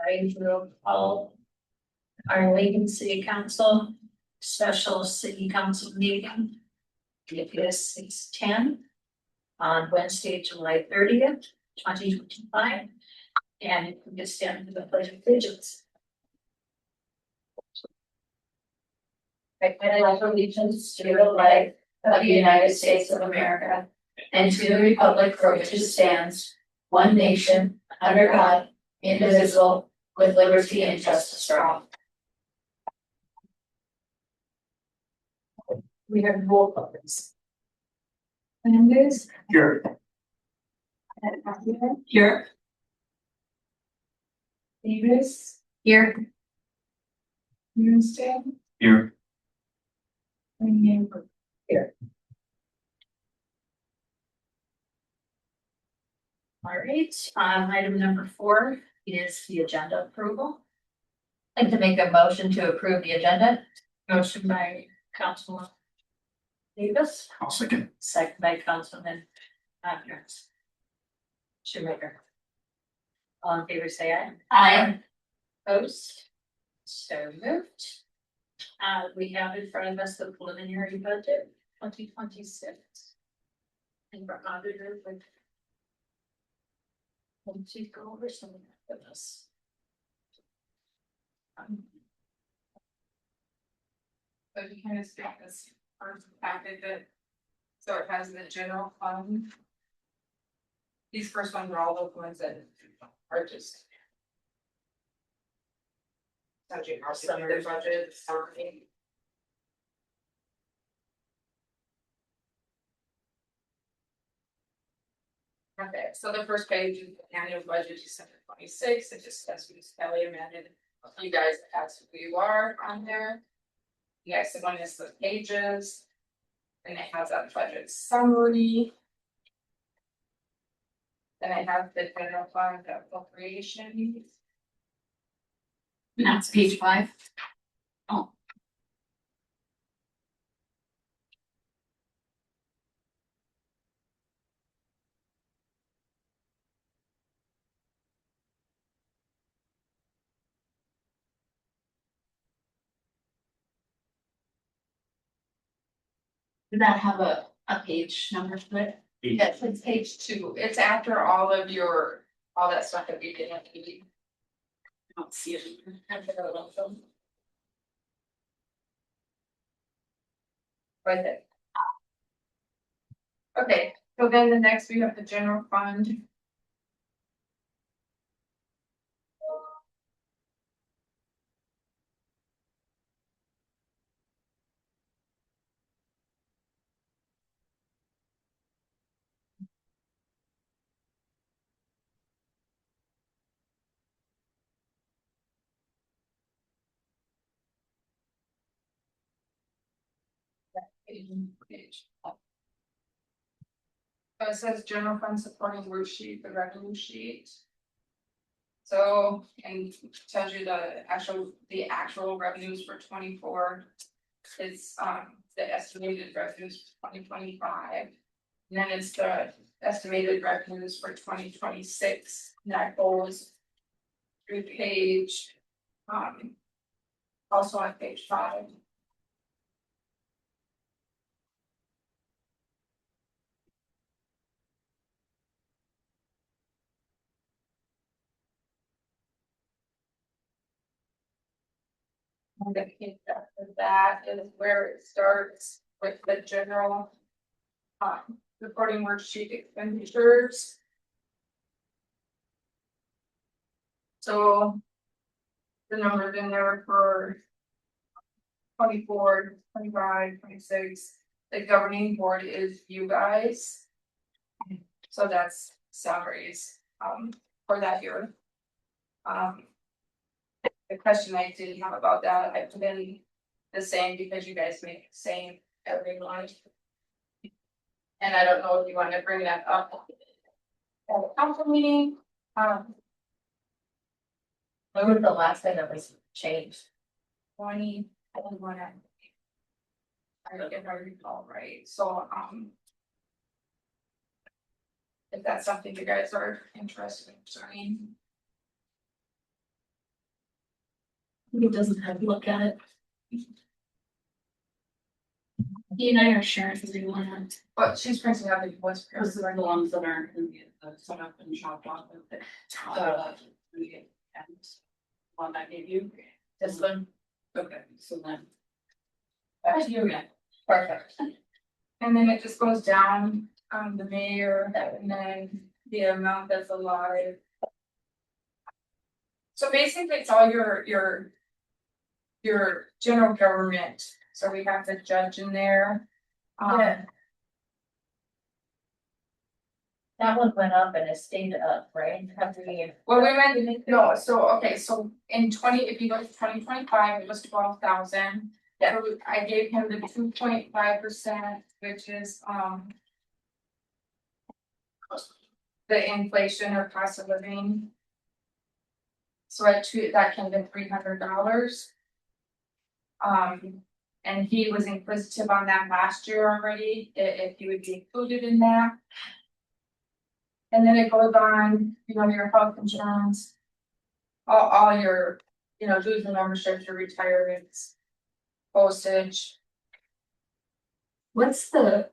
I will call our Lincoln City Council special city council meeting. It is 6:10 on Wednesday, July 30th, 2025. And if we just stand for the pledge of allegiance. I pledge allegiance to the flag of the United States of America and to the republic for which it stands, one nation, under God, indivisible, with liberty and justice for all. We have roll call, please. Fernandez. Here. Here. Davis. Here. Munstead. Here. Here. All right, item number 4 is the agenda approval. I'd like to make a motion to approve the agenda. Motion by Councilman Davis. I'll second. Second by Councilman Shoemaker. All in favor, say aye. Aye. Opposed? So moved. We have in front of us the preliminary budget 2026. And we're auditor with. Let's go over some of that with us. So you kind of stick this first packet that, so it has the general fund. These first ones are all those ones that are just. Subject are some of the budgets, summary. Okay, so the first page is the annual budget, December 26, it just says we Kelly amended. You guys ask who you are on there. The next one is the pages. And it has a budget summary. Then I have the general fund appropriations. That's page 5. Oh. Does that have a page number to it? Yes, it's page 2. It's after all of your, all that stuff that we did at the meeting. I don't see it. Right there. Okay, so then the next we have the general fund. Page. So it says general fund supporting worksheet, the revenue sheet. So, and tells you the actual revenues for 24. It's the estimated revenues for 2025. And then it's the estimated revenues for 2026. And that goes through page also on page 5. I'm gonna hit that is where it starts with the general reporting worksheet expenditures. So the numbers in there for 24, 25, 26, the governing board is you guys. So that's salaries for that year. The question I did have about that, I put in the same because you guys make the same every month. And I don't know if you want to bring that up at a council meeting. When was the last time that was changed? 20, I don't want to. I don't get my recall right, so if that's something you guys are interested in, sorry. He doesn't have to look at it. He and I are sharing the one. But she's printing out the voice. Those are the ones that aren't gonna get set up and chopped off with it. And one I gave you. This one, Okay, so then. back to you again. Perfect. And then it just goes down, the mayor, and then the amount that's allotted. So basically, it's all your general government, so we have the judge in there. Yeah. That one went up and it stayed up, right? Every year. Well, we went, no, so, okay, so in if you go to 2025, it was 12,000. Yeah, I gave him the 2.5%, which is, the inflation or cost of living. So that came to $300. And he was inquisitive on that last year already, if he would be included in that. And then it goes on, your health insurance. All your, dues and memberships, your retirements. Postage. What's the,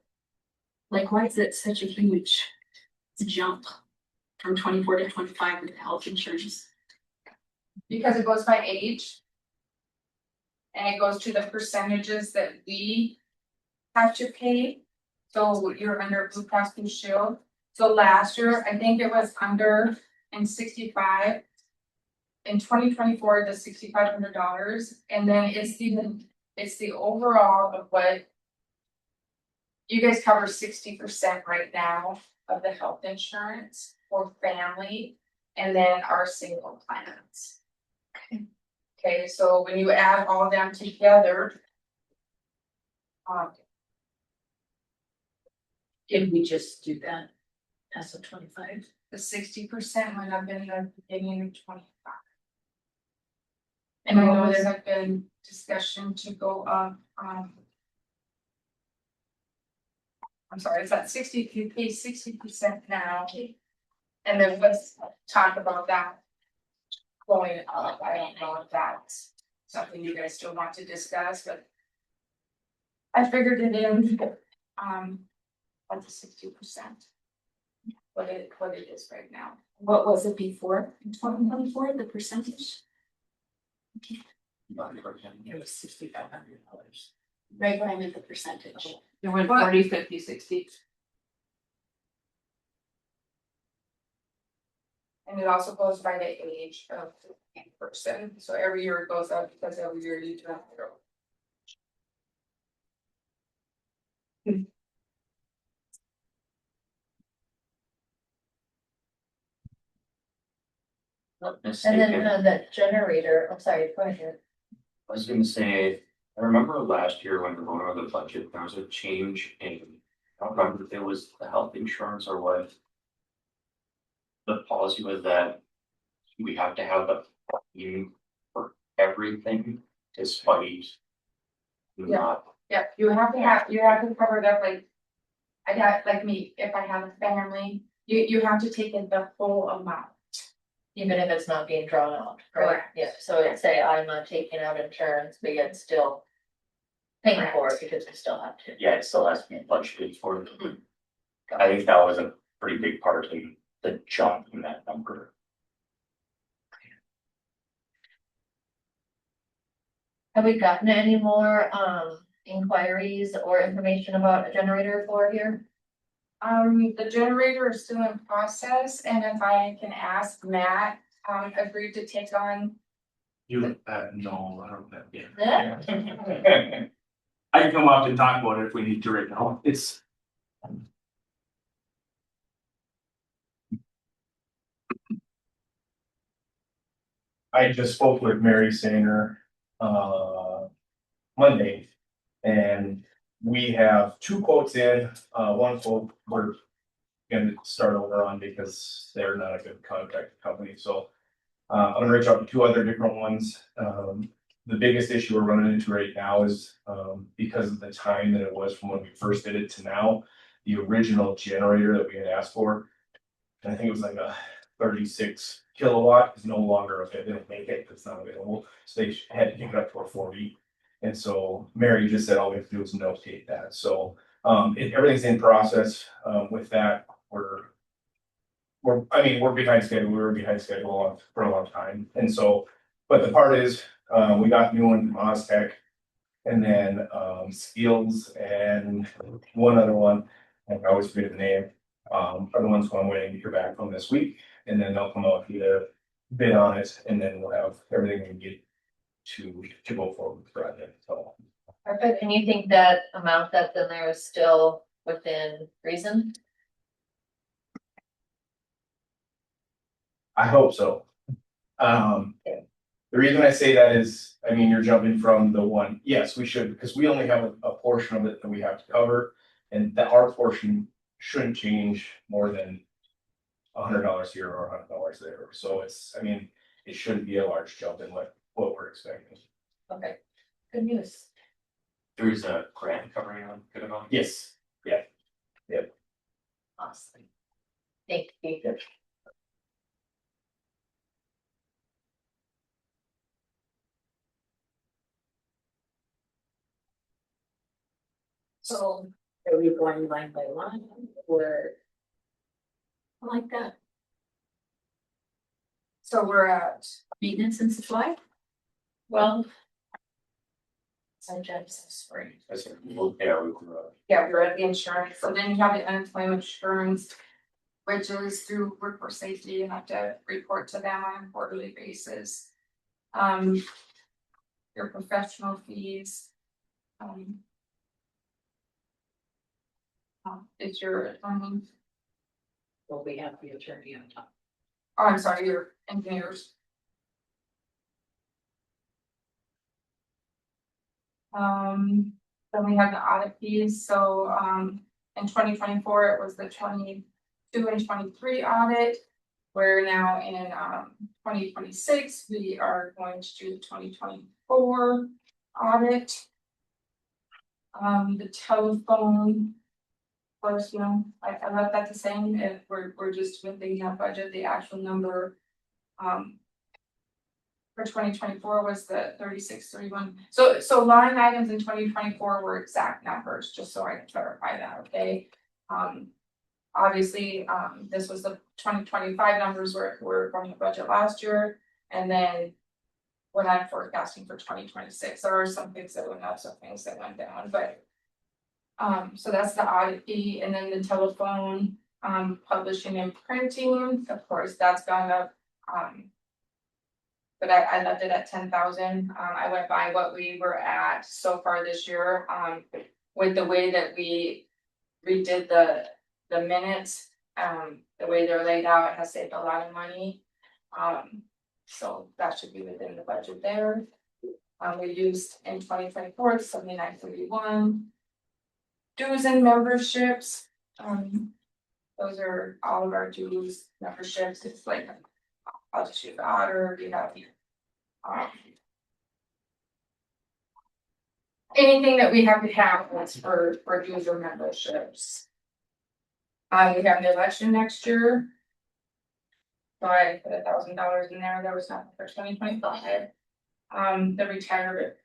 like, why is it such a huge jump from 24 to 25 with health insurance? Because it goes by age. And it goes to the percentages that we have to pay. So you're under Blue Cross Blue Shield. So last year, I think it was under in 65. In 2024, the $6,500, and then it's the overall of what. You guys cover 60% right now of the health insurance for family, and then our single plans. Okay, so when you add all of them together. Did we just do that? As a 25? The 60% went up in the beginning of 25. And I know there's been discussion to go up, I'm sorry, it's at 60, you pay 60% now. And then let's talk about that. Going up, I don't know if that's something you guys still want to discuss, but. I figured it in, at the 60%. What it is right now. What was it before in 2024, the percentage? It was $6,500. Right, but I meant the percentage. It went What? 40, 50, 60. And it also goes by the age of the person, so every year it goes up because every year you turn through. Not And then mistaken. that generator, I'm sorry, go ahead. I was gonna say, I remember last year when we were going over the budget, there was a change in, I don't remember if it was the health insurance or what. The policy was that we have to have a claim for everything despite not, Yeah, you have to cover it up like. I got, like me, if I have a family, you have to take in the full amount. Even if it's not being drawn out, right? Correct. Yeah, so it'd say I'm not taking out insurance, but yet still. Paying for it because we still have to. yeah, it still has to be budgeted for. I think that was a pretty big part in the jump in that number. Have we gotten any more inquiries or information about a generator for here? The generator is still in process, and if I can ask Matt, agreed to take on. You, no, I don't, yeah. Yeah. I can come up and talk about it if we need to right now, it's. I just spoke with Mary Sainer, Monday. And we have two quotes in, one quote we're gonna start over on because they're not a good contract company, so. I'm gonna reach out to two other different ones. The biggest issue we're running into right now is, because of the time that it was from when we first did it to now. The original generator that we had asked for, and I think it was like 36 kilowatt is no longer available, they don't make it, it's not available, so they had to kick it up to a 40. And so Mary just said all we have to do is notate that, so everything's in process, with that, I mean, we're behind schedule, we were behind schedule for a long time, and so, but the part is, we got new one from Oztech. And then, Skills and one other one, I always forget the name, are the ones who I'm waiting to hear back from this week. And then they'll come out with a bid on it, and then we'll have everything we need to go forward with the project, so. Perfect, and you think that amount that's in there is still within reason? I hope so. The reason I say that is, I mean, you're jumping from the one, yes, we should, because we only have a portion of it that we have to cover. And that our portion shouldn't change more than $100 here or $100 there, so it's, I mean, it shouldn't be a large jump in what we're expecting. Okay, good news. There's a grant covering on good amount. Yes, Awesome. Thank you. So are we going line by line or? I like that. So we're at, Maintenance and supply? Well. Sometimes I'm sorry. I said, well, yeah, we were, yeah, we're at the insurance, so then you have the unemployment insurance. Which is through workforce safety, you have to report to them on a quarterly basis. Your professional fees. Is your, Well, we have the attorney on top. oh, I'm sorry, your engineers. Then we have the audit fees, so, in 2024, it was the 22 and 23 audit. We're now in, 2026, we are going to do the 2024 audit. The telephone. Of course, you know, I left that the same, if we're just within that budget, the actual number. For 2024 was the 3631. So line items in 2024 were exact numbers, just so I can clarify that, okay? Obviously, this was the 2025 numbers were from the budget last year, and then. What I'm forecasting for 2026, there are some things that went up, some things that went down, but. So that's the audit fee, and then the telephone, publishing and printing, of course, that's gone up, but I left it at 10,000, I went by what we were at so far this year, with the way that we redid the minutes, the way they're laid out, it has saved a lot of money. So that should be within the budget there. We used in 2024, 7931. Dues and memberships, those are all of our dues, memberships, it's like, I'll just use the auditor, you have. Anything that we have to have, that's for dues or memberships. We have the election next year. So I put $1,000 in there, that was not for 2025. The retirement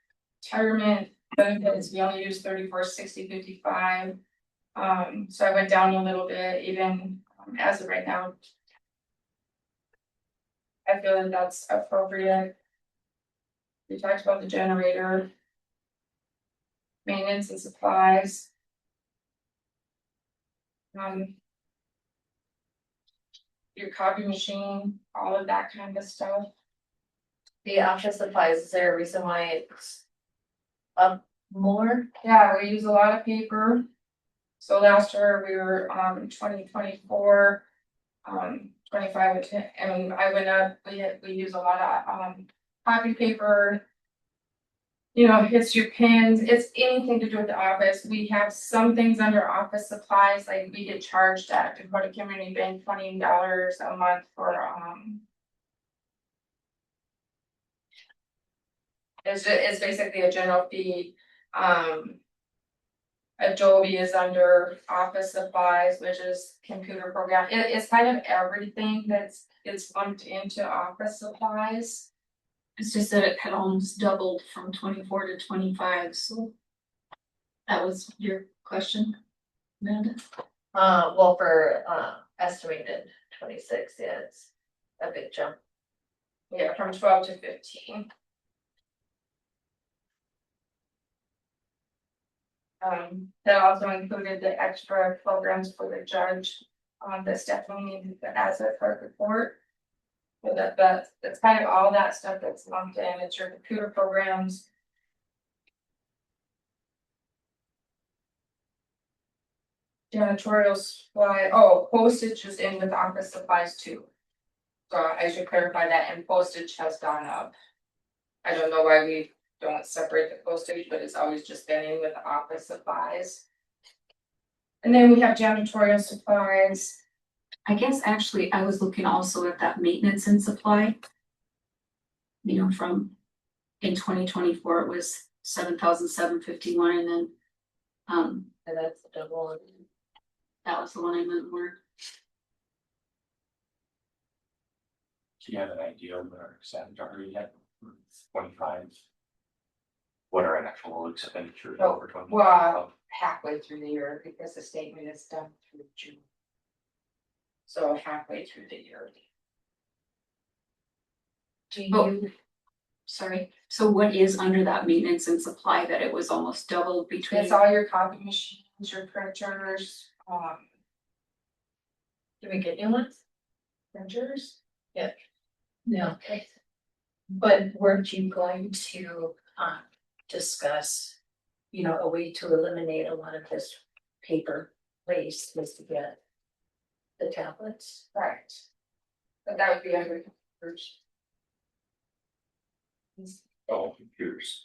benefits, we only use 34, 60, 55. So I went down a little bit, even as of right now. I feel that that's appropriate. We talked about the generator. Maintenance and supplies. Your copy machine, all of that kind of stuff. The office supplies, is there a reason why it's up more? Yeah, we use a lot of paper. So last year we were 2024, 25 and I went up, we use a lot of copy paper. You know, it's your pens, it's anything to do with the office. We have some things under office supplies, like we get charged at Dakota Community Bank $20 a month for it's basically a general fee. Adobe is under office supplies, which is computer program. It's kind of everything it's lumped into office supplies. It's just that it had almost doubled from 24 to 25, so. That was your question, Amanda? Well, for, estimated 26, yeah, it's a big jump. Yeah, from 12 to 15. That also included the extra programs for the judge, that's definitely needed as a clerk report. So that's kind of all that stuff that's lumped in, it's your computer programs. Janitorial supply, oh, postage is in with office supplies too. So I should clarify that, and postage has gone up. I don't know why we don't separate the postage, but it's always just been in with office supplies. And then we have janitorial supplies. I guess actually I was looking also at that maintenance and supply. You know, from in 2024, it was 7,751 and then And that's the double. that was the one I meant more. Do you have an idea of what our sanitary yet? 25. What are our actual expenditures Oh, over 20? well, halfway through the year, because the statement is done through June. So halfway through the year. Do Oh. you, Sorry, so what is under that maintenance and supply that it was almost doubled between? It's all your copy machines, your printers, do we get new ones? printers. No. Okay. But weren't you going to, discuss, you know, a way to eliminate a lot of this paper waste was to get the tablets? Right. But that would be under computers. Oh, computers.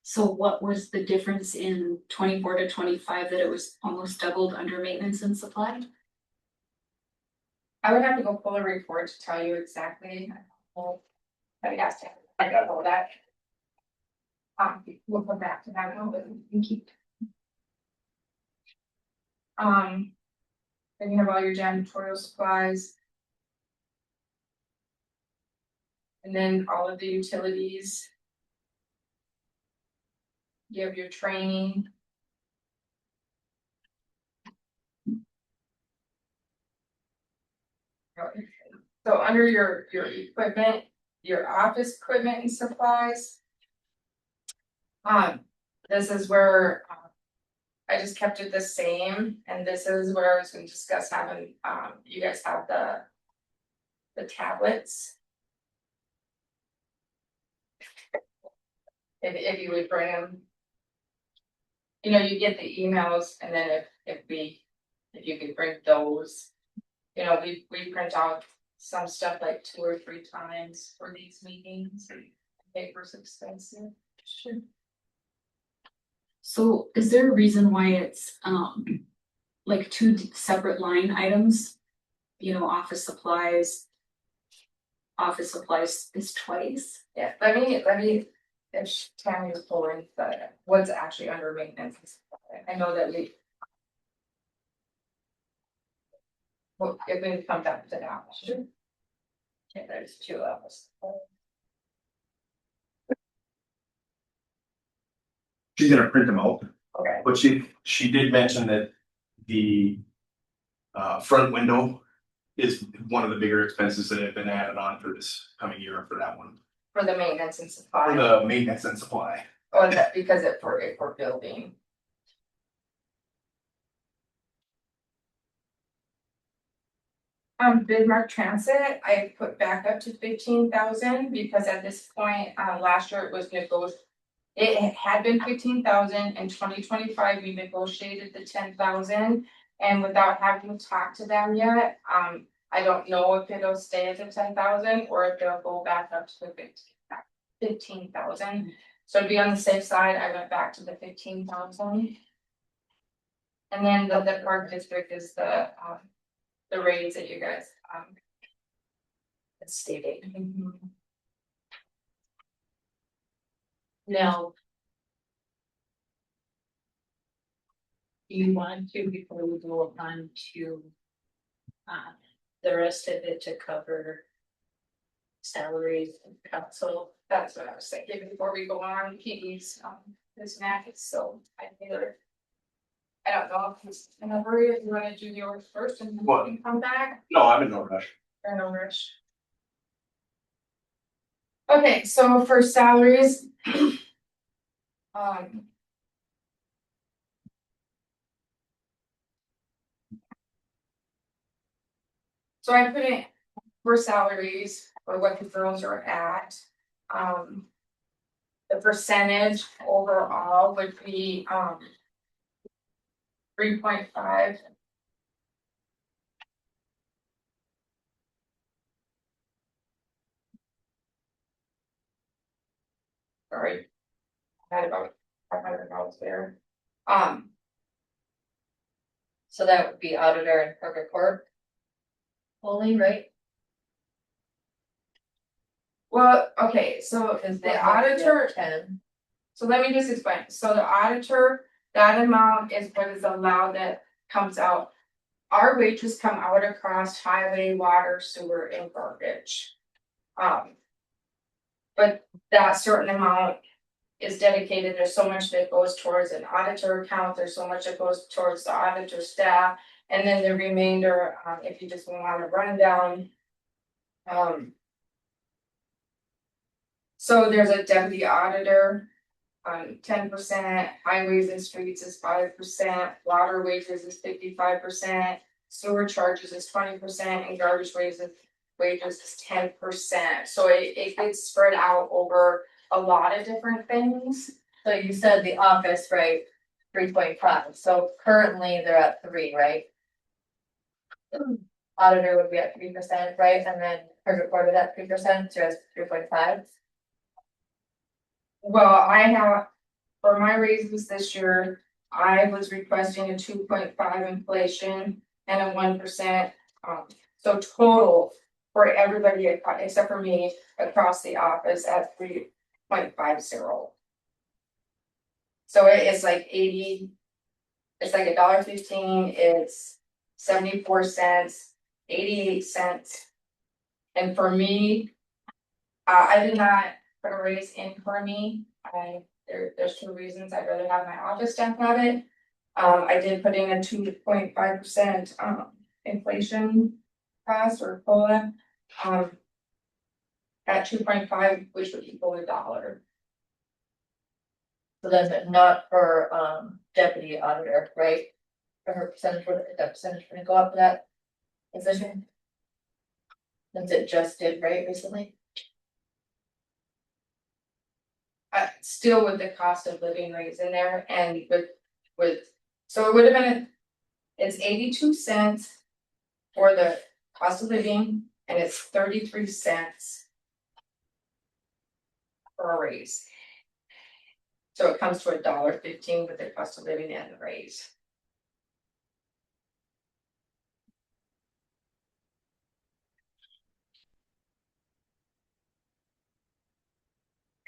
So what was the difference in 24 to 25 that it was almost doubled under maintenance and supply? I would have to go pull a report to tell you exactly. I guess, I got all that. We'll come back to that one, but we can keep. Then you have all your janitorial supplies. And then all of the utilities. You have your training. So under your equipment, your office equipment and supplies. This is where, I just kept it the same, and this is where I was gonna discuss having, you guys have the tablets. If you would bring them. You know, you get the emails, and then if you could bring those. You know, we print out some stuff like 2 or 3 times for these meetings. Paper's expensive. Sure. So is there a reason why it's like 2 separate line items? You know, office supplies. Office supplies is twice. Yeah, let me, if Tammy was pulling what's actually under maintenance. and supply. I know that we. Well, if we come back to that, sure. Okay, there's 2 of us. She's gonna print them out, Okay, but she did mention that the front window is one of the bigger expenses that have been added on for this coming year for that one. for the maintenance and For supply, the maintenance and supply. or that because it for building. Bismarck Transit, I put back up to 15,000 because at this point, last year it was negotiated. It had been 15,000 in 2025, we negotiated the 10,000. And without having talked to them yet, I don't know if it'll stay at the 10,000 or if they'll go back up to the 15,000. So to be on the safe side, I went back to the 15,000. And then the park district is the rates that you guys, It's state aid. mhm. Now, Do you want to, before we go on to the rest of it to cover salaries and council? That's what I was thinking before we go on, Katie's, this Mac, so I either. I don't know if he's in a hurry, if you wanna do yours first and then What? we can come back, No, I'm in no rush. or no rush. Okay, so for salaries. Um. So I put in for salaries, or what the girls are at, the percentage overall would be, 3.5. Sorry. I had about 500 dollars there. So that would be auditor and clerk of court. Only, right? Well, okay, so the auditor, 10. so let me just explain, so the auditor, that amount is what is allowed that comes out. Our wages come out across highway, water, sewer and garbage. But that certain amount is dedicated, there's so much that goes towards an auditor account, there's so much that goes towards the auditor staff. And then the remainder, if you just want to run down. So there's a deputy auditor, 10%, highways and streets is 5%, water wages is 55%. Sewer charges is 20% and garbage wages is 10%, so it gets spread out over a lot of different things. So you said the office, right, 3.5, so currently they're at 3, right? Auditor would be at 3%, right, and then clerk of court is at 3%, so it's 3.5. Well, I have, for my raises this year, I was requesting a 2.5 inflation and a 1%. So total for everybody except for me across the office at 3.50. So it's like 80. It's like $1.15, it's 74 cents, 88 cents. And for me, I did not put a raise in for me. There's 2 reasons. I'd rather have my office staff have it. I did put in a 2.5% inflation cost or COLA. At 2.5, which would equal $1. So then not for deputy auditor, right? For her percentage, that percentage gonna go up for that position? Since it just did, right, recently? Still with the cost of living raise in there and with, so it would have been. It's 82 cents for the cost of living and it's 33 cents. For a raise. So it comes to $1.15 with the cost of living and the raise.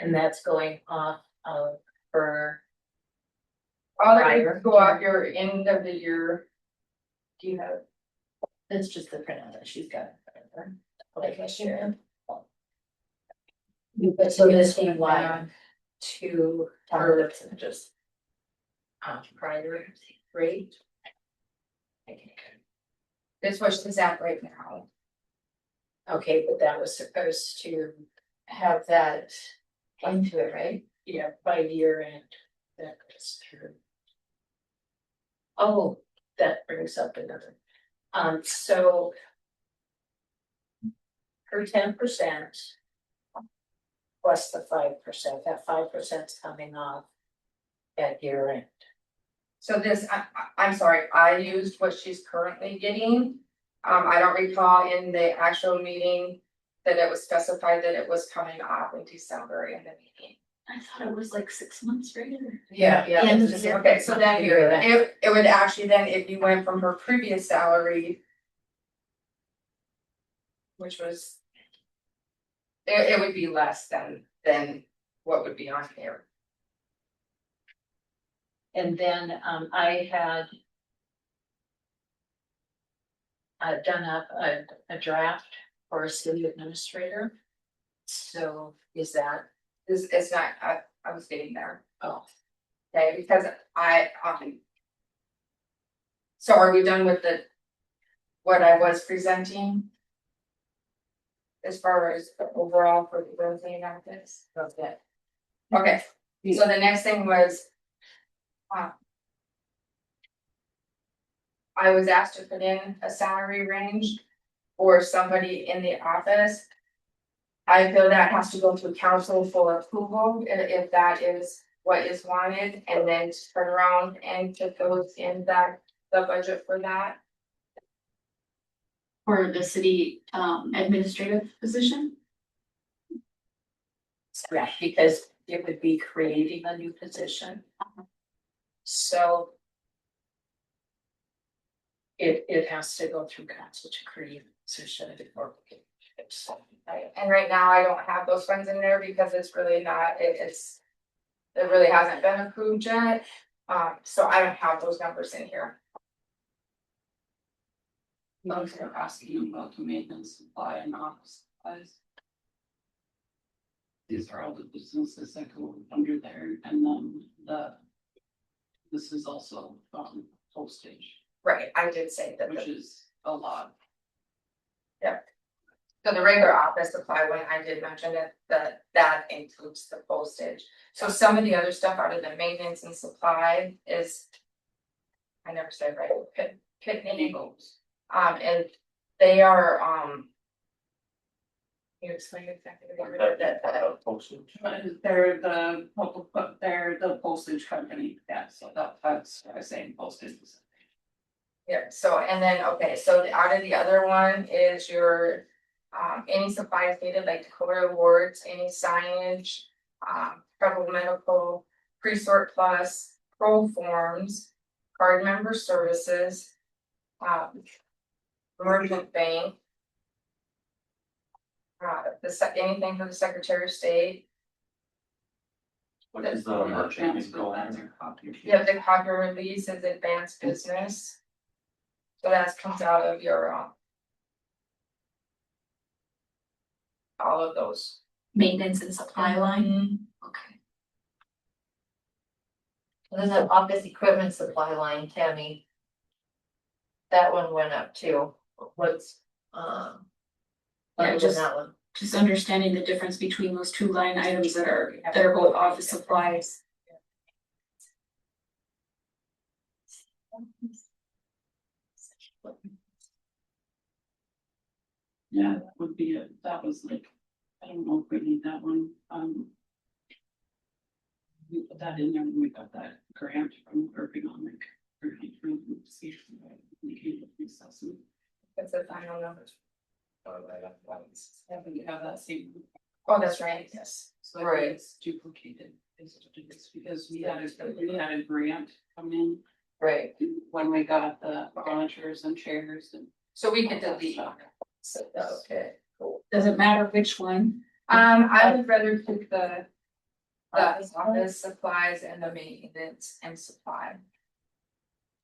And that's going off of her, All that Prior, would go up your end of the year. Do you have? it's just the printout that she's got. Like this year. But so this one line to her percentages. Prior rate. This what she's at right now. Okay, but that was supposed to have that into it, right? Yeah, by year end, that goes through. Oh, that brings up another, so. Her 10%. Plus the 5%, that 5% is coming off. At year end. So this, I'm sorry, I used what she's currently getting. I don't recall in the actual meeting that it was specified that it was coming off in December in the meeting. I thought it was like 6 months, right? Yeah. End of it's the year. Okay, so then Year end. it would actually then, if you went from her previous salary. Which was. It would be less than what would be on here. And then, I had done up a draft for a city administrator. So is that, It's not, I was getting there. oh, Okay, because so are we done with what I was presenting? As far as the overall for the real estate benefits? okay. Okay, so the next thing was. I was asked to put in a salary range for somebody in the office. I feel that has to go through council for approval, if that is what is wanted, and then turn around and put those in the budget for that. For the city administrative position. Correct, because it would be creating a new position. So. It has to go through council to create a position before we can. And right now, I don't have those funds in there because it's really not, it really hasn't been approved yet. So I don't have those numbers in here. Those are asking about the maintenance supply and office supplies. These are all the businesses that go under there, and then this is also postage, Right, I did say that. which is a lot. So the regular office supply one, I did mention it, that includes the postage. So some of the other stuff out of the maintenance and supply is. I never said right, Pitney Bowes. And they are, you explain exactly what that. Postage. They're the postage company, yeah, so that's what I was saying, postage. Yeah, so, and then, okay, so out of the other one is your, any supplies needed like Dakota awards, any signage, Federal Medical, Presort Plus, Pro Forms, card member services, Emergent Bank. Anything for the Secretary of State, What is the merchant go on? you have the copy release is advanced business. So that comes out of your, all of those. Maintenance and supply line, okay. There's an office equipment supply line, Tammy. That one went up too. What's, Yeah, other than just- that one? Just understanding the difference between those two line items that are both office supplies. Yeah, that would be it, that was like, I don't know if we need that one, we put that in there when we got that grant from ergonomic. That's the final numbers. Yeah, but you have that same. Oh, that's right, yes. So Right. it's duplicated, because we had a grant come in Right. when we got the monitors and chairs and. So we can delete. So, okay, cool. Does it matter which one? I would rather keep the office supplies and the maintenance and supply.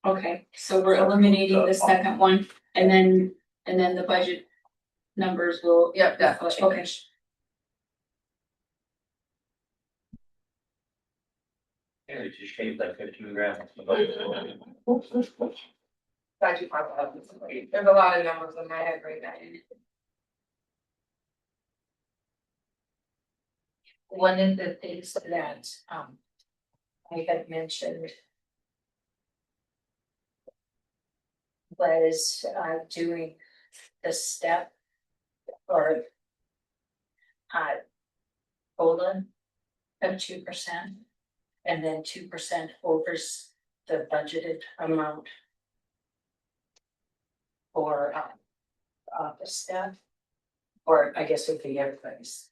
Okay, so we're eliminating the second one and then the budget numbers will. Yep, definitely. Okay. Yeah, you just shaved like 15 grand. Glad you brought that up. There's a lot of numbers in my head right now. One of the things that, I had mentioned. Was, doing the step. Or. COLA of 2%. And then 2% over the budgeted amount. For, office staff. Or I guess it would be everybody's.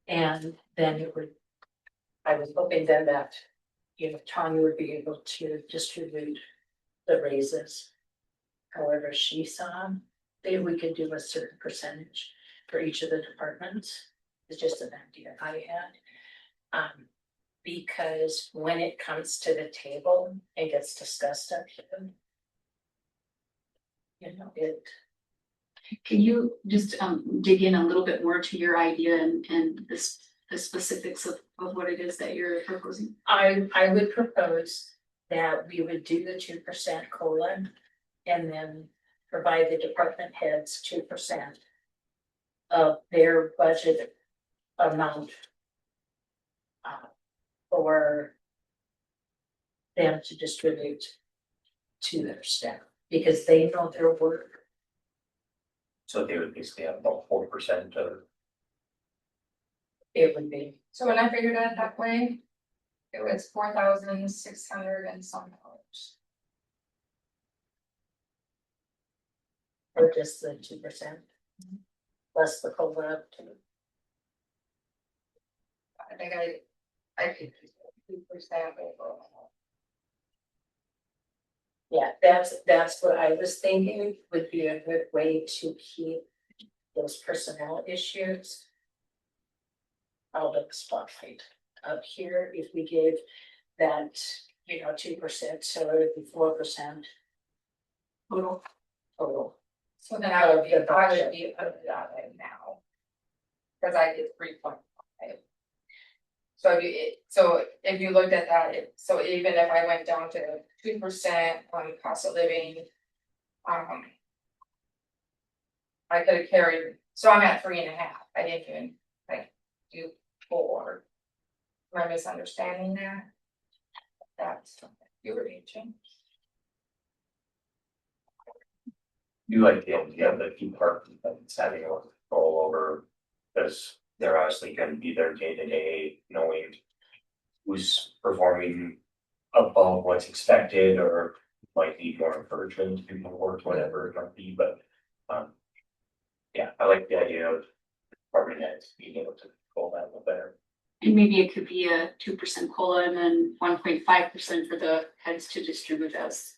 And then it would. I was hoping then that, Tanya would be able to distribute the raises. However she saw, maybe we could do a certain percentage for each of the departments. It's just an idea I had. Because when it comes to the table and gets discussed up here. You know, Can you just dig in a little bit more to your idea and the specifics of what it is that you're proposing? I would propose that we would do the 2% COLA. And then provide the department heads 2% of their budget amount. For them to distribute to their staff, because they know their work. So they would basically have about 4% of, It would be, So when I figured it that way, it was $4,600 and some dollars. or just the 2%. Plus the COLA up to. I think I could 2%. Yeah, that's what I was thinking would be a good way to keep those personnel issues out of the spotlight. Up here, if we gave that, 2%, so it would be 4%. Total. So then I would be under that right now. Cause I did 3.5. So if you looked at that, so even if I went down to 2% on cost of living. I could have carried, so I'm at 3.5, I didn't even do 4. Am I misunderstanding that? That's something you were reaching. you like the idea of the department that's having a control over. Because they're obviously gonna be there day to day, knowing who's performing above what's expected or might need more encouragement to do more work, whatever it might be, but. Yeah, I like the idea of department heads being able to control that a little better. And maybe it could be a 2% COLA and then 1.5% for the heads to distribute as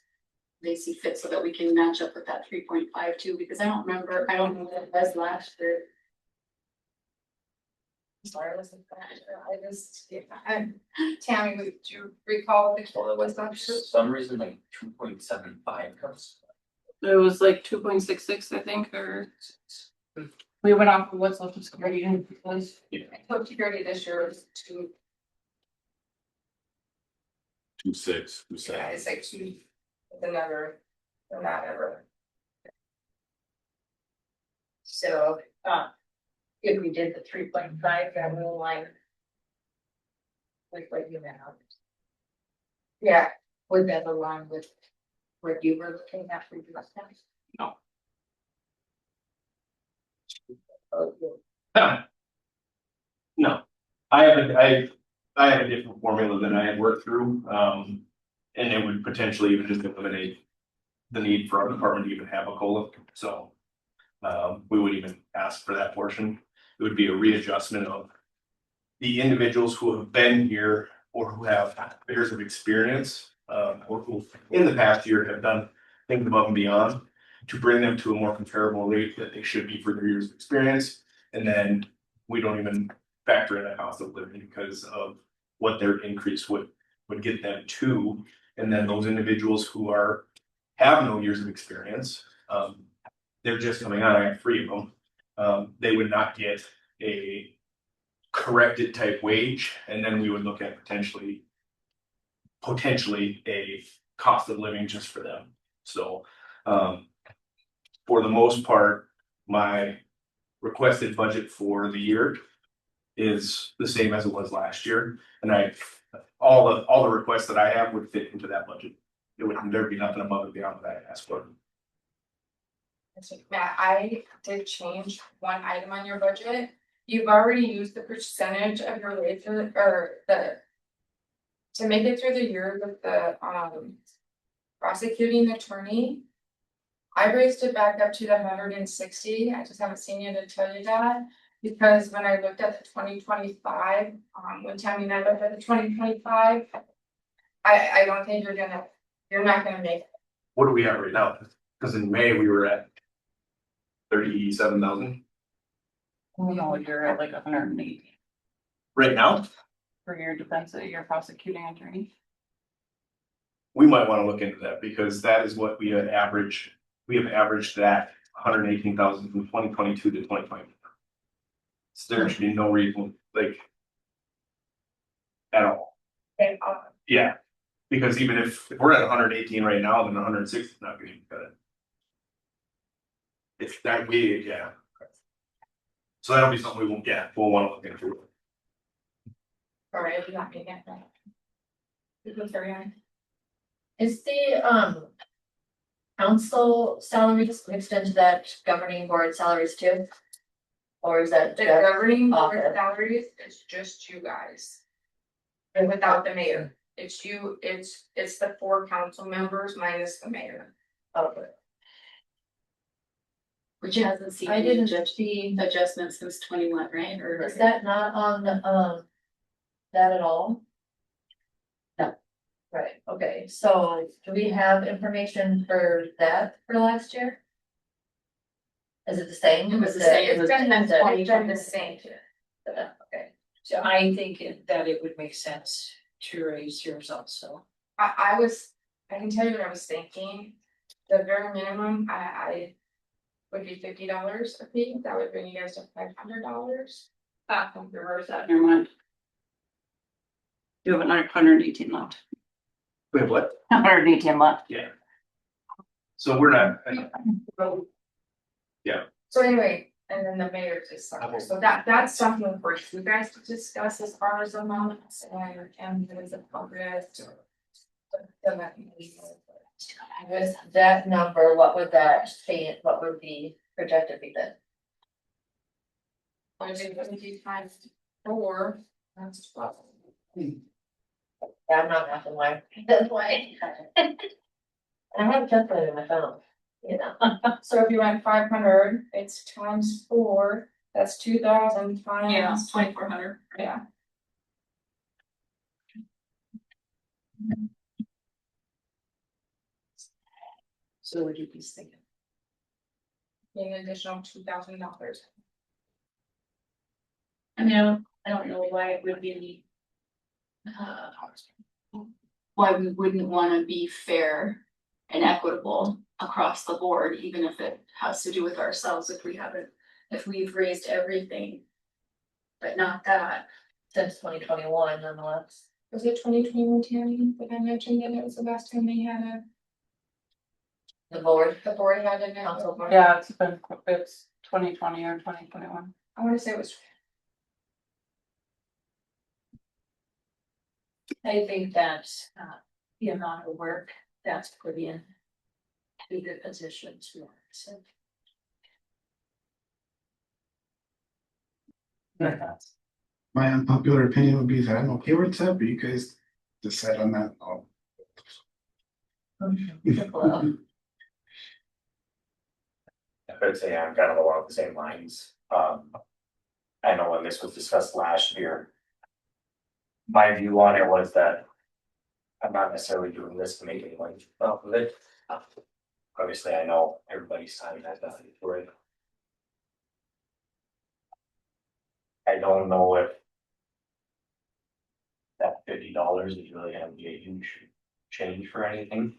they see fit, so that we can match up with that 3.5 too, because I don't know what it was last year. Sorry, I wasn't. I just, Tammy, would you recall what the COLA was For last year? some reason, like 2.75 comes. It was like 2.66, I think, or we went off of what social security was. Social security this year was 2.6, yeah, 2.7. it's like 2, the number, or not ever. So, if we did the 3.5, that will align. With what you meant. Yeah, Would that align with what you were looking at for your studies? No. Okay. No, I have a different formula than I had worked through, and it would potentially even just eliminate the need for our department to even have a COLA, so. We would even ask for that portion. It would be a readjustment of the individuals who have been here or who have years of experience, or who in the past year have done things above and beyond, to bring them to a more comparable rate that they should be for their years of experience. And then we don't even factor in a cost of living because of what their increase would get them to. And then those individuals who have no years of experience, they're just coming on, I have 3 of them. They would not get a corrected type wage, and then we would look at potentially a cost of living just for them. So, for the most part, my requested budget for the year is the same as it was last year, and all the requests that I have would fit into that budget. There'd be nothing above and beyond that I asked for. Matt, I did change one item on your budget. You've already used the percentage of your wages or to make it through the year with the prosecuting attorney. I raised it back up to the 160. I just haven't seen you to tell you that, because when I looked at the 2025, when Tammy and I looked at the 2025, I don't think you're not gonna make it. What are we at right now? Because in May we were at 37,000 No, you're at like 180 right now. for your defense, your prosecuting attorney? We might wanna look into that because that is what we have averaged that $118,000 from 2022 to 2020. So there should be no reason, like. At all, yeah, because even if we're at 118 right now, then 160 is not gonna cut it. If that we, yeah. So that'll be something we'll wanna look into. All right, we got me again. It was very high. Is the council salaries mixed into that governing board salaries too? Or is that The just governing board office? salaries is just you guys. And without the mayor, it's you, it's the 4 council members minus the mayor. Okay. Which hasn't seen I any didn't adjust- see, adjustments since 21, right? Or is that not on the that at all? No. Right, okay, so do we have information for that for last year? Is it the same? It was the same. It's been the same. Okay, So I think that it would make sense to raise yours also. I can tell you what I was thinking. The very minimum, I would be $50 a fee. That would bring you guys to $500. Reverse that. Never mind. You have another 118 left. Wait, what? 118 left. So we're not, So anyway, and then the mayor is something, so that's something for you guys to discuss as far as amounts and what is appropriate. with that number, what would that say, what would the projected be then? Budget would be times 4, that's 12. Yeah, I'm not mathing why, that's why. I have a calculator in my phone, you know. So if you went 500, it's times 4, that's 2,000 times. Yeah, 2,400. Yeah. So would you be thinking? An additional $2,000. I mean, I don't know why it would be. Why we wouldn't wanna be fair and equitable across the board, even if it has to do with ourselves, if we've raised everything. But not that. Since 2021 nonetheless. Was it 2021, Tammy, that I mentioned that it was the last time they had The board. the board had a Council board. Yeah, it's 2020 or 2021. I wanna say it was. I think that's the amount of work that's put in to the positions. So My unpopular opinion would be that I'm okay where it's at, but you guys decide on that. Hello. I'd say I'm kind of along the same lines. I know when this was discussed last year. My view on it was that. I'm not necessarily doing this to make any money off of it. Obviously, I know everybody's time has value for it. I don't know if. That $50 is really gonna be a huge change for anything.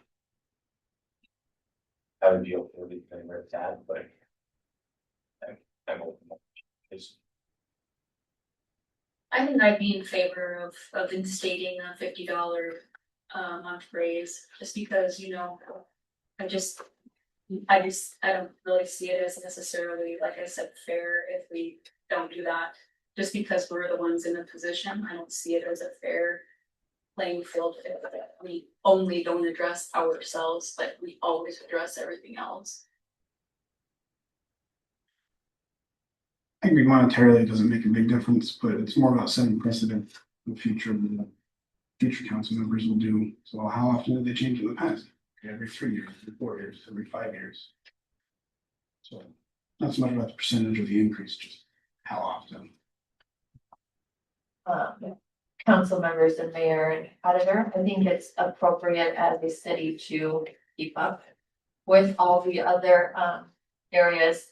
I would be okay with it where it's at, but. I'm open. It's- I think I'd be in favor of instating a $50 month raise, just because, I don't really see it as necessarily, like I said, fair if we don't do that. Just because we're the ones in the position, I don't see it as a fair playing field if we only don't address ourselves, but we always address everything else. I agree monetarily, it doesn't make a big difference, but it's more about setting precedent in the future than the future council members will do. So how often do they change in the past? Every 3 years, every 4 years, every 5 years. So not so much about the percentage of the increase, just how often. Council members and mayor and auditor, I think it's appropriate as a city to keep up with all the other areas.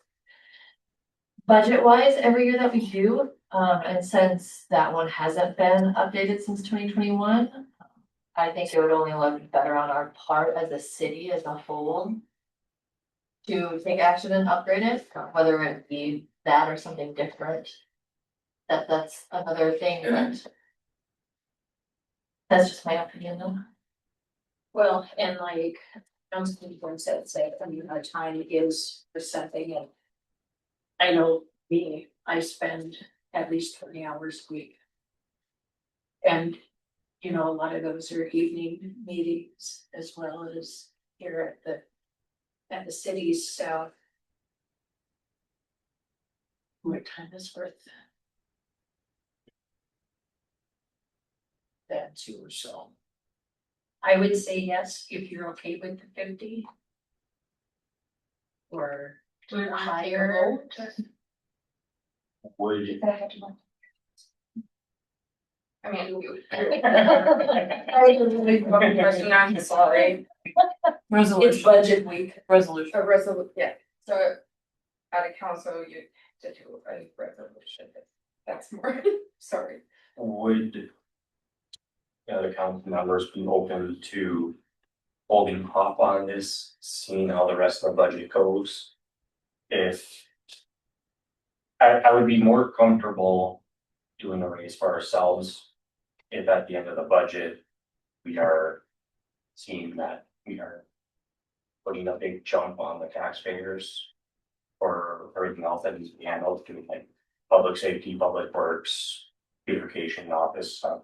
Budget wise, every year that we do, And since that one hasn't been updated since 2021, I think it would only look better on our part as a city as a whole to take action and upgrade it, whether it be that or something different. That's another thing, but that's just my opinion though. Well, and like, Councilman said, say, I mean, our time is for something and. I know me, I spend at least 20 hours a week. And, you know, a lot of those are evening meetings as well as here at the cities, so. What time is worth? That too, or so. I would say yes, if you're okay with the 50. Or higher. Would, I mean. Question, I'm sorry. It's budget week. Resolution. A resolution, yeah, so. At a council, you to do a resolution, that's more, sorry. would the other council members be open to holding off on this, seeing how the rest of the budget goes? If I would be more comfortable doing a raise for ourselves if at the end of the budget, we are seeing that we are putting a big jump on the taxpayers or everything else that needs to be handled, doing like public safety, public works, beautification, office stuff.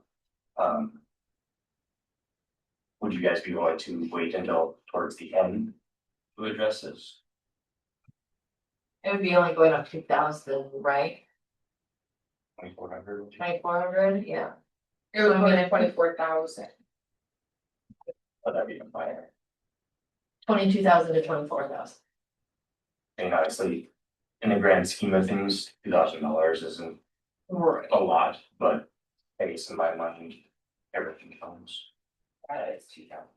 Would you guys be willing to wait until towards the end to address this? It would be only going up 2,000, right? 2,400? 2,400, yeah. It was more than 24,000. But that'd be higher. 22,000 to 24,000. And obviously, in the grand scheme of things, $2,000 isn't Right. a lot, but I guess in my mind, everything counts. It's 2,000.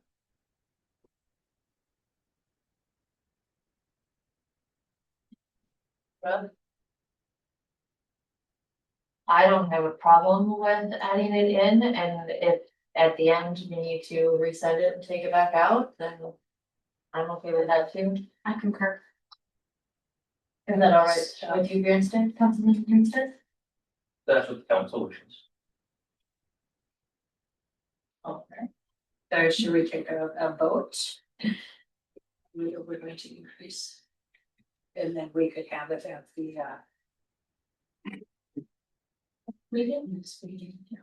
I don't have a problem with adding it in, and if at the end we need to reset it and take it back out, then I'm okay with that too. I concur. Is that all right with you, Grandstand, Councilman Grandstand? That's what the council wishes. Okay. So should we take a vote? We're going to increase. And then we could have it at the meeting, this meeting, yeah.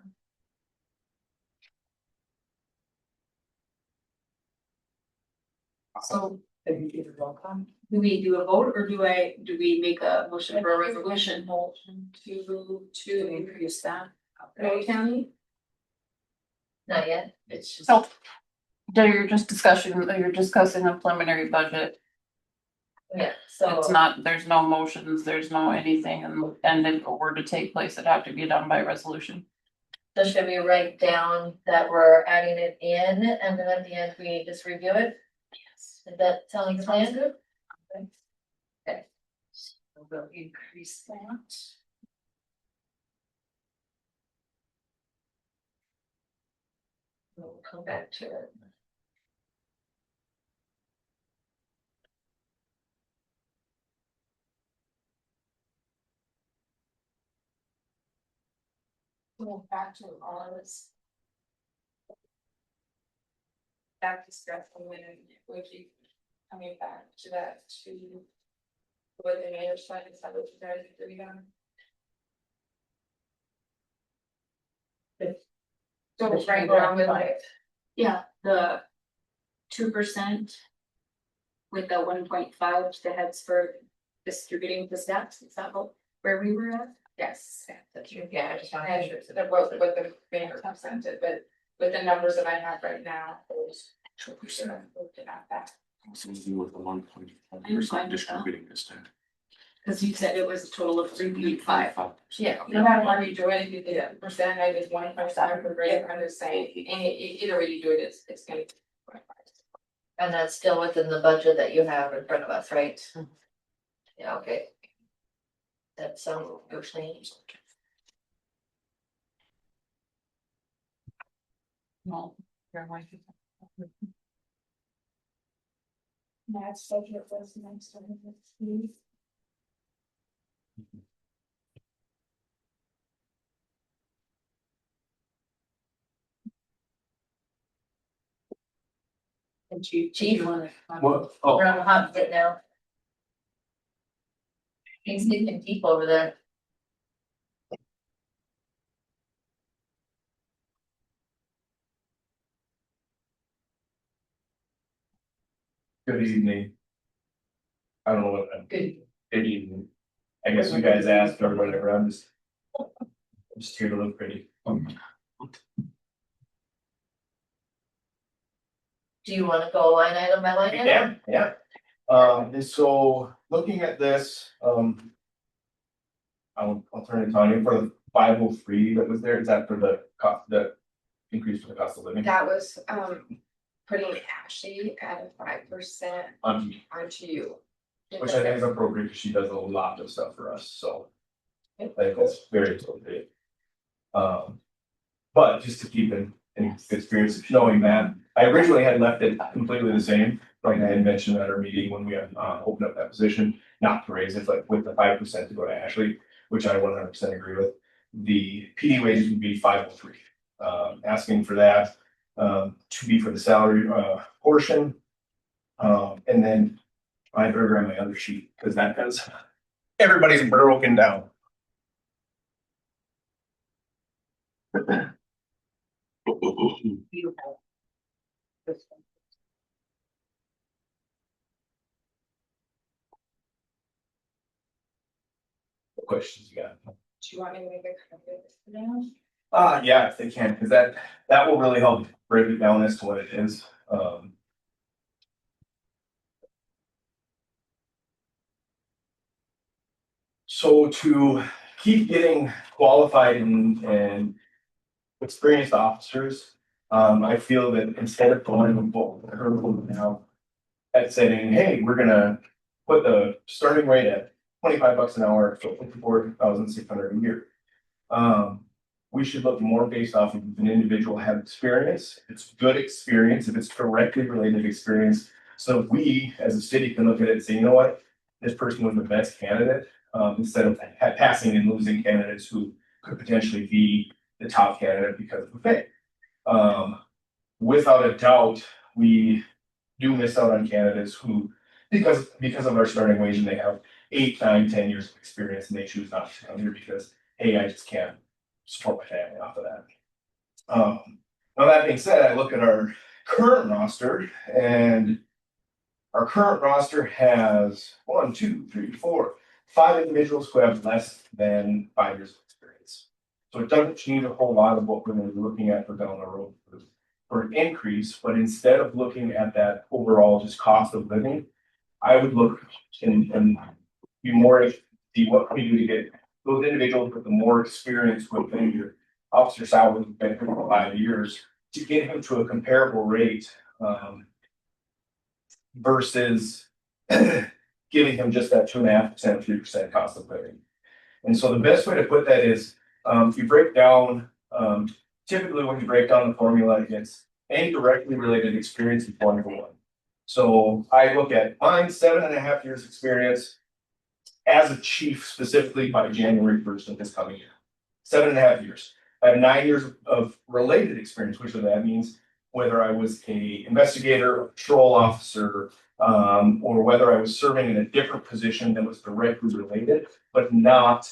So Then we do the roll call. do we do a vote or do we make a motion for a resolution? Motion to increase that. Mary County? Not yet. It's just. So, you're just you're discussing a preliminary budget. Yeah, so. It's not, there's no motions, there's no anything, and if it were to take place, it'd have to be done by resolution. So should we write down that we're adding it in and then at the end we just review it? Yes. Does that sound like a plan? Okay. So we'll increase that. We'll come back to it. Go back to all of this. Back to stress and then would you coming back to that to. What the mayor said, is that what you guys agree on? So right now with like, Yeah, the 2%. With the 1.5 the heads for distributing the stats, is that where we were at? yes, That's true. Yeah, I just want to and make sure. that was what the mayor presented, but with the numbers that I have right now, those 2% looked at that. Something to do with the 1.5% I'm fine with that. distributing this time. Cause you said it was a total of 3.5. Yeah, no matter how you do it, if you did it percent, I just 1.7 for rate, I'm just saying, either way you do it, it's gonna. And that's still within the budget that you have in front of us, right? Yeah, okay. That sounds good. No, you're like. That's budget was next one. And Chief, What, oh, we're on the hot seat now. Things getting deep over there. good evening. I don't know what, Good. good evening. I guess you guys asked or whatever, I'm just here to look pretty. Do you wanna go line item by line item? Yeah. And so looking at this, I'll turn it to Tanya for the 503 that was there. Is that for the cost, the increase for the cost of living? That was, putting Ashley at a 5% Um, onto you. which I think is appropriate because she does a lot of stuff for us, so. I think that's very appropriate. But just to keep in experience, knowing that, I originally had left it completely the same. Like I had mentioned at our meeting when we had opened up that position, not to raise it, like with the 5% to go to Ashley, which I 100% agree with. The PD wages would be 503. Asking for that to be for the salary portion. And then I better grab my other sheet because that has everybody's broken down. You have this one. What questions you got? Do you want me to make a copy of this now? Yeah, if they can, because that will really help break it down as to what it is. So to keep getting qualified and experienced officers, I feel that instead of going now at saying, hey, we're gonna put the starting rate at $25 an hour, so 54,600 a year. We should look more based off of an individual have experience. It's good experience, if it's directly related experience. So we, as a city, can look at it and say, you know what, this person was the best candidate, instead of passing and losing candidates who could potentially be the top candidate because of the pay. Without a doubt, we do miss out on candidates who, because of our starting wage and they have 8, 9, 10 years of experience and they choose not to come here because, hey, I just can't support my family off of that. Now that being said, I look at our current roster and our current roster has 1, 2, 3, 4, 5 individuals who have less than 5 years of experience. So it doesn't change a whole lot of what we're going to be looking at for down the road for an increase, but instead of looking at that overall just cost of living, I would look and be more see what can we do to get those individuals with the more experience within your officer salary has been for 5 years to get him to a comparable rate versus giving him just that 2.5%, 3% cost of living. And so the best way to put that is if you break down typically when you break down the formula, it's any directly related experience is 1 to 1. So I look at mine 7.5 years experience as a chief specifically by January 1st of this coming year. 7.5 years. I have 9 years of related experience, which that means whether I was a investigator, a patrol officer, or whether I was serving in a different position that was directly related, but not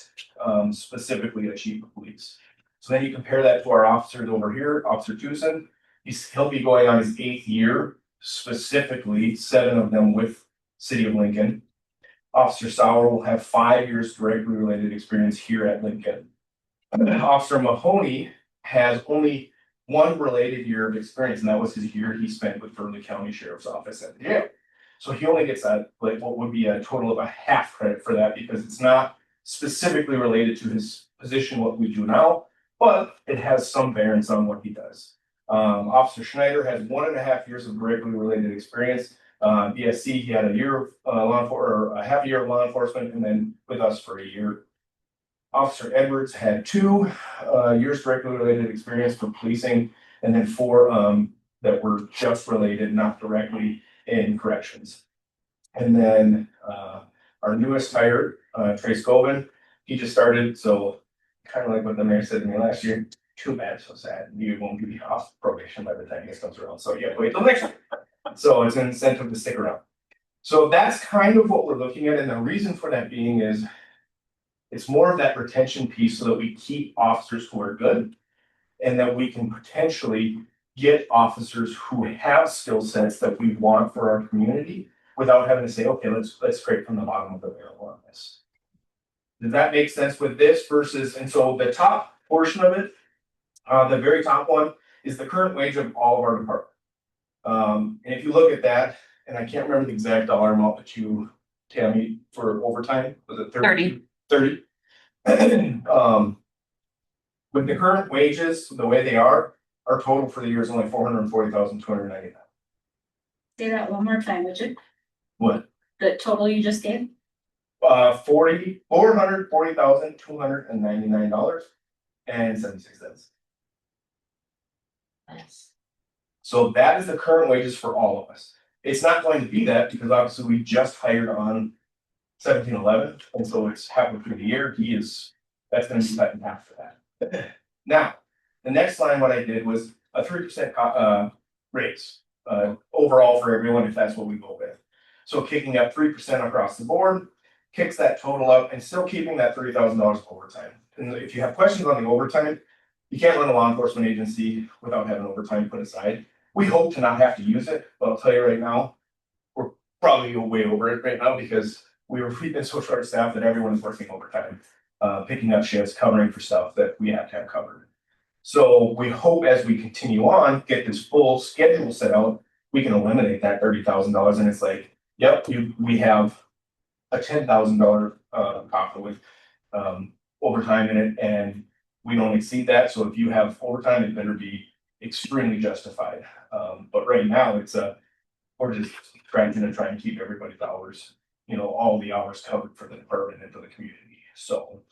specifically a chief of police. So then you compare that to our officers over here, Officer Tucson, he'll be going on his 8th year, specifically 7 of them with City of Lincoln. Officer Sauer will have 5 years directly related experience here at Lincoln. Officer Mahoney has only 1 related year of experience, and that was his year he spent with Fernley County Sheriff's Office at the jail. So he only gets that, like what would be a total of a half credit for that because it's not specifically related to his position, what we do now, but it has some bearings on what he does. Officer Schneider has 1.5 years of directly related experience. BSC, he had a year of or a half year of law enforcement, and then with us for a year. Officer Edwards had 2 years directly related experience for policing, and then 4 that were just related, not directly in corrections. And then our newest hire, Trey Scovin, he just started, so kind of like what the mayor said to me last year, too bad, so sad, you won't be off probation by the time this comes around, so yeah, wait till next year. So it's an incentive to stick around. So that's kind of what we're looking at, and the reason for that being is it's more of that retention piece so that we keep officers who are good and that we can potentially get officers who have skill sets that we want for our community without having to say, okay, let's scrape from the bottom of the barrel on this. Does that make sense with this versus, and so the top portion of it, the very top one is the current wage of all of our department. And if you look at that, and I can't remember the exact dollar amount that you, Tammy, for overtime, was it 30? 30. With the current wages, the way they are, our total for the year is only 440,299. Say that one more time, would you? What? The total you just gave? $440,299.76. Nice. So that is the current wages for all of us. It's not going to be that because obviously we just hired on 1711, and so it's halfway through the year. That's gonna be cut in half for that. Now, the next line, what I did was a 3% raise overall for everyone, if that's what we go with. So kicking up 3% across the board, kicks that total up and still keeping that $30,000 overtime. And if you have questions on the overtime, you can't run a law enforcement agency without having overtime put aside. We hope to not have to use it, but I'll tell you right now, we're probably way over it right now because we've been so short staffed that everyone is working overtime, picking up shifts, covering for stuff that we have to have covered. So we hope as we continue on, get this full schedule set out, we can eliminate that $30,000 and it's like, yep, we have a $10,000 coffer with overtime in it and we don't exceed that. So if you have overtime, it better be extremely justified. But right now we're just trying to keep everybody's hours, all the hours covered for the department and for the community. So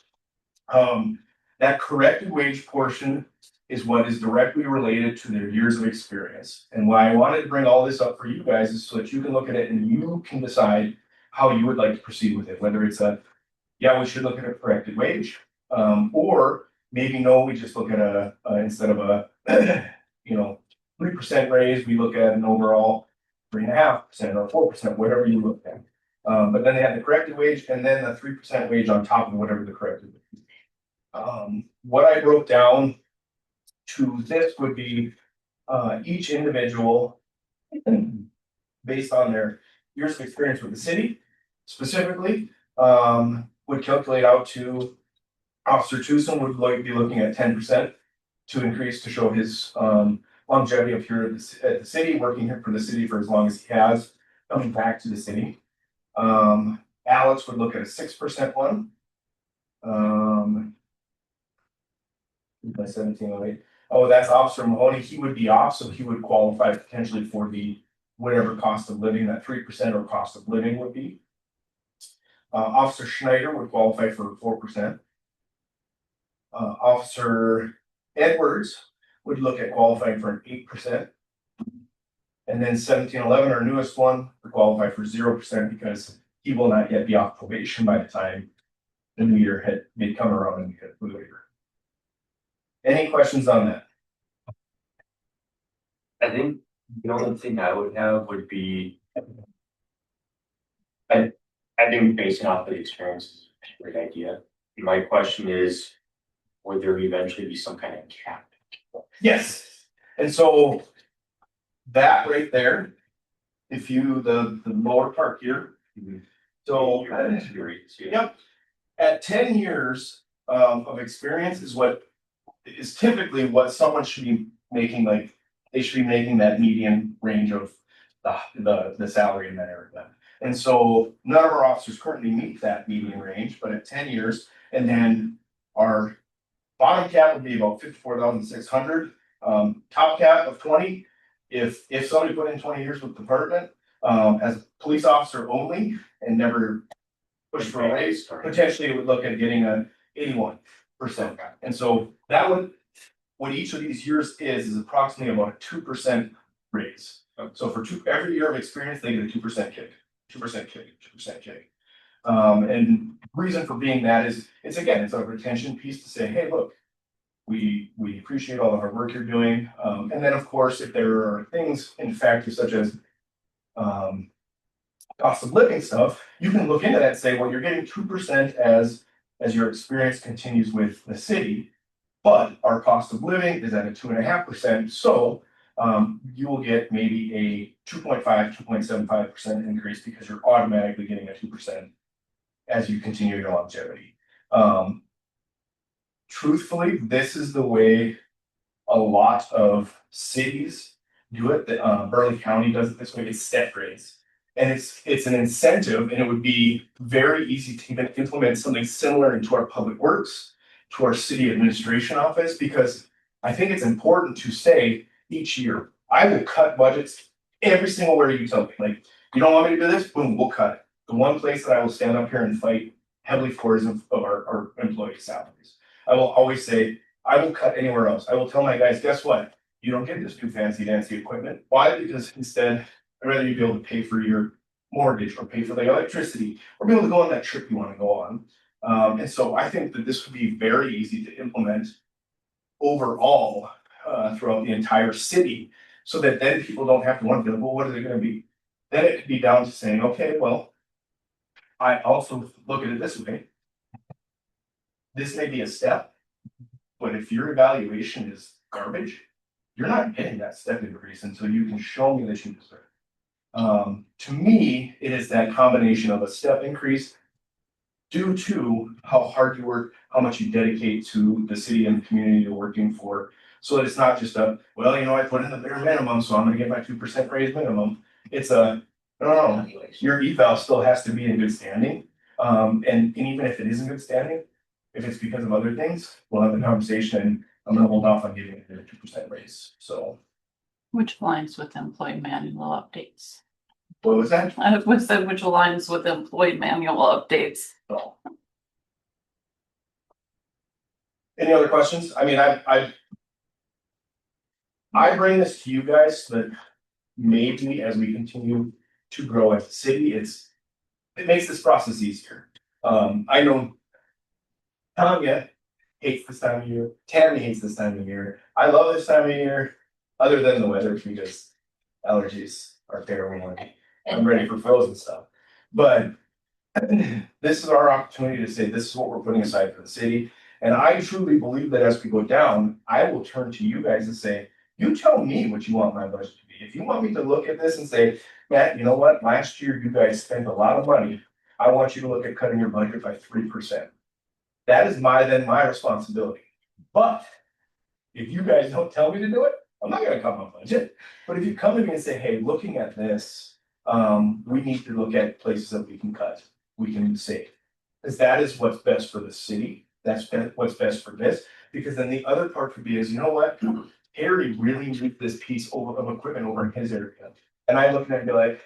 that corrected wage portion is what is directly related to their years of experience. And why I wanted to bring all this up for you guys is so that you can look at it and you can decide how you would like to proceed with it, whether it's we should look at a corrected wage, or maybe no, we just look at instead of a 3% raise, we look at an overall 3.5% or 4%, whatever you look at. But then they have the corrected wage and then the 3% wage on top of whatever the corrected wage is. What I wrote down to this would be each individual, based on their years of experience with the city, specifically, would calculate out to Officer Tucson would be looking at 10% to increase to show his longevity of here at the city, working here for the city for as long as he has, coming back to the city. Alex would look at a 6% one. By 1708. Oh, that's Officer Mahoney. He would be off, so he would qualify potentially for the whatever cost of living that 3% or cost of living would be. Officer Schneider would qualify for 4%. Officer Edwards would look at qualifying for an 8%. And then 1711, our newest one, would qualify for 0% because he will not yet be off probation by the time the new year may come around and hit the year. Any questions on that? I think the only thing I would have would be, I think basing off of the experience is a great idea. My question is, would there eventually be some kind of cap? Yes, and so that right there, if you, the lower part here. So, yep, at 10 years of experience is typically what someone should be making, like, they should be making that median range of the salary in that area. And so none of our officers currently meet that median range, but at 10 years, and then our bottom cap would be about 54,600. Top cap of 20. If somebody put in 20 years with the department, as a police officer only and never pushed for a raise, potentially it would look at getting a 81%. And so that would what each of these years is approximately about a 2% raise. So for every year of experience, they get a 2% kick, 2% kick, 2% kick. And reason for being that is, it's a retention piece to say, hey, look, we appreciate all the hard work you're doing. And then of course, if there are things in factors such as cost of living stuff, you can look into that and say, well, you're getting 2% as your experience continues with the city, but our cost of living is at a 2.5%. So you will get maybe a 2.5, 2.75% increase because you're automatically getting a 2% as you continue your longevity. Truthfully, this is the way a lot of cities do it. Burley County does it this way. It's step grades. And it's an incentive, and it would be very easy to even implement something similar into our public works, to our city administration office, because I think it's important to say each year, I will cut budgets every single where you tell me. Like, you don't want me to do this? Boom, we'll cut it. The one place that I will stand up here and fight heavily for is of our employee salaries. I will always say, I will cut anywhere else. I will tell my guys, guess what? You don't get this new fancy dancy equipment. Why? Because instead, I'd rather you be able to pay for your mortgage or pay for the electricity or be able to go on that trip you want to go on. And so I think that this would be very easy to implement overall throughout the entire city, so that then people don't have to wonder, well, what is it going to be? Then it could be down to saying, okay, well, I also look at it this way. This may be a step, but if your evaluation is garbage, you're not getting that step increase until you can show me that you deserve it. To me, it is that combination of a step increase due to how hard you work, how much you dedicate to the city and the community you're working for. So that it's not just well, I put in the bare minimum, so I'm gonna get my 2% raise minimum. It's no, your eval still has to be in good standing. And even if it is in good standing, if it's because of other things, we'll have the conversation, and I'm gonna hold off on giving it a 2% raise, so. Which aligns with employee manual updates. What was that? I was said which aligns with employee manual updates. So. Any other questions? I mean, I bring this to you guys so that maybe as we continue to grow as a city, it makes this process easier. I know Tanya hates this time of year. Tammy hates this time of year. I love this time of year, other than the weather, because allergies are terrible. I'm ready for frozen stuff. But this is our opportunity to say, this is what we're putting aside for the city. And I truly believe that as we go down, I will turn to you guys and say, you tell me what you want my budget to be. If you want me to look at this and say, Matt, you know what? Last year, you guys spent a lot of money. I want you to look at cutting your budget by 3%. That is my responsibility. But if you guys don't tell me to do it, I'm not gonna cut my budget. But if you come to me and say, hey, looking at this, we need to look at places that we can cut, we can save. Because that is what's best for the city. That's what's best for this. Because then the other part could be is, you know what? Harry really needs this piece of equipment over in his area. And I look at it and be like,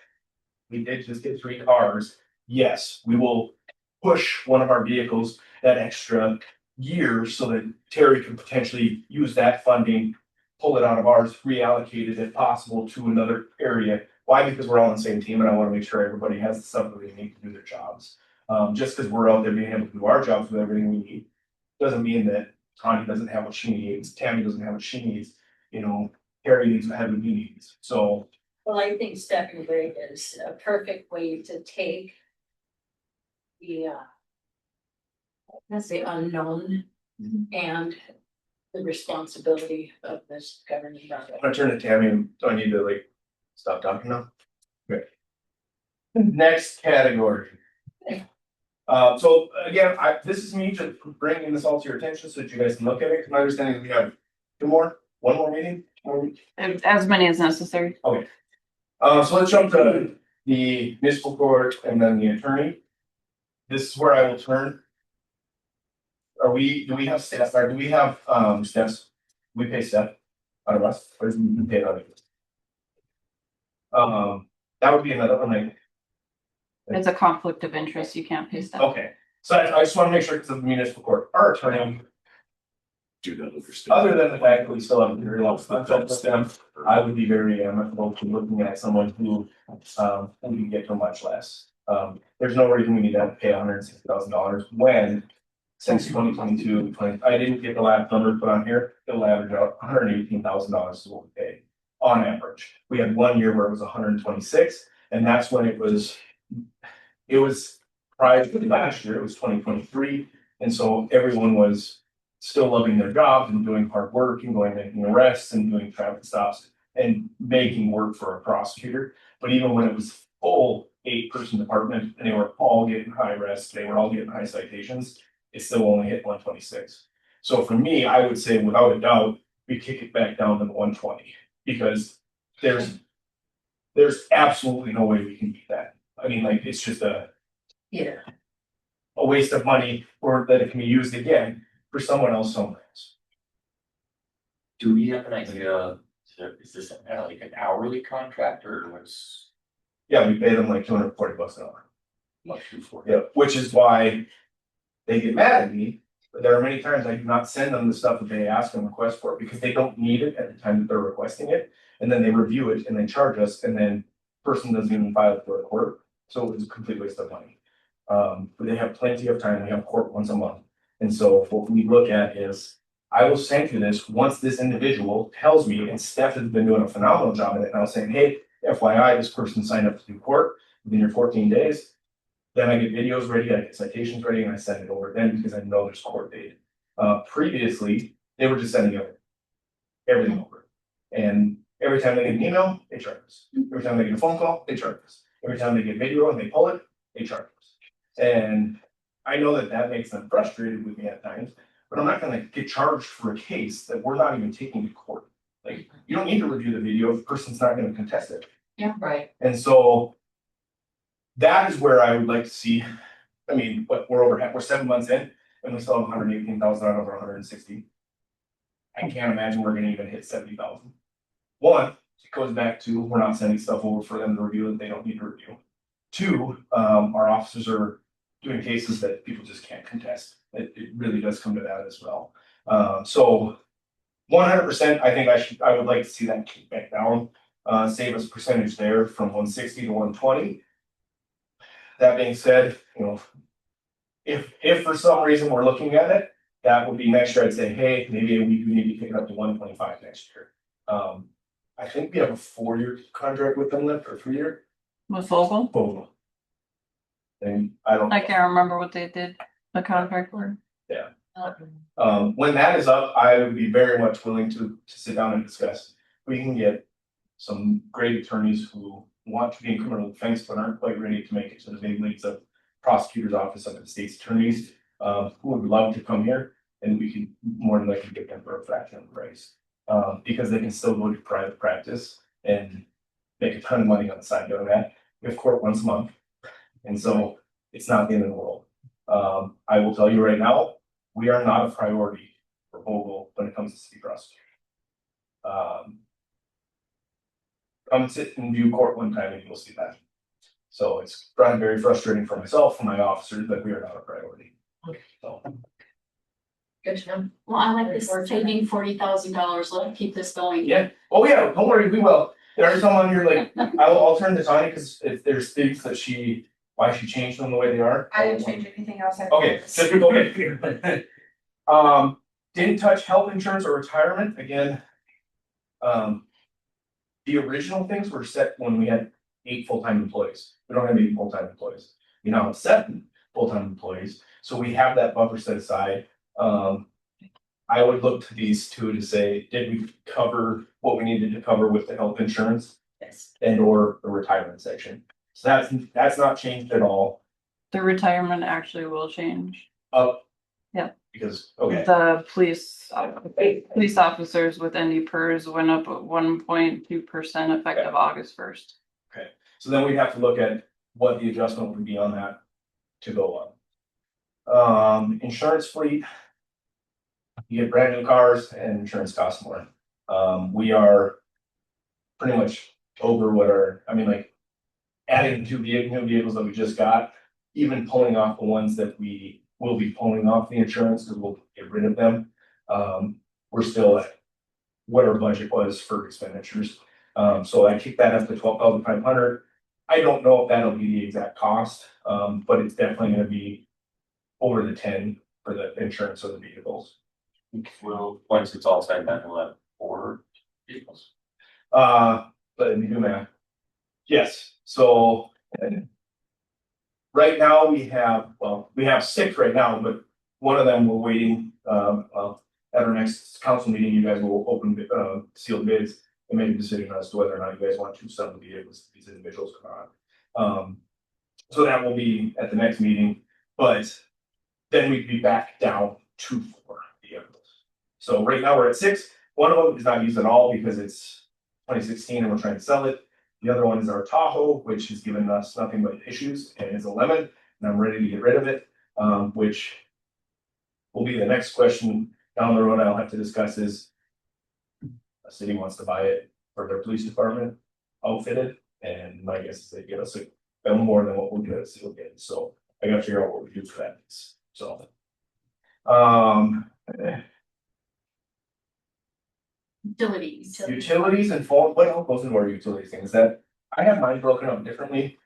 we did just get 3 cars. Yes, we will push one of our vehicles that extra year so that Terry can potentially use that funding, pull it out of ours, reallocate it if possible to another area. Why? Because we're all on the same team, and I want to make sure everybody has the stuff that they need to do their jobs. Just because we're out there being able to do our jobs with everything we need, doesn't mean that Tanya doesn't have what she needs, Tammy doesn't have what she needs, Terry needs what he needs. So. Well, I think stepping grade is a perfect way to take the unknown and the responsibility of this governing body. I'm gonna turn to Tammy. Do I need to stop talking now? Okay. Next category. So again, this is me just bringing this all to your attention so that you guys can look at it. My understanding is we have one more meeting. As many as necessary. Okay. So let's jump to the municipal court and then the attorney. This is where I will turn. Do we have staff, or do we have steps? We pay staff out of us, or is we pay out of it? That would be another one. It's a conflict of interest. You can't pay stuff. Okay, so I just want to make sure because of the municipal court, our attorney do that understand. Other than the fact that we still have a very long contract with them, I would be very amicable to looking at someone who can get for much less. There's no reason we need to have to pay $160,000 when since 2022, I didn't get the last number put on here, it'll average out $118,000 is what we pay on average. We had 1 year where it was 126, and that's when it was prior to last year, it was 2023, and so everyone was still loving their jobs and doing hard work and going making arrests and doing traffic stops and making work for a prosecutor. But even when it was full 8-person department and they were all getting high arrests, they were all getting high citations, it still only hit 126. So for me, I would say without a doubt, we kick it back down to the 120 because there's absolutely no way we can beat that. I mean, like, it's just Yeah. a waste of money or that it can be used again for someone else somewhere else. Do we have an idea, is this like an hourly contract or was? Yeah, we pay them like $240 an hour. Much before. Yeah, which is why they get mad at me. But there are many times I do not send them the stuff that they ask and request for because they don't need it at the time that they're requesting it. And then they review it and they charge us and then person doesn't even file it for a court. So it's a complete waste of money. But they have plenty of time. We have court once a month. And so what we look at is, I will send you this once this individual tells me, and Steph has been doing a phenomenal job at it now saying, hey, FYI, this person signed up to do court within your 14 days. Then I get videos ready, I get citations ready, and I send it over then because I know there's court date. Previously, they were just sending everything over. And every time they get an email, they charge us. Every time they get a phone call, they charge us. Every time they get video and they pull it, they charge us. And I know that that makes them frustrated with me at times, but I'm not gonna get charged for a case that we're not even taking to court. Like, you don't need to review the video if the person's not gonna contest it. Right. And so that is where I would like to see, I mean, but we're 7 months in and we still have 118,000 out of our 160. I can't imagine we're gonna even hit 70,000. One, it goes back to, we're not sending stuff over for them to review that they don't need to review. Two, our officers are doing cases that people just can't contest. It really does come to that as well. So 100%, I think I would like to see that kick back down, save us percentage there from 160 to 120. That being said, you know, if for some reason we're looking at it, that would be next year. I'd say, hey, maybe we do need to pick it up to 125 next year. I think we have a 4-year contract with them left or 3-year. With Vogel? Both. And I don't. I can't remember what they did, the contract for. When that is up, I would be very much willing to sit down and discuss. We can get some great attorneys who want to be in criminal defense but aren't quite ready to make it to the big leagues of prosecutor's office of the state's attorneys, who would love to come here, and we can more than likely get them for a fraction of the price. Because they can still go to private practice and make a ton of money on the side doing that. We have court once a month. And so it's not the end of the world. I will tell you right now, we are not a priority for Vogel when it comes to city prosecution. Come sit and view court one time and you'll see that. So it's probably very frustrating for myself and my officers that we are not a priority. So. Good to know. Well, I like this saving $40,000. Let's keep this going. Yeah, oh yeah, don't worry, we will. Every time on here, like, I'll turn this on because if there's things that why she changed them the way they are. I didn't change anything else. Okay, just okay. Didn't touch health insurance or retirement, again. The original things were set when we had 8 full-time employees. We don't have 8 full-time employees. We now have 7 full-time employees, so we have that buffer set aside. I would look to these two to say, did we cover what we needed to cover with the health insurance? Yes. And or the retirement section. So that's not changed at all. The retirement actually will change. Up. Yep. Because, okay, The police officers with ND-PERS went up 1.2% effective August 1st. so then we'd have to look at what the adjustment would be on that to go up. Insurance fleet. You get brand new cars and insurance costs more. We are pretty much over like adding the 2 new vehicles that we just got, even pulling off the ones that we will be pulling off the insurance because we'll get rid of them. we're still at what our budget was for expenditures. So I kicked that up to 12,500. I don't know if that'll be the exact cost, but it's definitely gonna be over the 10 for the insurance of the vehicles. Well, once it's all said and done, we'll have 4 vehicles. Let me do math. Yes, so. Right now, we have 6 right now, but one of them we're waiting, well, at our next council meeting, you guys will open, sealed bids. And make a decision as to whether or not you guys want to sell the vehicles, these individuals or not. So that will be at the next meeting, but then we'd be back down to 4 vehicles. So right now we're at 6, one of them is not used at all because it's 2016 and we're trying to sell it. The other one is our Tahoe, which has given us nothing but issues and it's a lemon, and I'm ready to get rid of it, which will be the next question down the road I'll have to discuss is a city wants to buy it for their police department outfitted, and my guess is they give us a more than what we'll get at sealed bids, so I gotta figure out what we do for that, so. Utilities and phone, what else goes into our utilities things that I have mine broken up differently.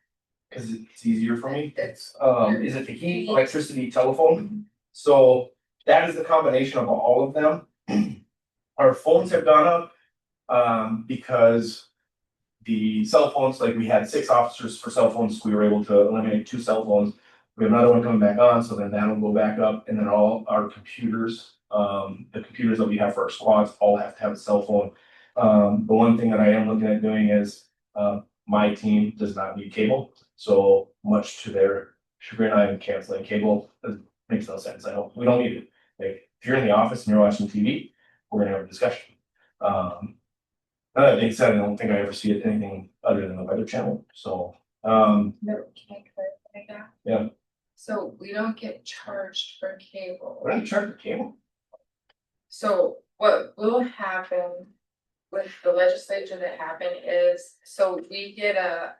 Cause it's easier for me. It's, Is it the heat, electricity, telephone? So that is the combination of all of them. Our phones have gone up, because the cell phones, like we had 6 officers for cell phones, we were able to eliminate 2 cell phones. We have another one coming back on, so then that'll go back up, and then all our computers, the computers that we have for our squads all have to have a cell phone. The one thing that I am looking at doing is, my team does not need cable, so much to their chagrin, I am canceling cable. It makes no sense. We don't need it. Like, if you're in the office and you're watching TV, we're gonna have a discussion. That being said, I don't think I ever see it anything other than the weather channel, so, No, can I clarify that? Yeah. So we don't get charged for cable. we're not charging for cable. So what will happen with the legislature that happened is, so we get a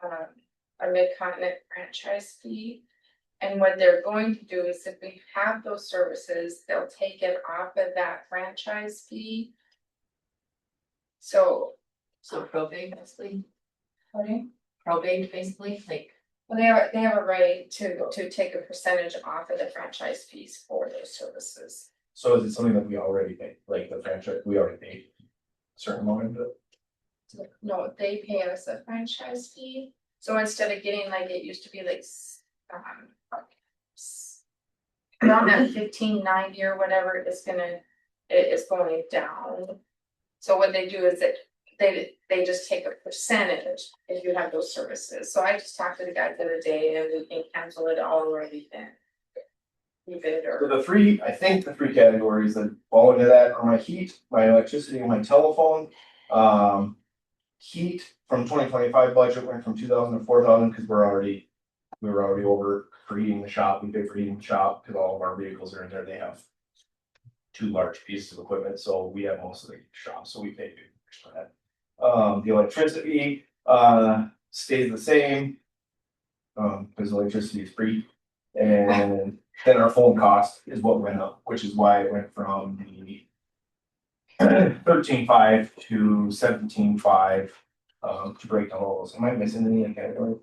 mid-continent franchise fee. And what they're going to do is if we have those services, they'll take it off of that franchise fee. So, So probate basically, okay, probate basically, like, well, they have a right to take a percentage off of the franchise fees for those services. So is it something that we already pay, like the franchise, we already paid a certain amount of it? No, they pay us a franchise fee, so instead of getting like it used to be like, around that 1590 or whatever, it's going down. So what they do is that they just take a percentage if you have those services, so I just talked to the guy the other day and we can cancel it all or anything. Leave it So or, the 3, I think the 3 categories that fall into that are my heat, my electricity, and my telephone. Heat from 2025 budget went from 2,000 to 4,000 because we were already over for heating the shop. We pay for heating the shop because all of our vehicles are in there. They have 2 large pieces of equipment, so we have most of the shop, so we pay for that. The electricity stays the same. Because electricity is free. And then our phone cost is what went up, which is why it went from the 13.5 to 17.5, to break down all those. Am I missing any category?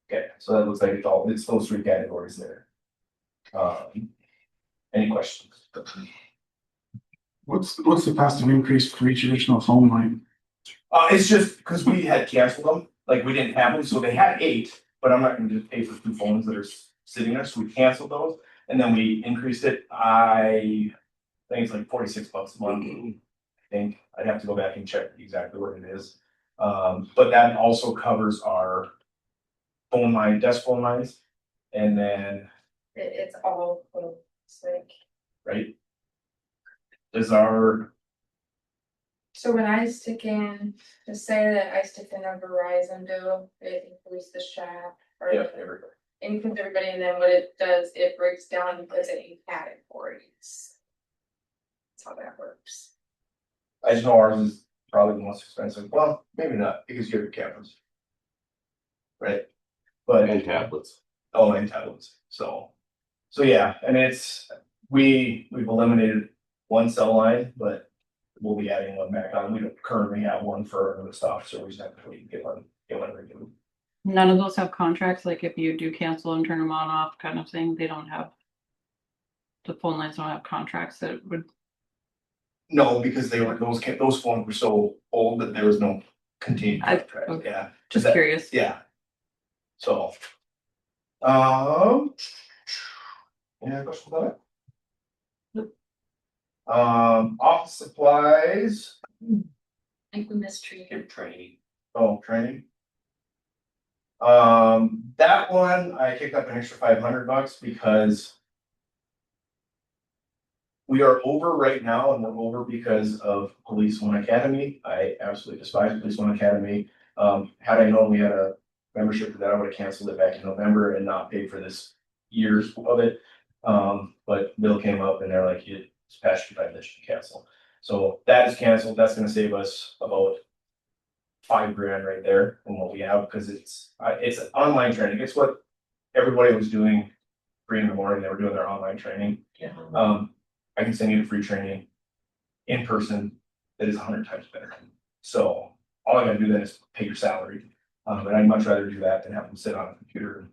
Okay, so that looks like it's those 3 categories there. Any questions? What's the cost of increase for each additional phone line? It's just because we had canceled them, like we didn't have them, so they had 8, but I'm not gonna just pay for 2 phones that are sitting there, so we canceled those. And then we increased it, I think it's like $46 a month. I think I'd have to go back and check exactly what it is. But that also covers our phone line, desk phone lines, and then, it's all, it's like. right? Does our, So when I stick in, to say that I stick in a Verizon bill, it includes the shop, or yeah, it includes everybody, and then what it does, it breaks down and puts it in categories. That's how that works. I just know ours is probably the most expensive, well, maybe not, because you have cameras. Right? But. And tablets. Oh, and tablets, so yeah, and it's, we've eliminated one cell line, but we'll be adding one back on. We don't currently have one for our other stuff, so we just have to get one renewed. None of those have contracts, like if you do cancel and turn them on off kind of thing, they don't have. The phone lines don't have contracts that would, No, because those phones were so old that there was no continued contract, okay. yeah. just That- curious. Yeah. So. Any other questions about it? Office supplies, I think we missed tree. Give training. training. That one, I kicked up an extra $500 because. We are over right now, and we're over because of Police One Academy. I absolutely despise Police One Academy. Had I known we had a membership for that, I would have canceled it back in November and not paid for this years of it. But bill came up and they're like, it's past your time that you can cancel. So that is canceled. That's gonna save us about $5,000 right there from what we have, because it's an online training. It's what everybody was doing 3 in the morning. They were doing their online training. Yeah. I can send you the free training in person that is 100 times better. So all I gotta do then is pay your salary. And I'd much rather do that than have them sit on a computer and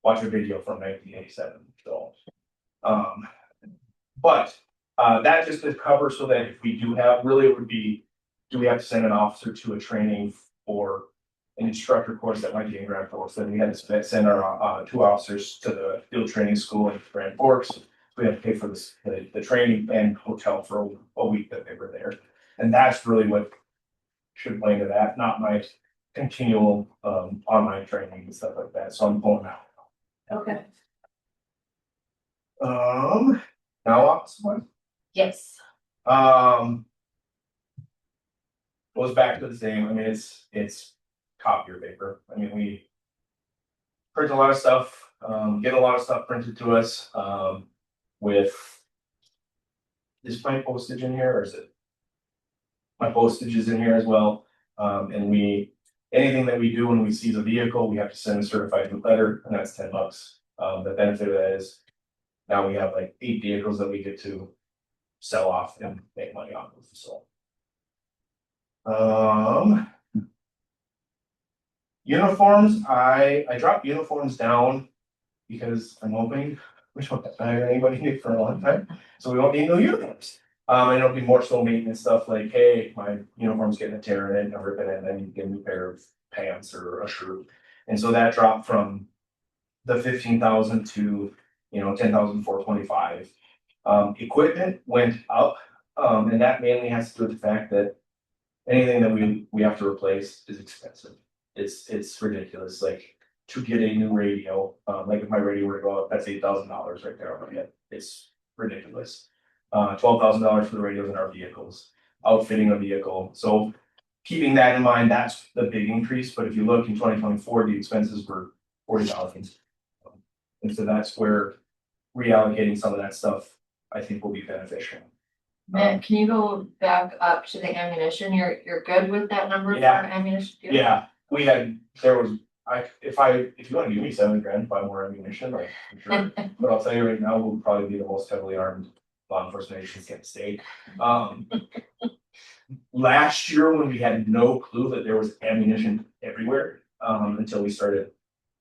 watch a video from 1987. So, but that just to cover so that if we do have, really it would be, do we have to send an officer to a training or an instructor course that might be in Grand Forks? Then we had to send our 2 officers to the field training school in Grand Forks. We have to pay for the training and hotel for a week that they were there. And that's really what should play into that, not my continual online training and stuff like that. So I'm pulling out. Okay. Now office one. Yes. Goes back to the same. I mean, it's copier paper. I mean, we print a lot of stuff, get a lot of stuff printed to us, with. Is my postage in here or is it? My postage is in here as well, and anything that we do when we seize a vehicle, we have to send a certified letter, and that's $10. The benefit of that is now we have like 8 vehicles that we get to sell off and make money off of, so. Uniforms, I dropped uniforms down because I'm hoping we don't have to hire anybody new for a long time, so we won't need no uniforms. And it'll be more so maintenance stuff like, hey, my uniform's getting a tear in it, and rip it, and then you get a new pair of pants or a shirt. And so that dropped from the 15,000 to, 10,425. Equipment went up, and that mainly has to do with the fact that anything that we have to replace is expensive. It's ridiculous, like to get a new radio, like if my radio were to go up, that's $8,000 right there on my head. It's ridiculous. $12,000 for the radios in our vehicles, outfitting a vehicle. So keeping that in mind, that's the big increase. But if you look in 2024, the expenses were 40,000. And so that's where reallocating some of that stuff, I think, will be beneficial. Matt, can you go back up to the ammunition? You're good with that number for Yeah. ammunition? Yeah, if you want to give me $7,000, buy more ammunition, like, for sure. But I'll tell you right now, we'll probably be the most heavily armed law enforcement agency in the state. Last year, when we had no clue that there was ammunition everywhere, until we started.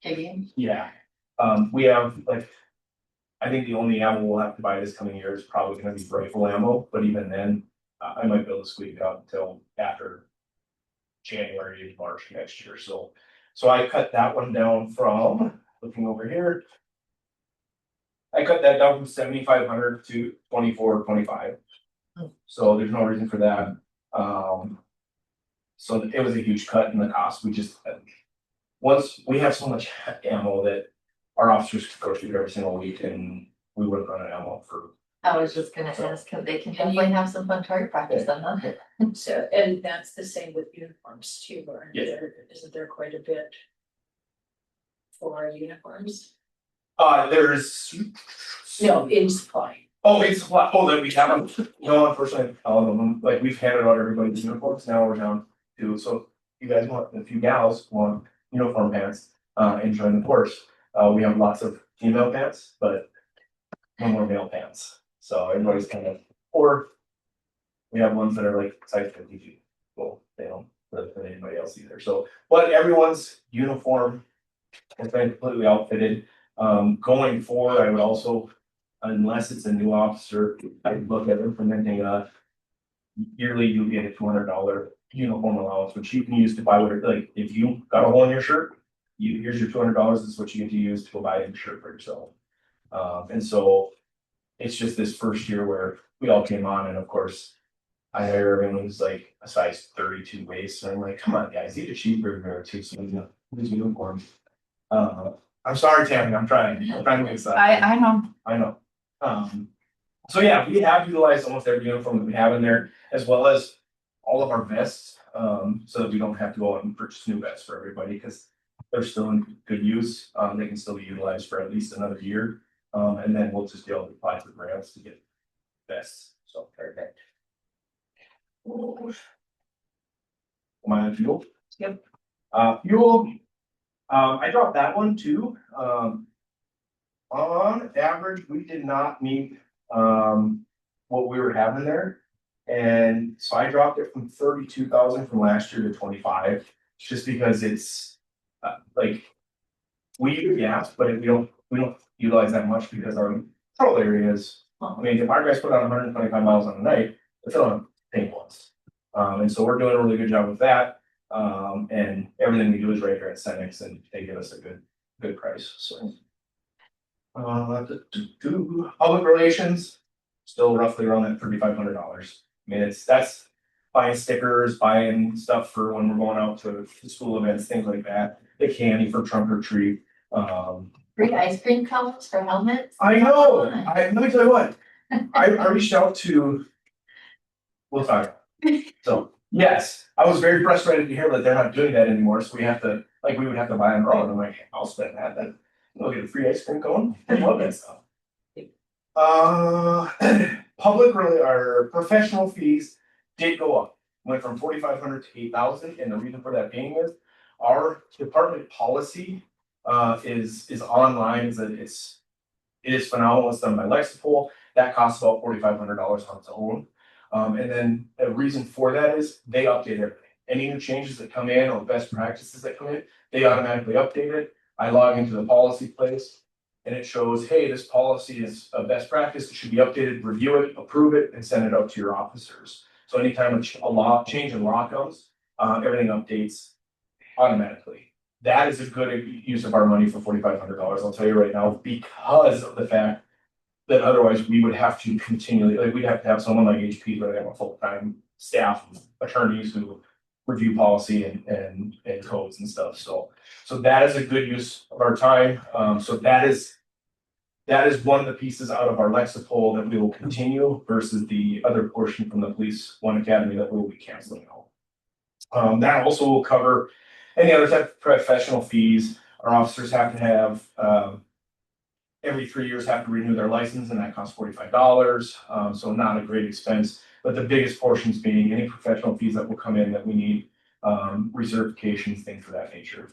Digging. Yeah, we have like. I think the only ammo we'll have to buy this coming year is probably gonna be rifle ammo, but even then, I might be able to squeak it out until after. January, March next year, so I cut that one down from, looking over here. I cut that down from 7,500 to 2,425. So there's no reason for that. So it was a huge cut in the cost. We just, once we have so much ammo that our officers go through every single week, and we wouldn't run out of ammo for. I was just gonna ask, cause they can definitely have some fun target practice then, huh? So, and that's the same with uniforms too, or Yeah. isn't there quite a bit for uniforms? There's. No, in supply. Oh, it's a lot. Oh, that we have them. No, unfortunately, all of them, like we've handed out everybody's uniforms. Now we're down to, so you guys want, if you gals want uniform pants, and join the course. We have lots of female pants, but no more male pants. So everybody's kind of, or we have ones that are like size 52. Well, they don't really fit anybody else either. So, but everyone's uniform has been completely outfitted. Going forward, I would also, unless it's a new officer, I'd look at implementing a yearly, you get a $200 uniform allowance, which you can use to buy whatever, like, if you got a hole in your shirt, here's your $200, this is what you get to use to go buy a new shirt for yourself. And so it's just this first year where we all came on, and of course, I hear everyone who's like a size 32 waist, and I'm like, come on, guys, eat a cheeseburger or two, so you know, these uniforms. I'm sorry, Tammy, I'm trying to make sense. I know. I know. So yeah, we have utilized almost every uniform that we have in there, as well as all of our vests, so that we don't have to go out and purchase new vests for everybody, because they're still in good use. They can still be utilized for at least another year. And then we'll just be able to apply for grants to get vests. So, perfect. Am I on fuel? Yep. Fuel, I dropped that one too. On average, we did not meet, what we were having there. And so I dropped it from 32,000 from last year to 25, just because it's, like, we use gas, but we don't utilize that much because our patrol areas, I mean, if our guys put on 125 miles on a night, it's on tank once. And so we're doing a really good job with that. And everything we do is right here at Cenex, and they give us a good price, so. Public relations, still roughly around that $3,500. I mean, that's buying stickers, buying stuff for when we're going out to school events, things like that. The candy for trunk or treat. Free ice cream cones for helmets. I know, let me tell you what, I reached out to. We'll talk. So, yes, I was very frustrated to hear that they're not doing that anymore, so we have to, like, we would have to buy them all, and I'm like, I'll spend that then. We'll get a free ice cream cone, I love that stuff. Public really, our professional fees did go up, went from 4,500 to 8,000, and the reason for that being is our department policy is online, it is phenomenal, it's done by Lexipol, that costs about $4,500 on its own. And then a reason for that is they update everything. Any new changes that come in or best practices that come in, they automatically update it. I log into the policy place and it shows, hey, this policy is a best practice, it should be updated, review it, approve it, and send it out to your officers. So anytime a law change in law comes, everything updates automatically. That is a good use of our money for $4,500. I'll tell you right now, because of the fact that otherwise we would have to continually, like, we'd have to have someone like HP, where they have a full-time staff of attorneys who review policy and codes and stuff. So that is a good use of our time. So that is one of the pieces out of our Lexipol that we will continue versus the other portion from the Police One Academy that we will be canceling out. That also will cover any other type of professional fees. Our officers have to have, every 3 years have to renew their license, and that costs $45. So not a great expense, but the biggest portions being any professional fees that will come in that we need, recertifications, things of that nature.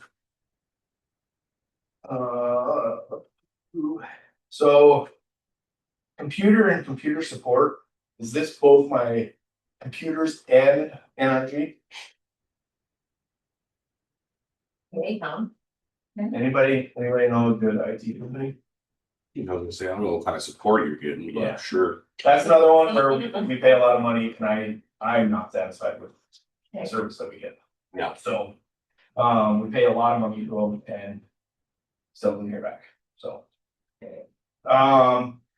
So computer and computer support, is this both my computers and energy? Hey, Tom. Anybody know a good IT company? You know, I was gonna say, I don't know what kind of support you're getting, Yeah. but sure. That's another one where we pay a lot of money, and I'm not satisfied with the service that we get. Yeah. So, we pay a lot of money to them and still didn't hear back, so.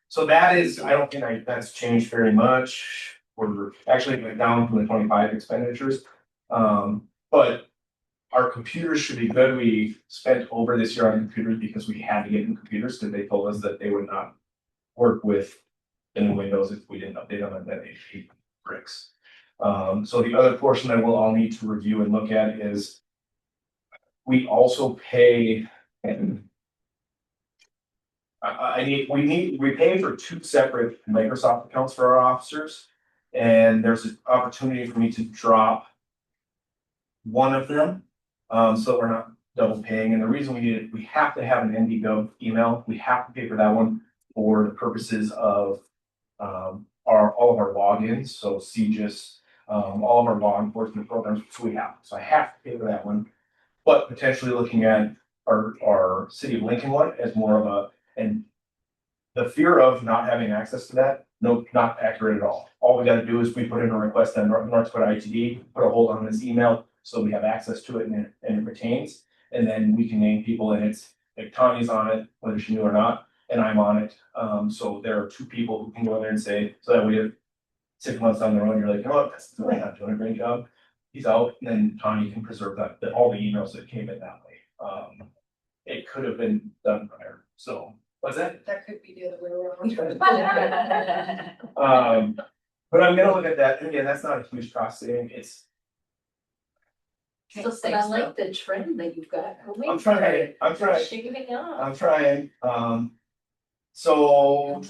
So that is, I don't think that's changed very much. We're actually went down from the 25 expenditures. But our computers should be good. We spent over this year on computers because we had to get new computers, because they told us that they would not work with the new Windows if we didn't update them, and then HP bricks. So the other portion that we'll all need to review and look at is we also pay, and we pay for 2 separate Microsoft accounts for our officers. And there's an opportunity for me to drop one of them, so we're not double paying. And the reason we need it, we have to have an NDGov email. We have to pay for that one for the purposes of Are all of our logins, so CGIS, all of our law enforcement programs, which we have, so I have to pay for that one. But potentially looking at our city of Lincoln one as more of a, and the fear of not having access to that, no, not accurate at all. All we gotta do is we put in a request on North Dakota ITD, put a hold on this email, so we have access to it and it retains. And then we can name people and it's, like Tony's on it, whether she knew or not, and I'm on it. So there are two people who can go in there and say, so that we have 6 months down the road, you're like, you know what, that's really not doing a great job. He's out, and then Tony can preserve that all the emails that came in that way. It could have been done prior, so, what's that? That could be the other way around. But I'm gonna look at that, and again, that's not a huge cost saving, it's, Still But I safe, like the trend that you've got. I'm trying, Shaving off. I'm trying, so,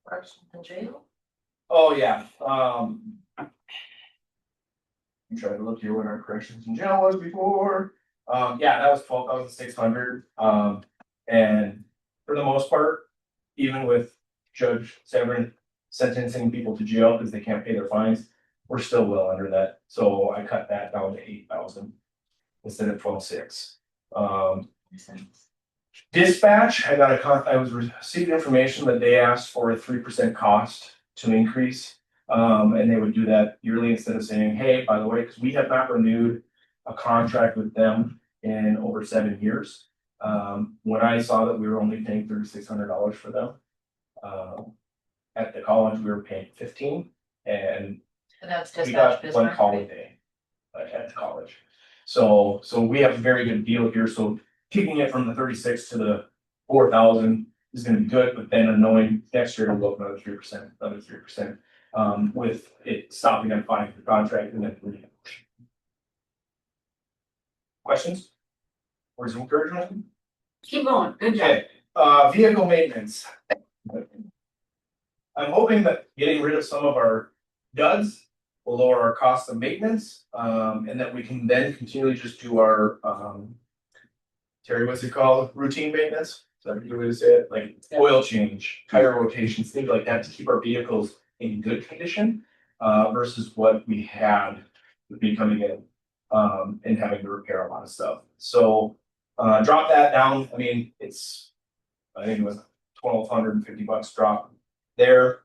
corrections and jail. oh yeah, I'm trying to look here what our corrections in jail was before. Yeah, that was 12,600. And for the most part, even with Judge Severin sentencing people to jail because they can't pay their fines, we're still well under that. So I cut that down to 8,000 instead of 12,600. Dispatch, I was receiving information that they asked for a 3% cost to increase. And they would do that yearly instead of saying, hey, by the way, because we have not renewed a contract with them in over 7 years. When I saw that we were only paying $3,600 for them, at the college, we were paying 15, and And that's we dispatch got one Bismarck. call a day at the college. So we have a very good deal here, so kicking it from the 36 to the 4,000 is gonna be good, but then knowing next year it'll go up another 3%, with it stopping at 5 for contract and then 3. Questions? Words of encouragement? Keep going, good job. Okay, vehicle maintenance. I'm hoping that getting rid of some of our duds will lower our cost of maintenance, and that we can then continually just do our, Terry, what's it called? Routine maintenance? Is that a good way to say it? Like oil change, tire rotations, things like that to keep our vehicles in good condition, versus what we had with me coming in, and having to repair a lot of stuff. So, drop that down. I mean, I think it was $1,250 drop there.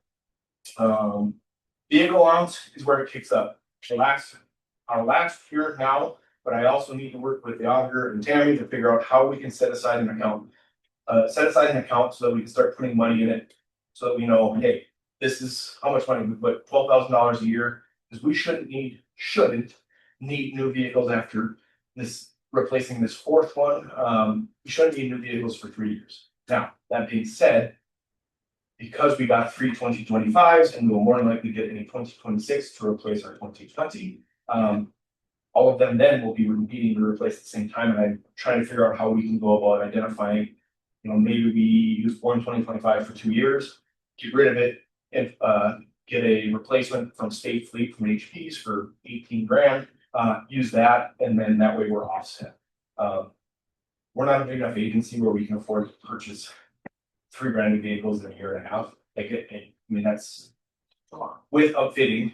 Vehicle allowance is where it kicks up. Our last year now, but I also need to work with the auditor and Tammy to figure out how we can set aside an account. Set aside an account so that we can start putting money in it. So that we know, hey, this is how much money we put, $12,000 a year, because we shouldn't need new vehicles after this, replacing this fourth one. We shouldn't need new vehicles for 3 years. Now, that being said, because we got 3 2025s and we'll more than likely get a 2026 to replace our 2020. All of them then will be needing to replace at the same time, and I'm trying to figure out how we can go about identifying, maybe we use one 2025 for 2 years, get rid of it, and get a replacement from State Fleet from HPs for 18 grand, use that, and then that way we're offset. We're not a big enough agency where we can afford to purchase 3 brand new vehicles in a year and a half. That's with upfitting,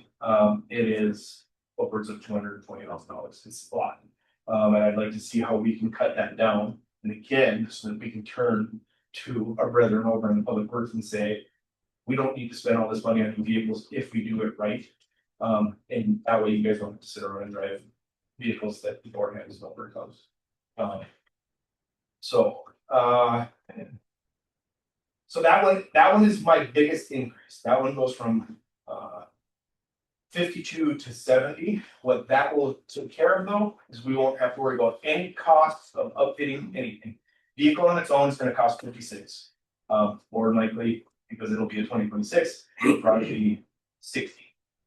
it is upwards of $220,000. It's a lot. And I'd like to see how we can cut that down. And again, so that we can turn to our brethren over in the public works and say, we don't need to spend all this money on new vehicles if we do it right. And that way you guys don't have to sit around and drive vehicles that the board has no comes. So that one is my biggest increase. That one goes from 52 to 70. What that will take care of though, is we won't have to worry about any costs of upfitting anything. Vehicle on its own is gonna cost 56. More than likely, because it'll be a 2026, it'll probably be 60.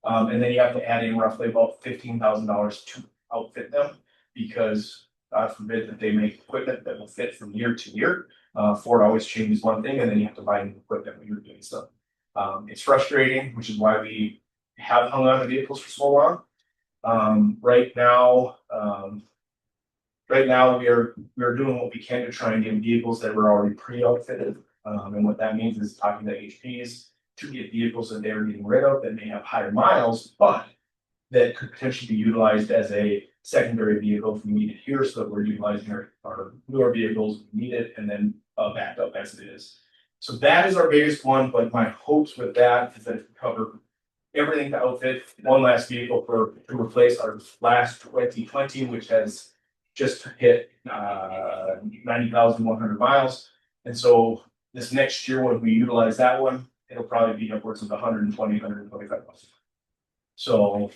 And then you have to add in roughly about $15,000 to outfit them, because God forbid that they make equipment that will fit from year to year. Ford always changes one thing and then you have to buy new equipment when you're doing stuff. It's frustrating, which is why we have hung on to vehicles for so long. Right now we are doing what we can to try and get vehicles that were already pre-outfitted. And what that means is talking to HPs to get vehicles that they were getting rid of that may have higher miles, but that could potentially be utilized as a secondary vehicle if we need it here, so that we're utilizing our newer vehicles, if we need it, and then backed up as it is. So that is our biggest one, but my hopes with that is that it can cover everything to outfit one last vehicle to replace our last 2020, which has just hit 90,100 miles. And so this next year, when we utilize that one, it'll probably be upwards of 120, 125 miles. So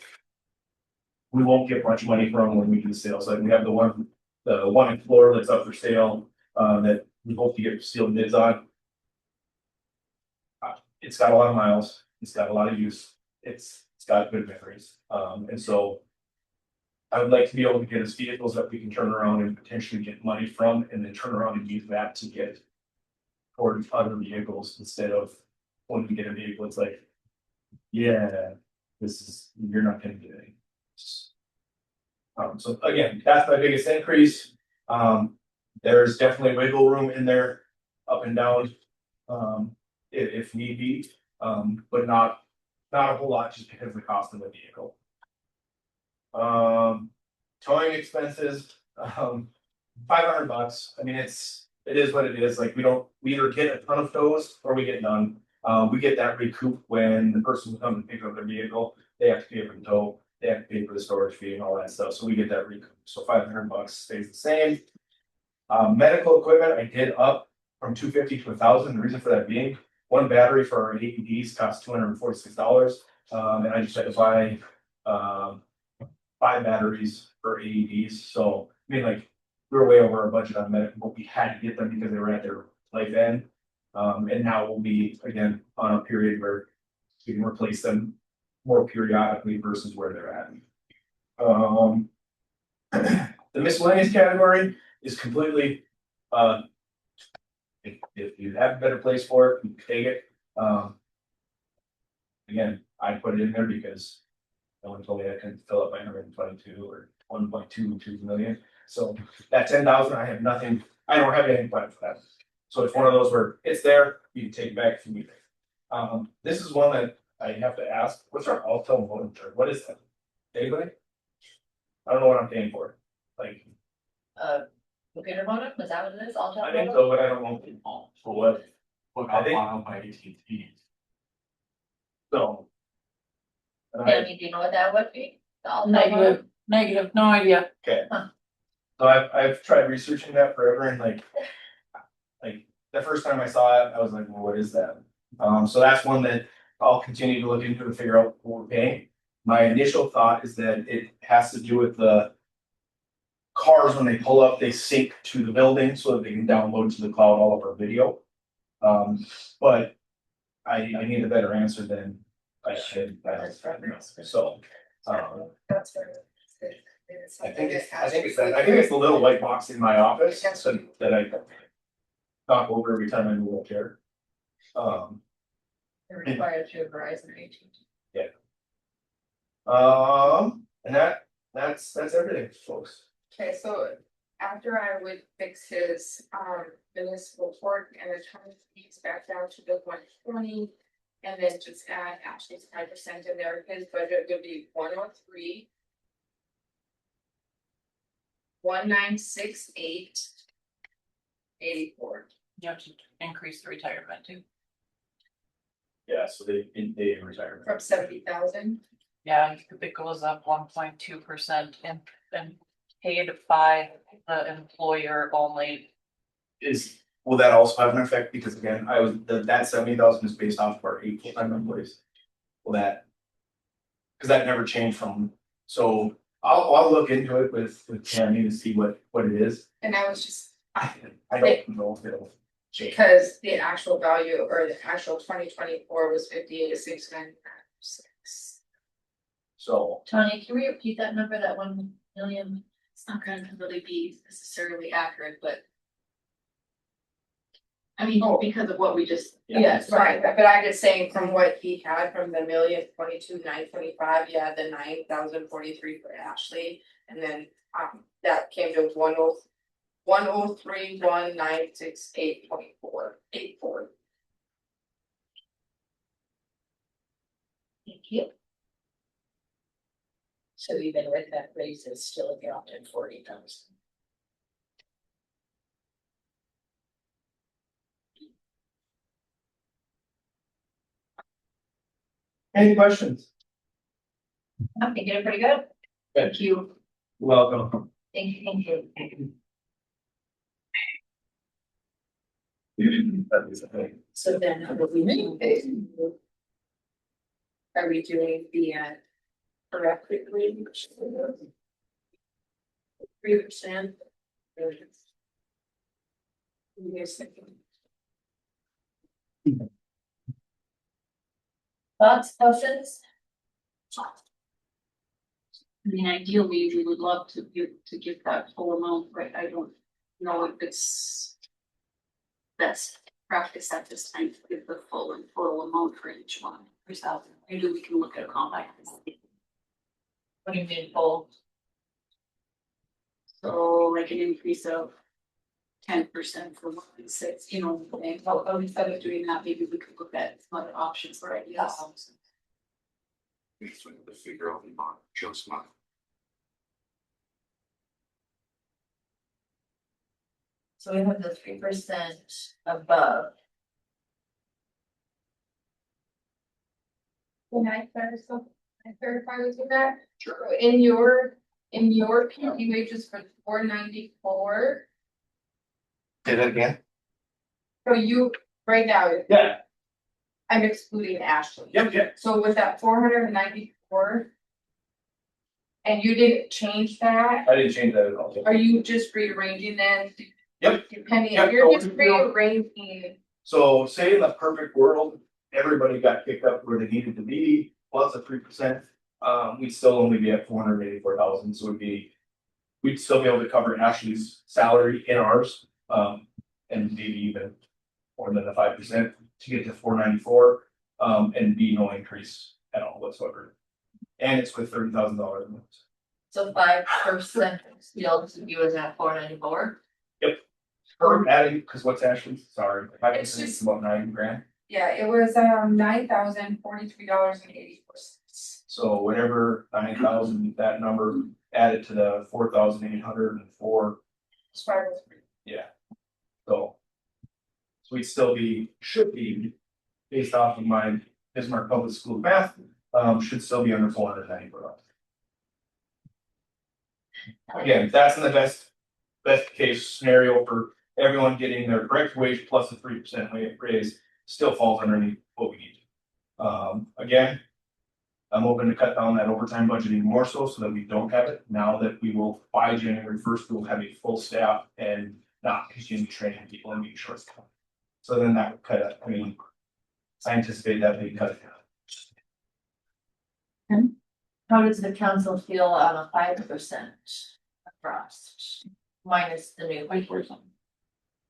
we won't get much money from when we do sales. Like we have the one in Florida that's up for sale, that we hope to get sealed bids on. It's got a lot of miles, it's got a lot of use, it's got good memories, and so. I would like to be able to get us vehicles that we can turn around and potentially get money from, and then turn around and use that to get toward other vehicles instead of when we get a vehicle, it's like, yeah, you're not gonna get any. So again, that's my biggest increase. There's definitely wiggle room in there, up and down, if need be, but not a whole lot just because of the cost of the vehicle. Towing expenses, $500. I mean, it is what it is. Like we either get a ton of tows or we get none. We get that recoup when the person who comes and picks up their vehicle, they have to pay for the tow, they have to pay for the storage fee and all that stuff. So we get that recoup. So $500 stays the same. Medical equipment, I did up from $250 to $1,000. The reason for that being, one battery for our AEDs costs $246. And I just had to buy 5 batteries for AEDs. So I mean, like we were way over our budget on medical, but we had to get them because they were at their life end. And now we'll be again on a period where we can replace them more periodically versus where they're at. The miscellaneous category is completely, if you have a better place for it, you can take it. Again, I put it in there because no one told me I couldn't fill up my 122 or 1.22 million. So that 10,000, I have nothing, I don't have anything planned for that. So it's one of those where it's there, you can take it back if you need it. This is one that I have to ask, what's our Alto modem charge? What is that? Anybody? I don't know what I'm paying for. Like, Computer modem, is that what it is? All I think so, but I don't know for what. I think by AT&T. so. And Tammy, do you know what that would be? The Alto Negative, negative, no idea. Okay. So I've tried researching that forever and like the first time I saw it, I was like, well, what is that? So that's one that I'll continue to look into to figure out what we're paying. My initial thought is that it has to do with the cars when they pull up, they sync to the building so that they can download to the cloud all of our video. But I need a better answer than I should. So. That's very. I think it's the little white box in my office that I knock over every time I move a chair. They're required to Verizon or AT&T. And that's everything, folks. Okay, so after I would fix his municipal court and return fees back down to the 120. And then just add Ashley's 5% in there, his budget would be 103. 1968. 84 You have to increase the retirement too. Yeah, so they retire. from 70,000. Yeah, it goes up 1.2% and paid by the employer only. Will that also have an effect? Because again, that 70,000 is based off of our 8 full-time employees. Will that? Because that never changed from, so I'll look into it with Tammy to see what it is. And I was just I don't know if it'll change. because the actual value or the actual 2024 was 58,696. So Tony, can we repeat that number, that 1 million? It's not gonna really be necessarily accurate, but. I mean, because of what we just. Yes, right, but I'm just saying from what he had from the 1,022,925, yeah, the 9,043 for Ashley. And then that came to 103,196,8.484. Yep. So even with that raise, it's still dropped in 40,000. Any questions? I'm thinking it pretty good. Thank you. Welcome. Thank you, thank you. So then what we do, are we doing the correctly? 3%. You guys thinking? Thoughts, questions? I mean, ideally, we would love to give that full amount, but I don't know if it's best practice at this time to give the full and total amount for each one. Maybe we can look at a compact. What do you mean full? So like an increase of 10% for 1.6, you know, and instead of doing that, maybe we could look at some other options for ideas. The figure out the bond, just not. So we have the 3% above. Can I clarify with you that? Sure. In your PT wages for 494, Say that again? so you, right now, Yeah. I'm excluding Ashley. Yep. So with that 494. And you didn't change that, I didn't change that at all. are you just rearranging then? Yep. Depending, Yep. if you're just rearranging, So say in the perfect world, everybody got kicked up where they needed to be, plus a 3%. We'd still only be at 484,000, so we'd still be able to cover Ashley's salary in ours. And maybe even more than the 5% to get to 494, and be no increase at all whatsoever. And it's with $30,000 a month. So 5% still to you is at 494. Or adding, because what's Ashley's, sorry, It's 5% is just- about 9 grand. yeah, it was $9,043.84. So whatever 9,000, that number added to the 4,804, It's 503. yeah. So we'd still should be, based off of my Bismarck Public School math, should still be under 494. Again, that's in the best case scenario for everyone getting their correct wage plus a 3% raise, still falls underneath what we need. Again, I'm open to cut down that overtime budget even more so that we don't have it, now that we will, by January 1st, we will have a full staff and not continue training people and being short. So then that would cut it, I mean, I anticipate that being cut down. How does the council feel on a 5% across? Minus the new 24%.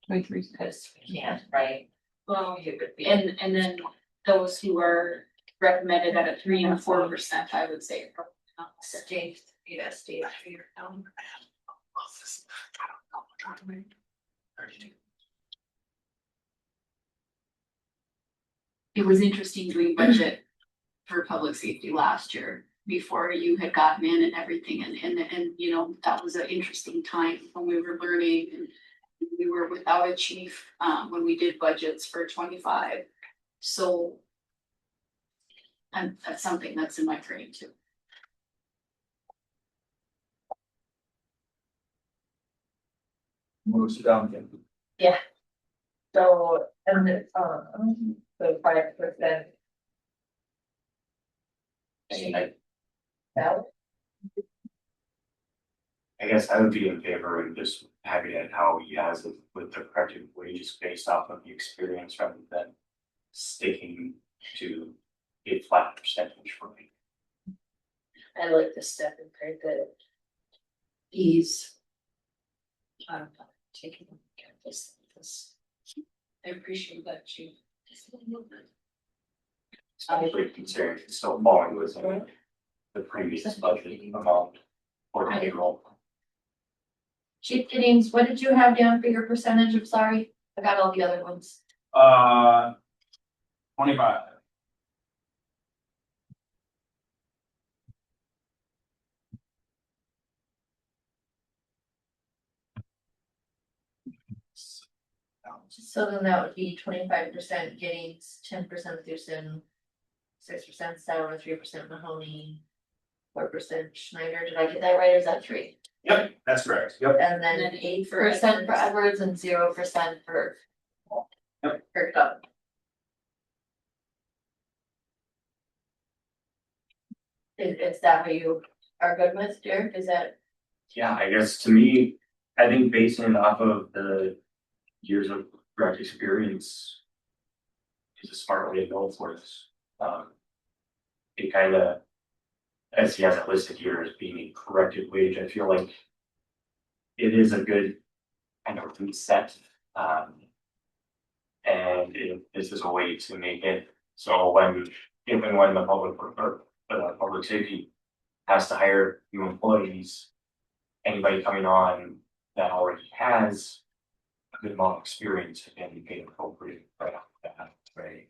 23. because we can't, right? Well, You could be. and then those who are recommended at a 3 and 4%, I would say. Probably not. State, yeah, state. It was interesting doing budget for public safety last year before you had gotten in and everything and you know, that was an interesting time when we were learning and we were without a chief when we did budgets for 25. So and that's something that's in my brain too. Moves it down again. So, and the 5%. I guess I would be in favor of just having it how he has it with the corrected wages based off of the experience rather than sticking to a flat percentage for me. I like the step and break the ease. Taking a look at this. I appreciate that you. Especially considering it's still falling within the previous budget amount for the payroll. Chief Giddings, what did you have down for your percentage? I'm sorry, I got all the other ones. 25. So then that would be 25% Giddings, 10% Thurston, 6% Sauer, 3% Mahoney, 4% Schneider. Did I get that right, or is that 3? Yep, that's correct. Yep. And then And then 8% for Edwards and 0% for. Yep. For Cup. Is that what you are good with, Derek? Is that? Yeah, I guess to me, I think basing it off of the years of direct experience is a smart way to go for this. It kind of, as he has it listed here as being a corrected wage, I feel like it is a good kind of reset. And this is a way to make it so if and when the public safety has to hire new employees, anybody coming on that already has a good amount of experience and be paid appropriate right off the bat, right?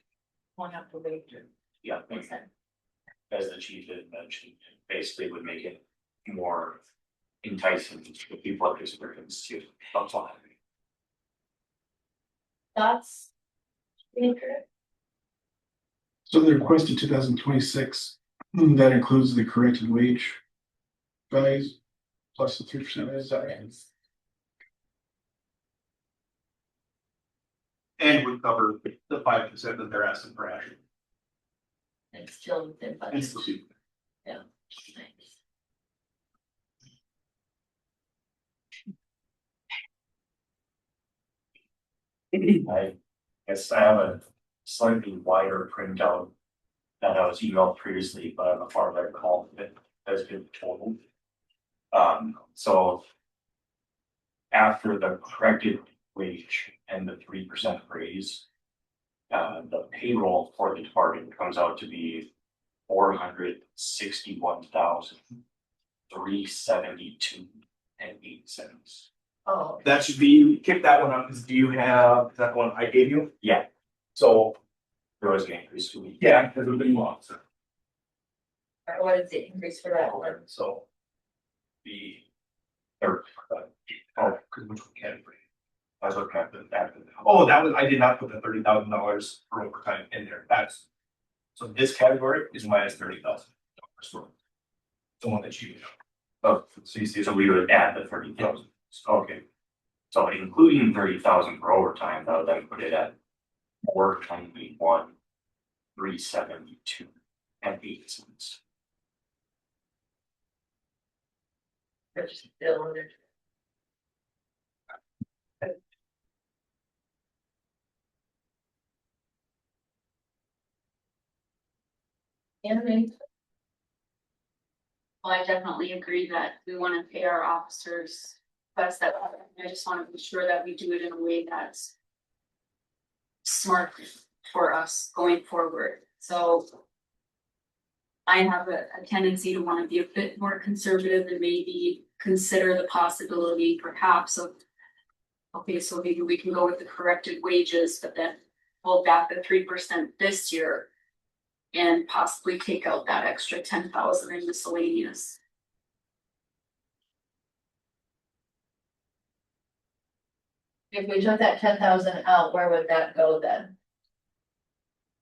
Won't have to wait. Yeah, Makes sense. as the chief had mentioned, basically would make it more enticing for people with experience to apply. Thoughts? So the requested 2026, that includes the corrected wage values plus the 3%, is that right? And would cover the 5% that they're asking for Ashley. It's still within And budget. still see. Yeah. Nice. I guess I have a slightly wider printout that I was emailed previously, but on the far right column that has been totaled. So after the corrected wage and the 3% raise, the payroll for the department comes out to be $461,372.08. Oh, That should be, kick that one up, because do you have that one I gave you? Yeah, So, there was an increase to me. yeah, because of the nuance. what is the increase for that one? So. The. Or, because which one can we? I was looking at oh, that was, I did not put the $30,000 for overtime in there, that's. So this category is minus $30,000 for. The one that you know. Oh, so you see, so we would add the 30,000. Okay. So including 30,000 for overtime, that would then put it at 421,372.08. Which is still under. Anyway, Well, I definitely agree that we wanna pay our officers best that, I just wanna be sure that we do it in a way that's smart for us going forward, so. I have a tendency to wanna be a bit more conservative and maybe consider the possibility perhaps of. Okay, so maybe we can go with the corrected wages, but then hold back the 3% this year. And possibly take out that extra 10,000 in miscellaneous. if we took that 10,000 out, where would that go then?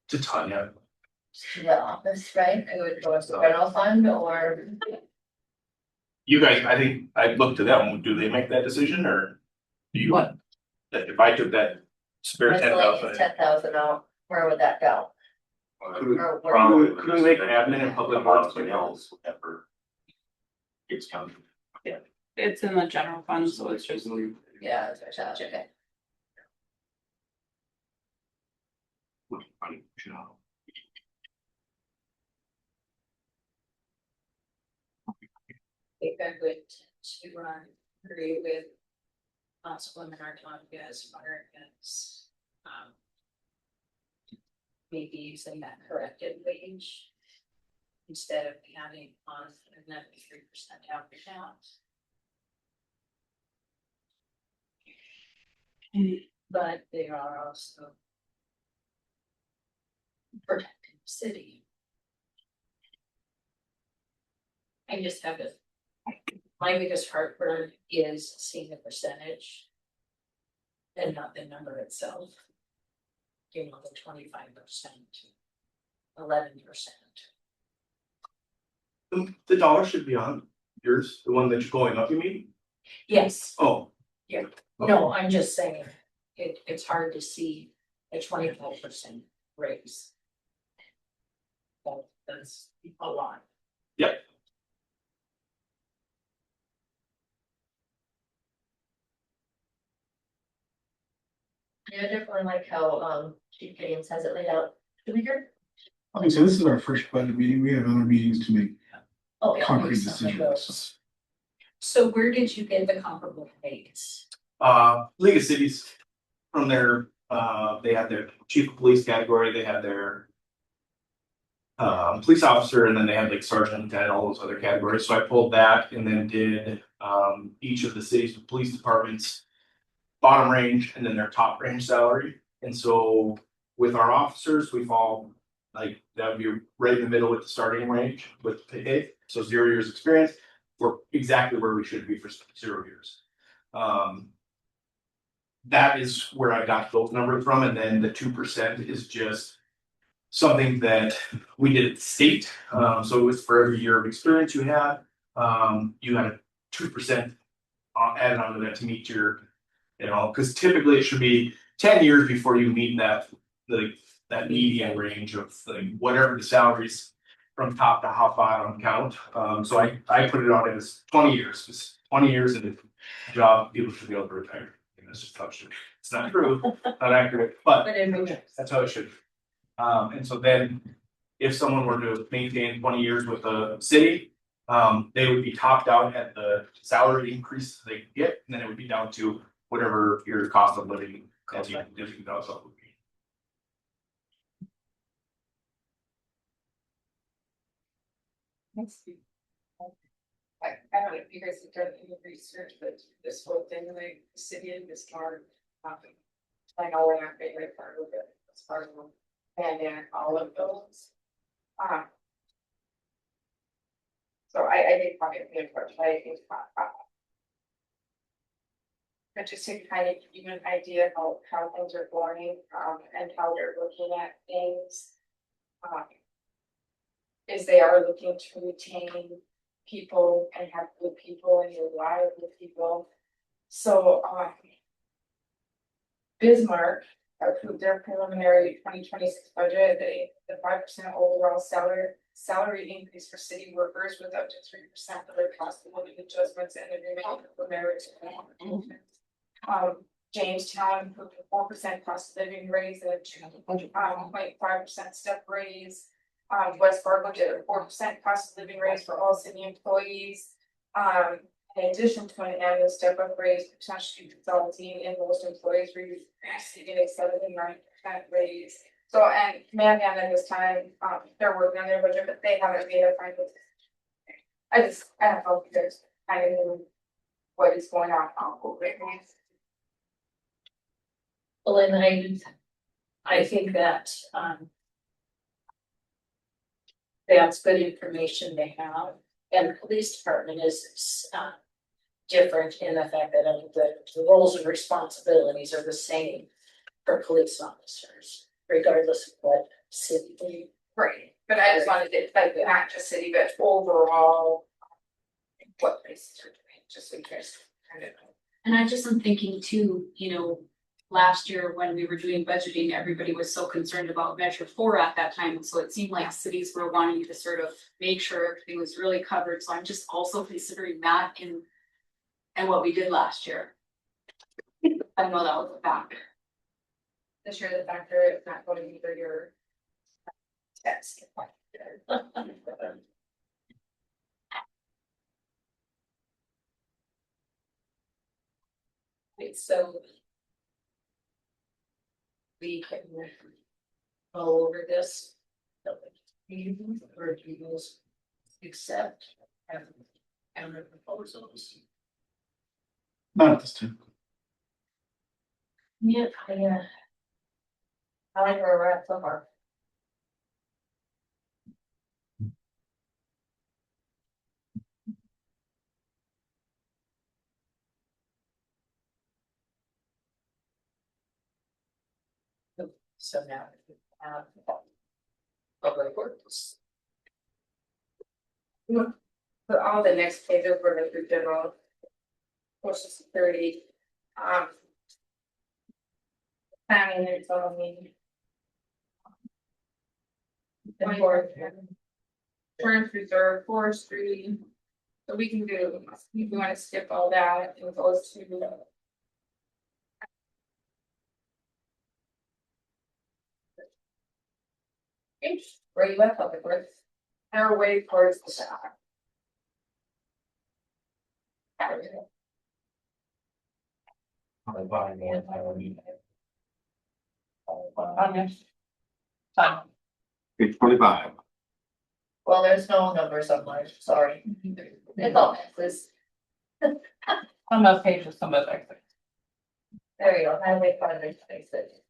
To Tanya. To the office, right? It would go to the general fund or? You guys, I think I looked to them, do they make that decision or? Do you? What? That if I took that spare Miscellaneous 10,000 out, where would that go? Or where- Probably. Could we make admin and public works Something else, whatever. It's coming. It's in the general fund, so it's just. Yeah, that's what I thought, okay. I think I would to agree with Councilwoman Artonia as far as maybe using that corrected wage instead of counting on another 3% after tax. But they are also protecting the city. I just have a, my biggest heartburn is seeing the percentage and not the number itself. You know, the 25%, 11%. The dollar should be on yours, the one that's going up, you mean? Yes, Oh. Yeah. no, I'm just saying, it's hard to see a 25% raise. That's a lot. Yep. Yeah, I definitely like how, Chief Gideons has it laid out. Do we hear? Okay, so this is our first budget meeting. We have other meetings to make Oh, yeah, concrete makes some of those. decisions. So where did you get the comparable rates? League of Cities, from their, they have their chief of police category, they have their police officer, and then they have like sergeant, lieutenant, all those other categories. So I pulled that and then did, each of the cities, police departments, bottom range and then their top range salary. And so with our officers, we fall like, that would be right in the middle with the starting range with pay. So 0 years experience, we're exactly where we should be for 0 years. That is where I got those numbers from, and then the 2% is just something that we did at the state. So it was for every year of experience you had a 2% added onto that to meet your, because typically it should be 10 years before you meet that, that median range of like whatever the salaries from top to bottom count. So I put it on as 20 years, because 20 years in a job, people should be able to retire. That's just how it should be. It's not true, not accurate, but But it moves. that's how it should be. And so then if someone were to maintain 20 years with the city, they would be topped out at the salary increase they could get, and then it would be down to whatever your cost of living as you does up would be. I don't know if you guys have done any research, but this whole thing, like, the city and this part, I know we're not being part of it, it's part of them, and then all of those. So I think probably a good approach, I think it's not. But just to kind of give you an idea of how things are going, and how they're looking at things. Is they are looking to retain people and have good people and reliable people. So, Bismarck approved their preliminary 2026 budget, the 5% overall salary increase for city workers with up to 3% of their cost of living adjustments and the remaining for merit. Jamestown approved a 4% cost of living raise and a 2.5% step raise. West Fargo did a 4% cost of living raise for all city employees. In addition to an annual step up raise, potentially resulting in most employees receiving a 7.9% raise. So, and Mandan at this time, they're working on their budget, but they haven't made a final decision. I don't know if there's kind of know what is going on. Well, and I think that, that's good information to have, and the police department is, different in the fact that the roles and responsibilities are the same for police officers, regardless of what city. Right, but I just wanted to, like, not just city, but overall. What places are doing, just in case, kind of. And I just am thinking too, last year when we were doing budgeting, everybody was so concerned about Measure 4 at that time. So it seemed like cities were wanting to sort of make sure everything was really covered. So I'm just also considering that in what we did last year. I know that was a fact. This year, the factor is not going to be for your test. So we can go over this. Or do you just accept and proposals? Not at this time. Yeah, I like where we're at so far. So now we have public works. So all the next pages were the general. Social security, planning and zoning. Insurance reserve, forestry. So we can do, if we wanna skip all that, it goes to. Where you at, public works? Our way towards the shop. Fine. Page 25. Well, there's no number somewhere, sorry. It's all X's. Some of pages, some of exit. There you go, highway project exit.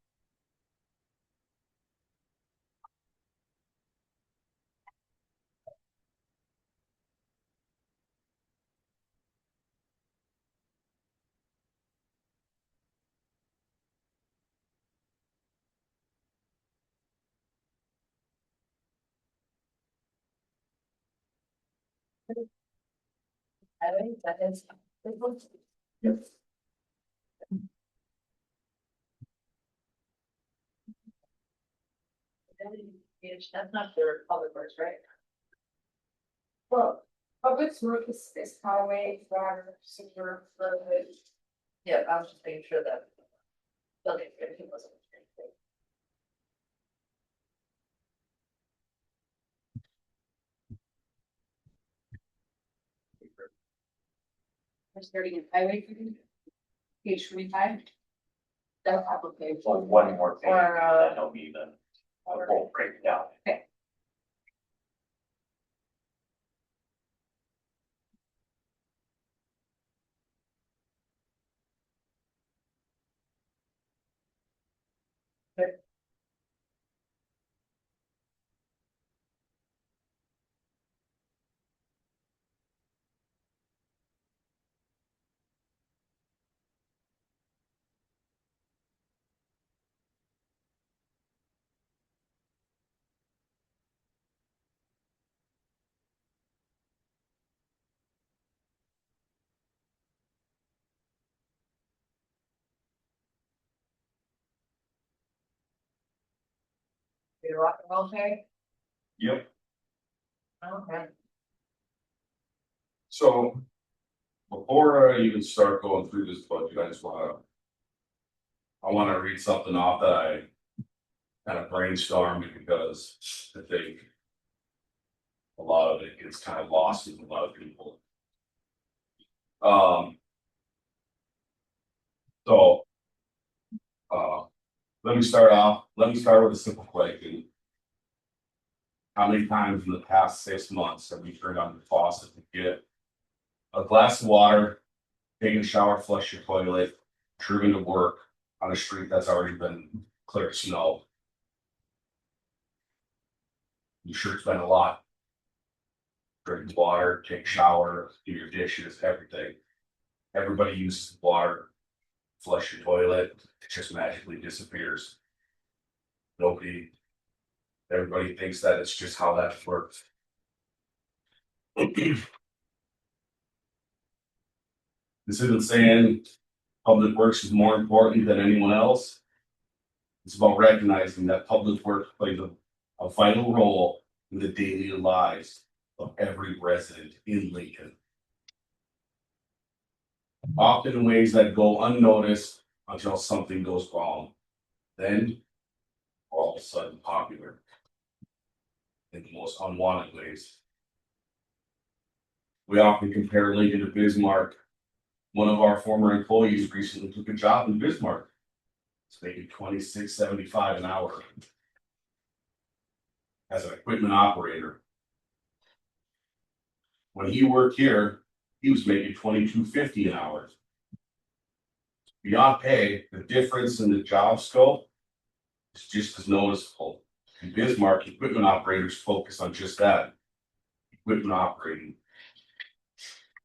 Highway, that is. That's not for public works, right? Well, public works is highway, water, sewer, road. Yeah, I was just making sure that. Building everything wasn't. We're starting at highway. Page 25. That's probably. One more thing, Or, that'll be the whole breakdown. You rock and roll, Terry? Yep. Okay. So before I even start going through this budget, I wanna read something off that I kind of brainstormed because I think a lot of it gets kind of lost with a lot of people. So, let me start with a simple question. How many times in the past 6 months have we turned on the faucet to get a glass of water, taken a shower, flush your toilet, driven to work on a street that's already been cleared of snow? You sure it's been a lot. Drink water, take a shower, do your dishes, everything. Everybody uses water, flush your toilet, it just magically disappears. Everybody thinks that it's just how that works. This isn't saying public works is more important than anyone else. It's about recognizing that public works plays a vital role in the daily lives of every resident in Lincoln. Often in ways that go unnoticed until something goes wrong. Then, we're all of a sudden popular in the most unwanted ways. We often compare Lincoln to Bismarck. One of our former employees recently took a job in Bismarck. It's making $26.75 an hour as an equipment operator. When he worked here, he was making $22.50 an hour. Beyond pay, the difference in the job scope is just as noticeable. In Bismarck, equipment operators focus on just that, equipment operating.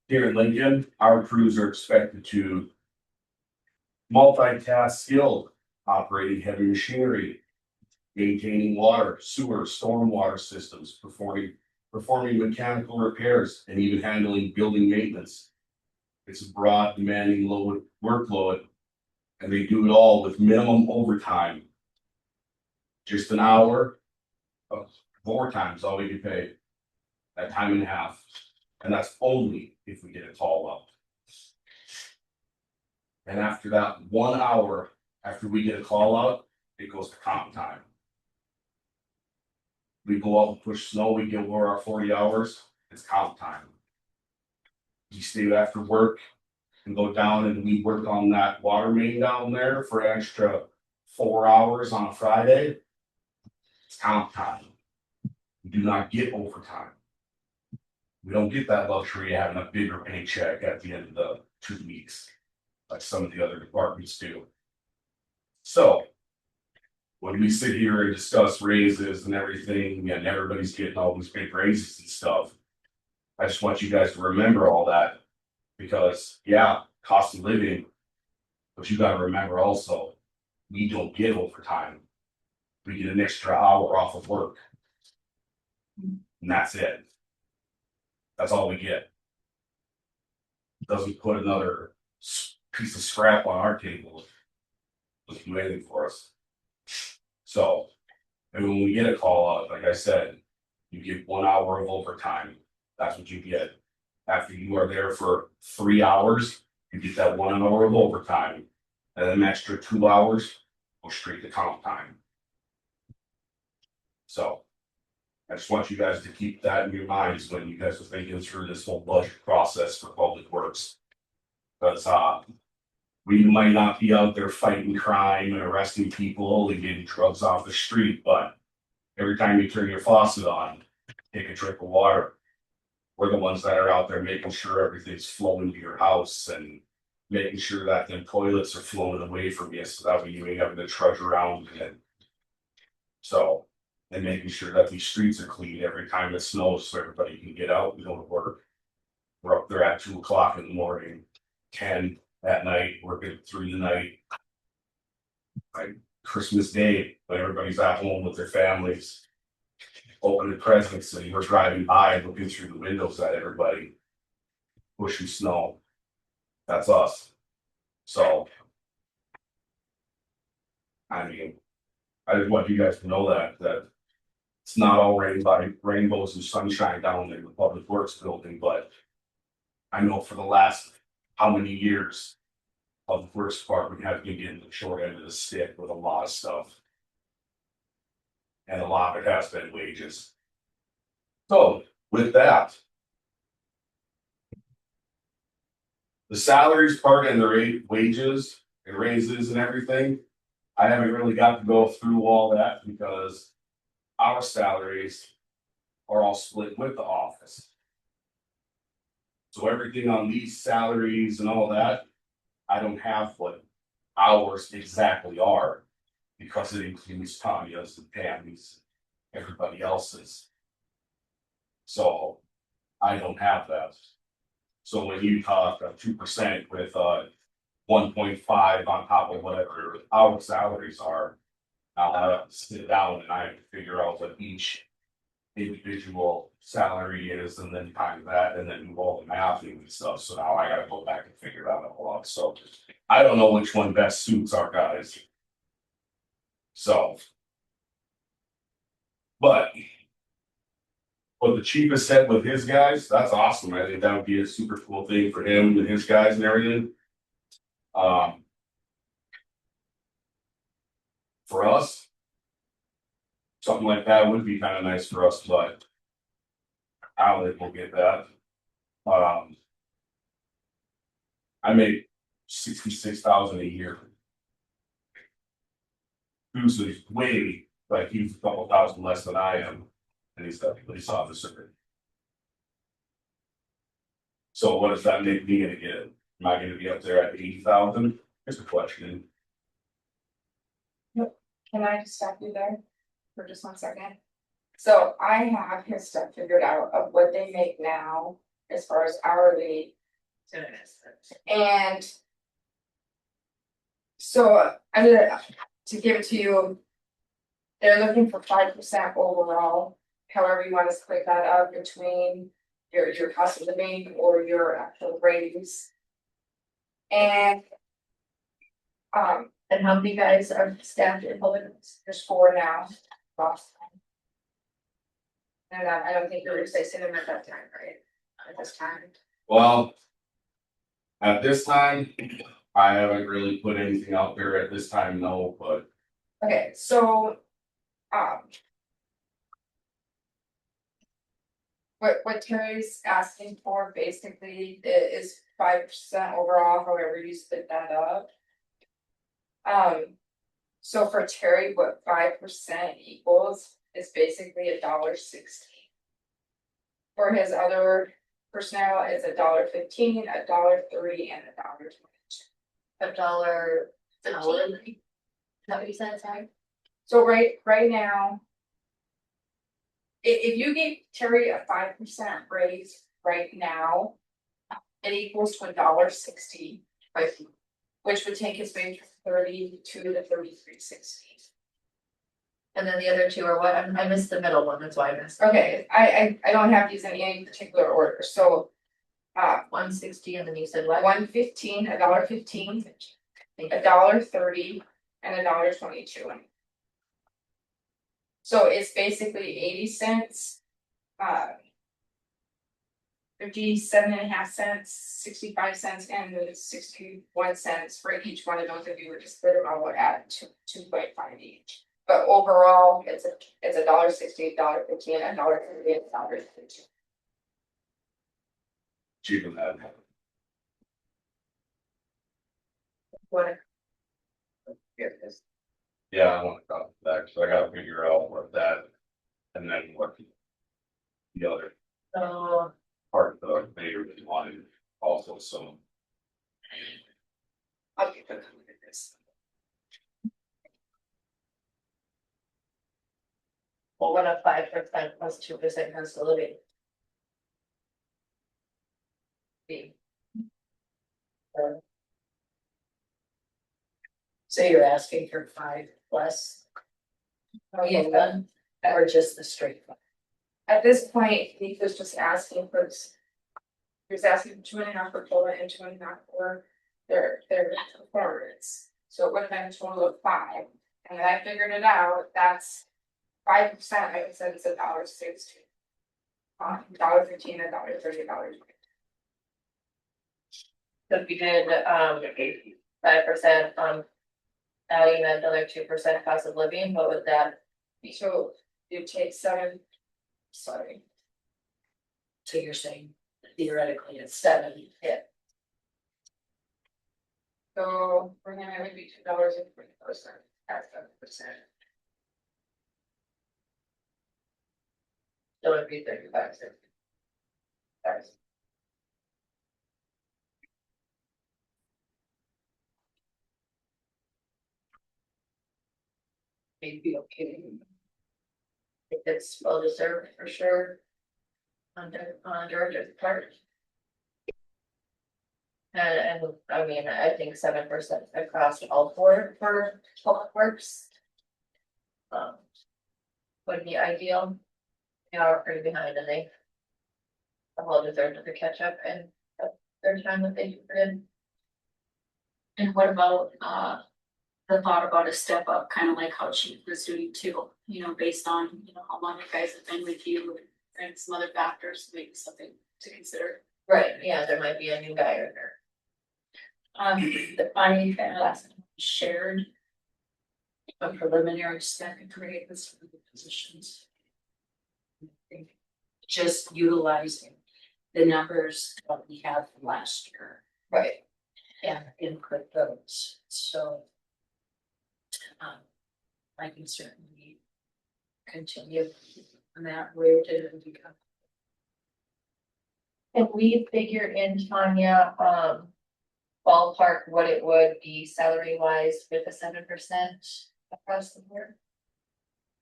Here in Lincoln, our crews are expected to multitask skilled operating heavy machinery, maintaining water, sewer, stormwater systems, performing mechanical repairs, and even handling building maintenance. It's a broad, demanding workload, and they do it all with minimum overtime. Just an hour of overtime is all we get paid. At time and a half, and that's only if we get a call up. And after that 1 hour, after we get a call out, it goes to comp time. We go out and push snow, we get over our 40 hours, it's comp time. We stay after work and go down and we work on that water main down there for an extra 4 hours on a Friday. It's comp time. We do not get overtime. We don't get that luxury of having a bigger paycheck at the end of the 2 weeks, like some of the other departments do. So, when we sit here and discuss raises and everything, and everybody's getting all these big raises and stuff, I just want you guys to remember all that. Because, yeah, cost of living, but you gotta remember also, we don't get overtime. We get an extra hour off of work. And that's it. That's all we get. Doesn't put another piece of scrap on our table. Doesn't do anything for us. So, and when we get a call out, like I said, you get 1 hour of overtime. That's what you get. After you are there for 3 hours, you get that 1 hour of overtime. And then an extra 2 hours go straight to comp time. So, I just want you guys to keep that in your minds when you guys are thinking through this whole budget process for public works. Because we might not be out there fighting crime and arresting people and getting drugs off the street, but every time you turn your faucet on, take a drink of water. We're the ones that are out there making sure everything's flowing to your house and making sure that the toilets are flowing away from you so that way you ain't having to trudge around and so. And making sure that these streets are clean every time it snows so everybody can get out and go to work. We're up there at 2 o'clock in the morning, 10 at night, working through the night. Like Christmas Day, when everybody's at home with their families, opening presents and we're driving by and looking through the windows at everybody, pushing snow. That's us. So, I mean, I just want you guys to know that it's not all rainbows and sunshine down in the public works building, but I know for the last how many years, public works department has been getting the short end of the stick with a lot of stuff. And a lot of it has been wages. So with that, the salaries part and the wages and raises and everything, I haven't really got to go through all that because our salaries are all split with the office. So everything on these salaries and all that, I don't have what ours exactly are because it includes Tanya's and Tammy's, everybody else's. So I don't have that. So when you talk 2% with 1.5 on top of whatever our salaries are, I'll have to sit down and I have to figure out what each individual salary is and then times that and then do all the math and stuff. So now I gotta go back and figure that out. So I don't know which one best suits our guys. So. But what the chief has said with his guys, that's awesome. I think that would be a super cool thing for him and his guys and everything. For us, something like that would be kind of nice for us, but I don't think we'll get that. I make 66,000 a year. Who's way like he's a couple thousand less than I am, and he's a police officer. So what does that make me gonna get? Am I gonna be up there at 80,000? Here's a question. Can I just stop you there for just 1 second? So I have his stuff figured out of what they make now as far as hourly. And so I'm gonna, to give it to you. They're looking for 5% overall, however you want to split that up between your cost of living or your actual raise. And And how many guys are staffed in public works? there's 4 now, last time. And I don't think they were replacing them at that time, right? At this time. Well. At this time, I haven't really put anything out there at this time, no, but Okay, so, what Terry's asking for basically is 5% overall, however you split that up. So for Terry, what 5% equals is basically $1.60. For his other personnel, it's $1.15, $1.30, and $1.22. $1 hourly. Is that what you said, sorry? So right now. If you gave Terry a 5% raise right now. It equals to $1.60. Which would take his wage from 32 to 33.60. And then the other two are what? I missed the middle one, that's why I missed. Okay, I don't have these in any particular order, so. 160 and then you said what? $1.15, $1.15, $1.30, and $1.22. So it's basically 80 cents. 57.5 cents, 65 cents, and then 61 cents for each one of those if you were to split them all at 2.5 each. But overall, it's $1.60, $1.15, $1.30, and $1.32. cheaper than that. What? Here it is. Yeah, I want to copy that, so I gotta figure out what that. And then what. The other So, part that they really wanted also, so. I'll give it a look at this. well, what a 5% plus 2% cost of living? Be. So you're asking for 5 plus? Yeah. Or just the straight 5? At this point, he was just asking for this. He was asking for 2.5 for COLA and 2.5 for their performance. So it would have been a total of 5. And then I figured it out, that's 5%, like I said, it's $1.60. $1.15, $1.30, $1.20. So if you did 5% on adding another 2% cost of living, what would that be? So you take 7, sorry, So you're saying theoretically it's 7, Yeah. so we're gonna have it be $2.24 at 7%. So it'd be 35 cents. That's maybe okay. I think it's well deserved for sure. On Georgia's part. And I mean, I think 7% across all 4 for public works. Would be ideal. They are pretty behind and they. Well deserved to catch up and their time that they did. And what about, the thought about a step up, kind of like how Chief was doing too, based on, how long you guys have been with you and some other factors, maybe something to consider. Right, yeah, there might be a new guy in there. The I had shared a preliminary stack grade with some of the positions. I think just utilizing the numbers that we had from last year Right. and input those, so. I can certainly continue on that route and become. Can we figure in, Tanya, ballpark what it would be salary wise with a 7% across the board?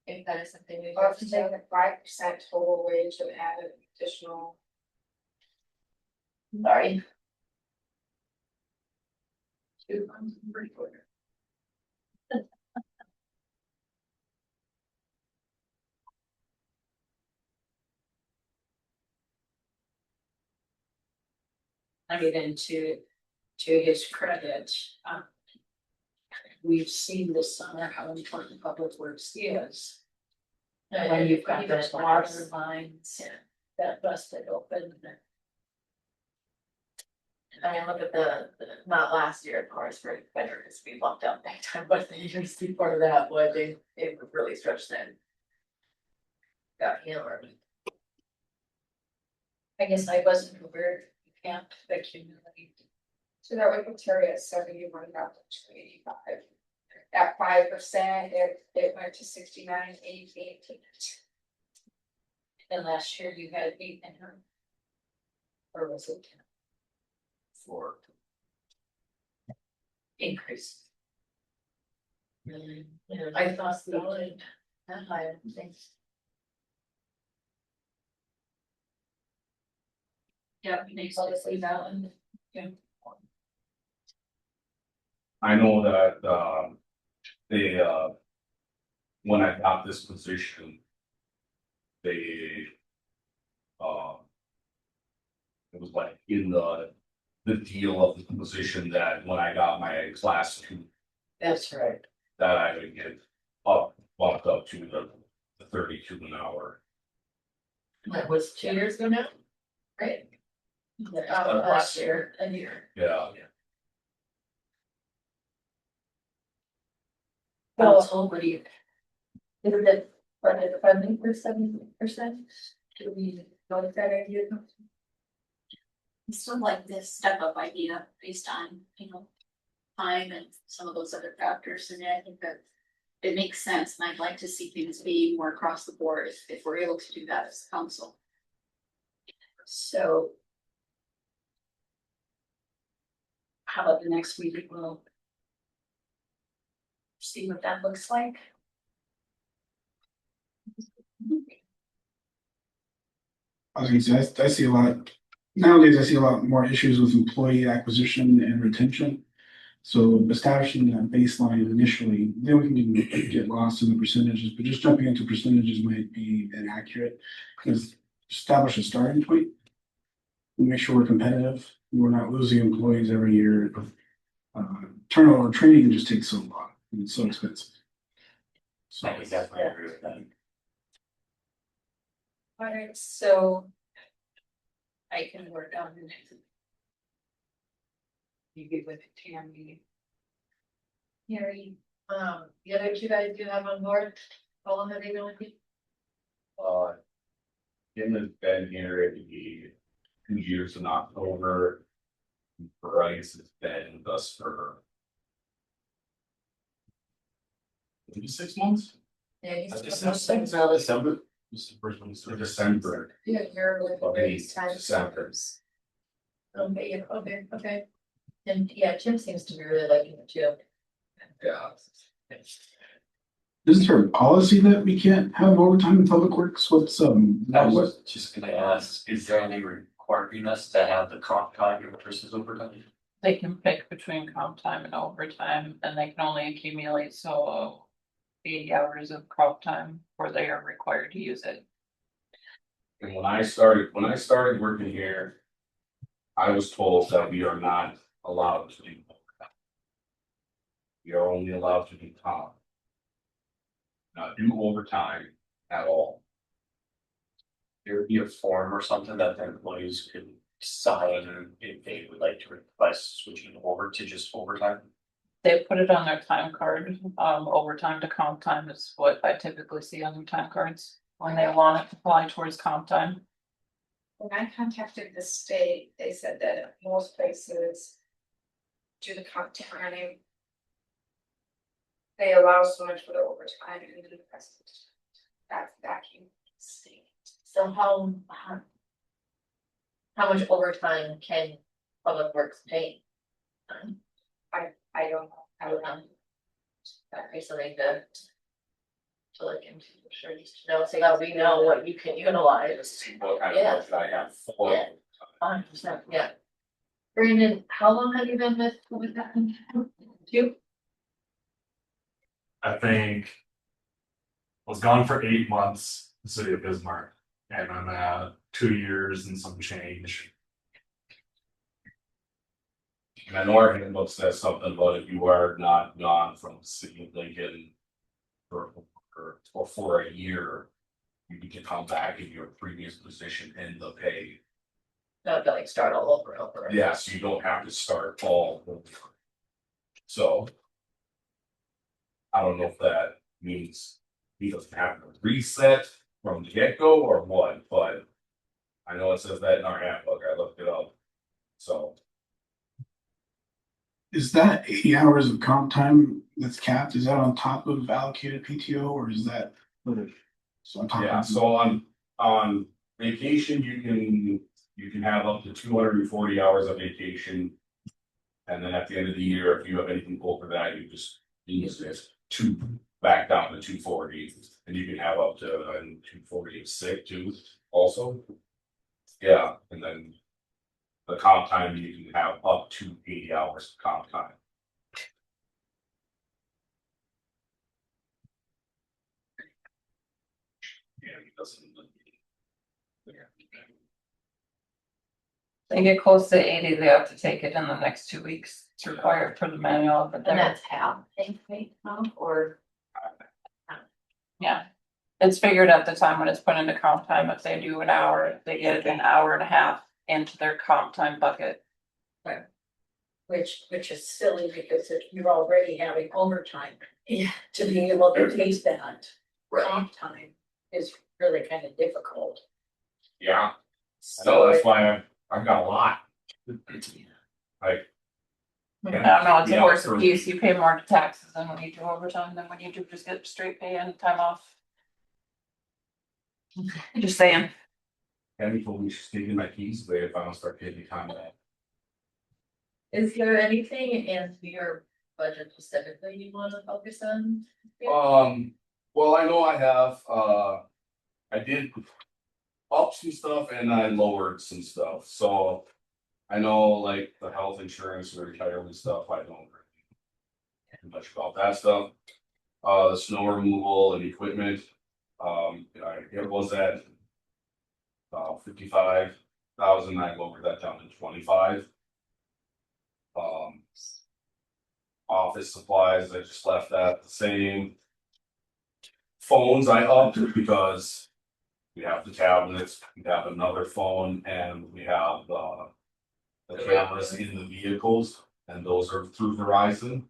If that is something we I'll want have to to take do. the 5% total wage and add an additional. Sorry. I mean, and to his credit, we've seen this summer how important public works is. When you've got those water lines that busted open. I mean, look at not last year, of course, for better, because we locked out big time, but the years before that, when it really stretched in. Got hammered. I guess I wasn't aware, you can't accumulate. So that would put Terry at 71 down to 85. At 5%, it went to 69.88. And last year you had 8 in her. Or was it 10? 4. Increase. I thought the that high, I don't think. Yeah, makes policy valid. I know that, they, when I got this position, they, it was like in the deal of the position that when I got my class 2, That's right. that I would get bumped up to the 32 an hour. That was 2 years ago now, right? Last year, a year. Yeah, Well, what do you? Is it budget friendly for 70%? Do we know if that idea? I still like this step up idea based on, time and some of those other factors, and I think that it makes sense, and I'd like to see things be more across the board if we're able to do that as a council. So. How about the next meeting, we'll. See what that looks like. I was gonna say, I see a lot, nowadays I see a lot more issues with employee acquisition and retention. So establishing that baseline initially, then we can get lost in the percentages, but just jumping into percentages might be inaccurate. Because establish a starting point. Make sure we're competitive, we're not losing employees every year. Turnover training just takes so long, and it's so expensive. So I would definitely agree with that. Alright, so. I can work on it. You get with Tammy. Harry, the other two guys you have on board, how long have they been with you? Jim has been here at the 2 years in October. Bryce has been with us for maybe 6 months. Yeah, he's December. This is the first one, so December. Yeah, you're with Okay, various times. December. Okay, yeah, okay. And yeah, Jim seems to be really liking it too. Yeah. Isn't there a policy that we can't have overtime in public works? What's I what? was just gonna ask, is there any requiring us to have the comp time versus overtime? They can pick between comp time and overtime, and they can only accumulate so 80 hours of comp time before they are required to use it. And when I started working here, I was told that we are not allowed to do overtime. We are only allowed to do comp. Not do overtime at all. There would be a form or something that the employees could sign if they would like to request switching over to just overtime. They put it on their time card, overtime to comp time is what I typically see on their time cards. When they want it to apply towards comp time. When I contacted the state, they said that most places do the content running. They allow so much for the overtime and the rest. That came from the state. So how much overtime can public works pay? I don't know. I don't know. That be something to look into, I'm sure needs to know, so that we know what you can utilize. What kind Yeah. of budget I have for. Yeah. 100%, yeah. Brandon, how long have you been with that? You? I think was gone for 8 months, the city of Bismarck, and I'm at 2 years and some change. And I know our handbook says something about if you are not gone from the city of Lincoln or for a year, you can come back in your previous position and the pay. That'd be like start all over. Yeah, so you don't have to start all over. So. I don't know if that means he doesn't have to reset from the get-go or what, but. I know it says that in our handbook, I looked it up. So, Is that 80 hours of comp time that's capped? Is that on top of allocated PTO or is that? So on top yeah, of. so on vacation, you can have up to 240 hours of vacation. And then at the end of the year, if you have anything over that, you just use this back down to 240. And you can have up to 240 sick too, also. Yeah, and then the comp time, you can have up to 80 hours of comp time. Yeah, he doesn't. They get close to 80, they have to take it in the next 2 weeks. It's required for the manual, but And they're, that's half, right, or? yeah. It's figured at the time when it's put into comp time, if they do an hour, they get an hour and a half into their comp time bucket. Which is silly because if you're already having overtime, Yeah. to be able to taste that Right. comp time is really kind of difficult. Yeah, I know, So that's why I've got a lot. Like, I don't know, it's a Yeah, worse for- abuse. You pay more taxes than when you do overtime than when you do just get straight pay and time off. Just saying. Kenny told me she's taking my keys away if I don't start getting time back. Is there anything in your budget specifically you wanna focus on? Well, I know I have, I did up some stuff and I lowered some stuff, so. I know like the health insurance and retirement stuff, I don't really care much about that stuff. The snow removal and equipment, it was at 55,000, I lowered that down to 25. Office supplies, I just left that the same. Phones I upped because we have the tablets, we have another phone, and we have the cameras in the vehicles, and those are through Verizon.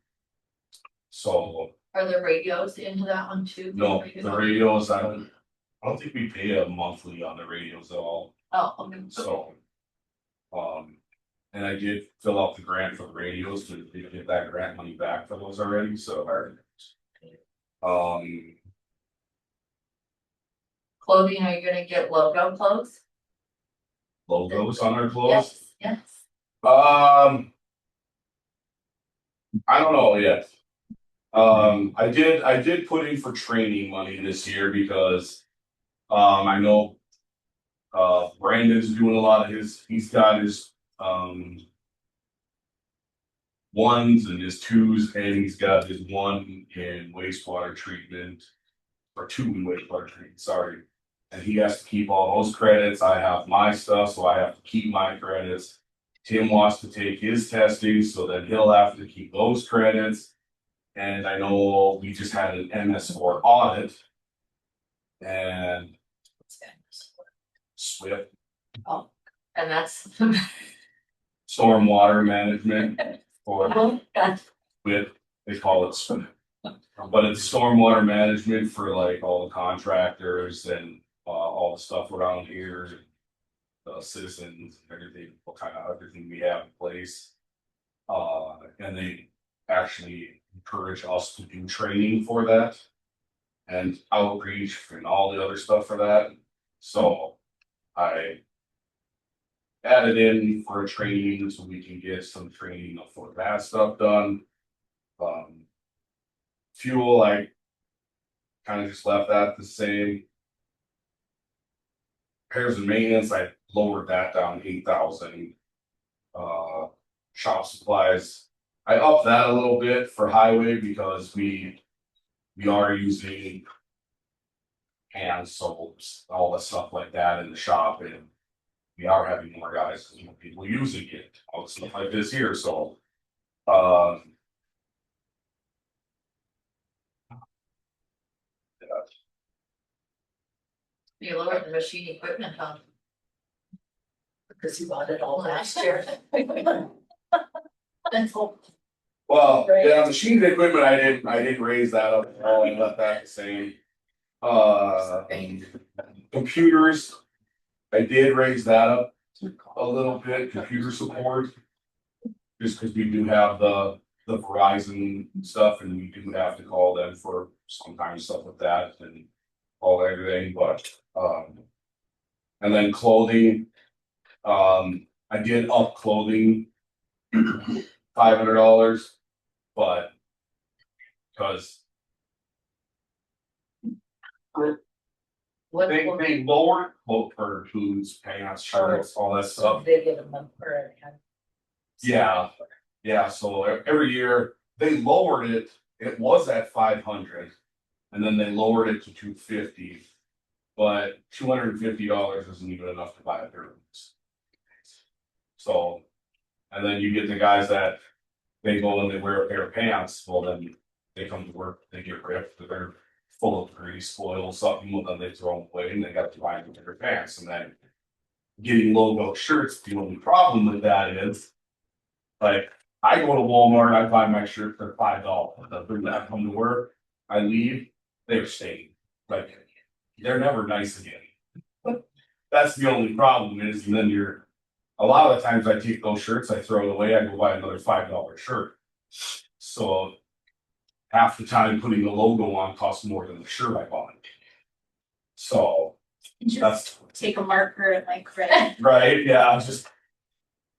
So, Are the radios into that one too? no, the radios, I don't think we pay a monthly on the radios at all, Oh, okay. so. And I did fill out the grant for the radios to get that grant money back for those already, so. Clothing, are you gonna get logo clothes? Logos on our clothes, Yes. I don't know yet. I did put in for training money this year because, I know. Brandon's doing a lot of he's got his, ones and his twos, and he's got his one in wastewater treatment. Or two in wastewater treatment, sorry. And he has to keep all those credits. I have my stuff, so I have to keep my credits. Tim wants to take his testing, so then he'll have to keep those credits. And I know we just had an MS4 audit. And SWIFT, And that's. stormwater management, or That's with, they call it SWIFT. But it's stormwater management for like all the contractors and all the stuff around here. The citizens, everything, what kind of everything we have in place. And they actually encourage us to do training for that. And outreach and all the other stuff for that. So I added in for a training so we can get some training for that stuff done. Fuel, I kind of just left that the same. Repairs and maintenance, I lowered that down to 8,000. Shop supplies, I upped that a little bit for highway because we are using hand soaps, all the stuff like that in the shop, and we are having more guys, more people using it, all the stuff like this here, so Um. You lowered the machine equipment, huh? Because you bought it all last year. That's all. Well, Right. yeah, machine equipment, I didn't raise that up, at all. I left that the same. Computers, I did raise that up a little bit, computer support. Just because we do have the Verizon stuff and we do have to call them for sometimes stuff like that and all everything, but, and then clothing, I did up clothing $500, but because What? they lowered quote for boots, pants, shirts, all that stuff. They get a month or. Yeah, yeah, so every year they lowered it, it was at 500. And then they lowered it to 250. But $250 isn't even enough to buy a pair of boots. So, and then you get the guys that they go and they wear a pair of pants, well then they come to work, they get ripped, they're full of grease, oil, something, well then they throw them away and they got to buy a pair of pants. And then getting logo shirts, the only problem with that is, like, I go to Walmart, I buy my shirt for $5. I bring that home to work, I leave, they're stained. Like, they're never nice again. That's the only problem is, and then a lot of the times I take those shirts, I throw it away, I go buy another $5 shirt. So half the time putting the logo on costs more than the shirt I bought. So that's Just take a marker and like red. right, yeah, I'll just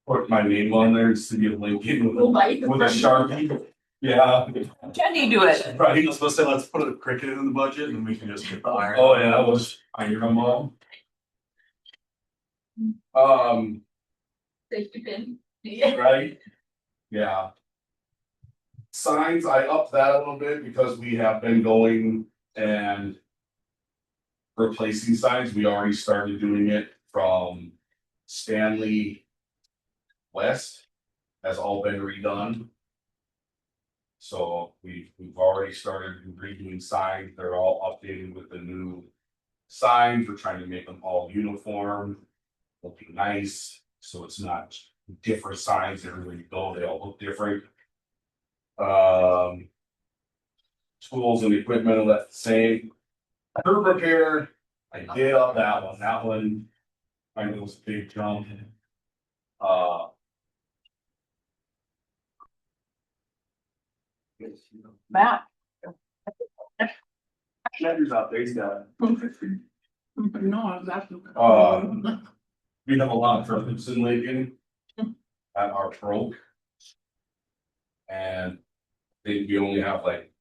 put my name on there, City of Lincoln We'll buy you the with a front. Sharpie. Yeah. Can you do it? Right. He was supposed to say, let's put a cricket in the budget and we can just get the iron. Oh, yeah, that was iron them all. Safety pin. Right? Yeah. Signs, I upped that a little bit because we have been going and replacing signs. We already started doing it from Stanley West. Has all been redone. So we've already started redoing signs. They're all updated with the new signs. We're trying to make them all uniform, looking nice, so it's not different signs everywhere you go, they all look different. Tools and equipment are left the same. Curb repair, I did up that one, I know it was a big jump. Matt, Shatter's out there, he's got. No, I was asking. We have a lot of trucks in Lincoln that are broke. And we only have like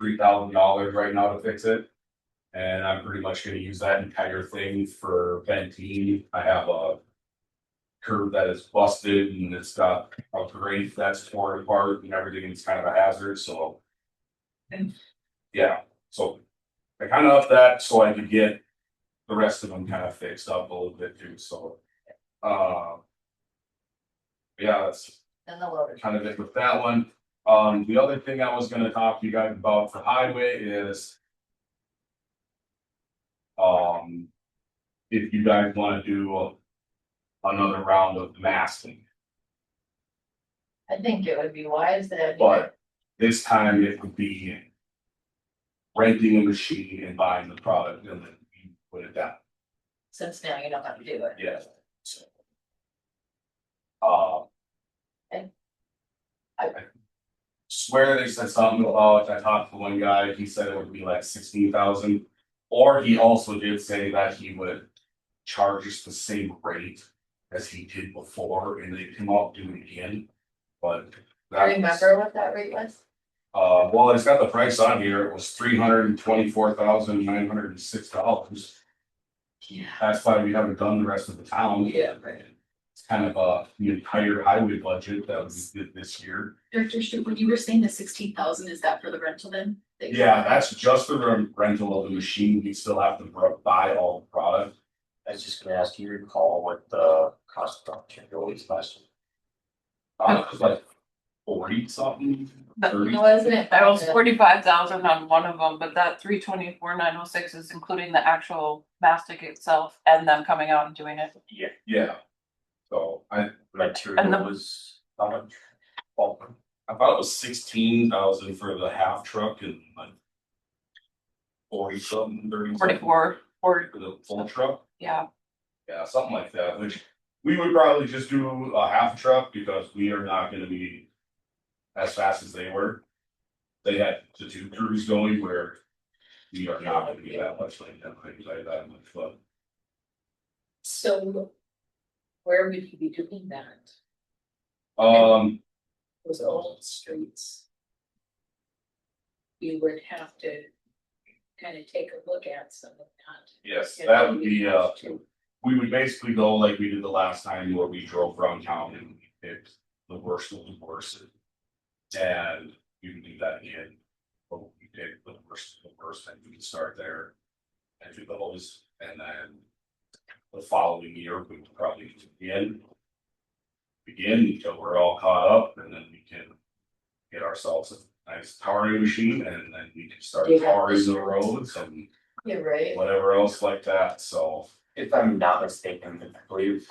$3,000 right now to fix it. And I'm pretty much gonna use that entire thing for venting. I have a curb that is busted and it's got a grate that's torn apart and everything is kind of a hazard, so. And yeah, so I kind of upped that so I could get the rest of them kind of fixed up a little bit too, so. Yeah, that's And the loader. kind of it with that one. The other thing I was gonna talk to you guys about for highway is. If you guys wanna do another round of masking, I think it would be wise that. but this time it would be. Renting a machine and buying the product and then you put it down, Since now you don't have to do it. yeah. So. I swear they said something about, I talked to one guy, he said it would be like 16,000. Or he also did say that he would charge us the same rate as he did before and they'd come out and do it again, but. that was- Remember what that rate was? Well, it's got the price on here, it was $324,906. Yeah. That's why we haven't done the rest of the town. Yeah, right. It's kind of the entire highway budget that we did this year. Director Stu, when you were saying the 16,000, is that for the rental then? Yeah, that's just the rental of the machine, we still have to buy all the product. I was just gonna ask you, recall what the cost of production was last year. It was like 40 something. But 30. Wasn't it? That was 45,000 on one of them, but that 324,906 is including the actual mastic itself and them coming out and doing it. Yeah. So And Material the- was how much? Well, I thought it was 16,000 for the half truck and like 40 something, 30 something 44, or, for the full truck. yeah, Yeah, something like that, which we would probably just do a half truck because we are not gonna be as fast as they were. They had the two crews going where we are not gonna be that much like that, I can tell you that much, but So where would you be doing that? Those old streets? You would have to kind of take a look at some of that. yes, You know, that would be, you have to- we would basically go like we did the last time where we drove around town and we picked the worst of the worst. And we would do that again. But we picked the worst of the worst and we can start there. And do those, and then the following year, we would probably begin until we're all caught up, and then we can get ourselves a nice tarring machine, and then we can start Do you have tarring the insurance? roads and You're right. whatever else like that, so. if I'm not mistaken, I believe.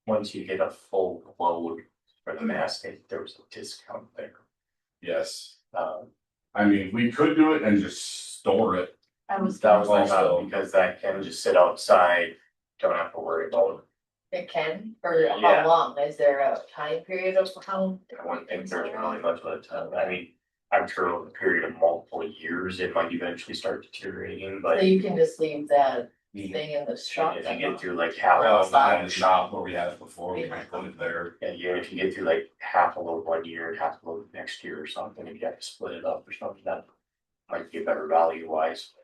Once you get a full load for the mastic, there was a discount there. Yes, Um, I mean, we could do it and just store it. I was. that was my Also- thought, because that can just sit outside, don't have to worry about It can, or how Yeah. long? Is there a time period of how? it. I wouldn't think there's really much of a time, I mean, I'm sure over a period of multiple years, it might eventually start deteriorating, So but. you can just leave that you- thing in the shop. If you get through like half Well, of it's not in the shop where we had it before, we Yeah. can put it there. yeah, if you get through like half a load one year and half a load next year or something, if you have to split it up or something, that might be a better value wise.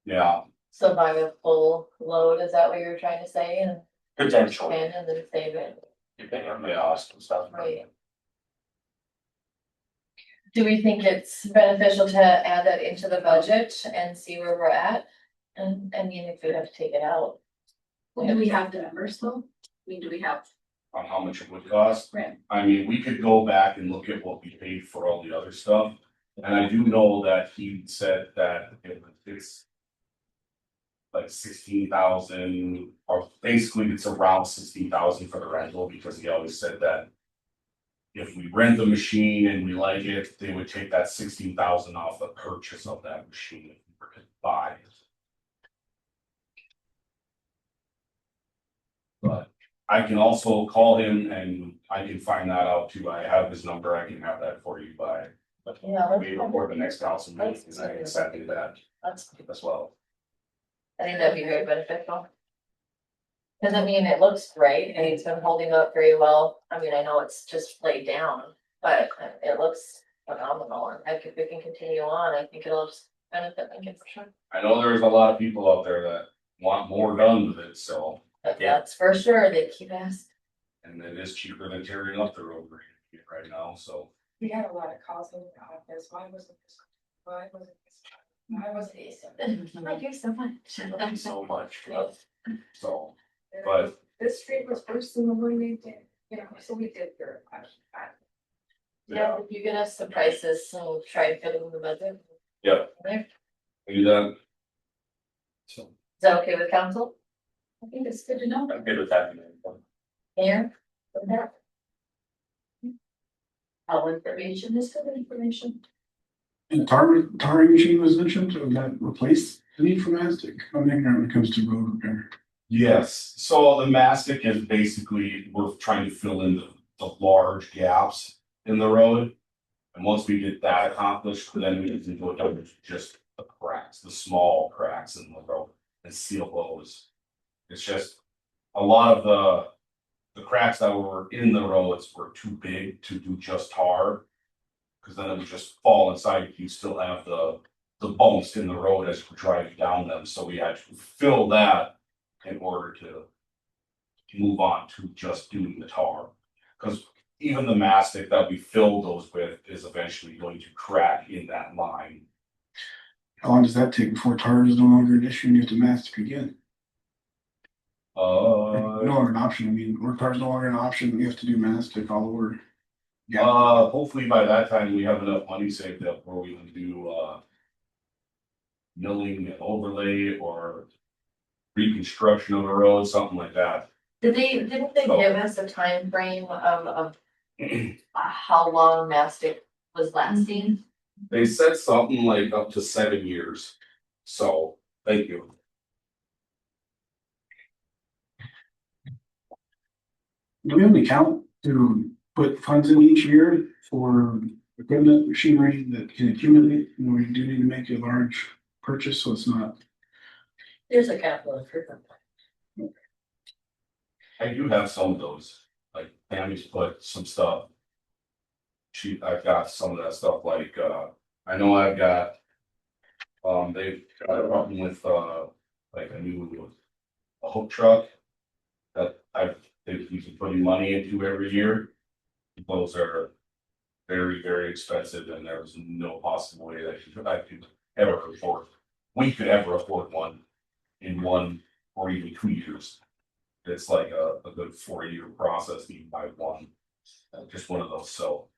Yeah, So buy a full load, is that what you're trying to say, and Potentially, and then save it, depending on the Yeah. cost and stuff. right? Do we think it's beneficial to add that into the budget and see where we're at? And I mean, if we have to take it out. Well, do we have the numbers though? I mean, do we have? on how much it would cost. Right. I mean, we could go back and look at what we paid for all the other stuff. And I do know that he said that it's like 16,000, or basically it's around 16,000 for the rental, because he always said that if we rent the machine and we like it, they would take that 16,000 off the purchase of that machine if we were to buy it. But I can also call him and I can find that out too. I have his number. I can have that for you by Yeah, maybe before the next council meeting, and I can send you that that's, as well. I think that'd be very beneficial. Doesn't mean it looks great, and it's been holding up very well, I mean, I know it's just laid down, but it looks phenomenal, and I think if we can continue on, I think it'll just benefit Lincoln for sure. I know there's a lot of people out there that want more done with it, so, But Yeah. that's for sure, they keep asking. and it is cheaper than tearing up the road right now, so. We had a lot of calls in the office, why wasn't this, why wasn't this? Why wasn't this? Thank you so much. Thank you so much. So, but This street was first in the morning, they did, you know, so we did their. Yeah, if you get us the prices, so we'll try and fit them in the budget. Yep. There. Is you done? So, that okay with council? I think it's good to know. I'm good with that. Here? All information is good information. And tarring machine was mentioned, would that replace the need for mastic? I'm ignorant when it comes to road repair. yes, so the mastic is basically, we're trying to fill in the large gaps in the road. And once we get that accomplished, then we can go down to just the cracks, the small cracks in the road and seal those. It's just a lot of the cracks that were in the roads were too big to do just tar. Cause then it would just fall inside, you still have the bumps in the road as you drive down them, so we had to fill that in order to move on to just doing the tar. Cause even the mastic that we fill those with is eventually going to crack in that line. How long does that take before tar is no longer an issue and you have to mastic again? No longer an option, I mean, where tar is no longer an option, you have to do mastic all over. Hopefully by that time, we have enough money saved up where we can do, milling and overlay or reconstruction of the road, something like that. Didn't they give us a time frame of how long mastic was lasting? They said something like up to 7 years. So, thank you. Do we have an account to put funds in each year for equipment, machinery that can accumulate? And we do need to make a large purchase, so it's not. There's a capital improvement plan. I do have some of those, like Tammy's put some stuff. I've got some of that stuff, like, I know I've got. They've got a problem with, like a hook truck. That they've been putting money into every year. Those are very, very expensive and there's no possible way that I could ever afford. We could ever afford one in 1 or even 2 years. It's like a good 4-year process to buy one, just one of those, so.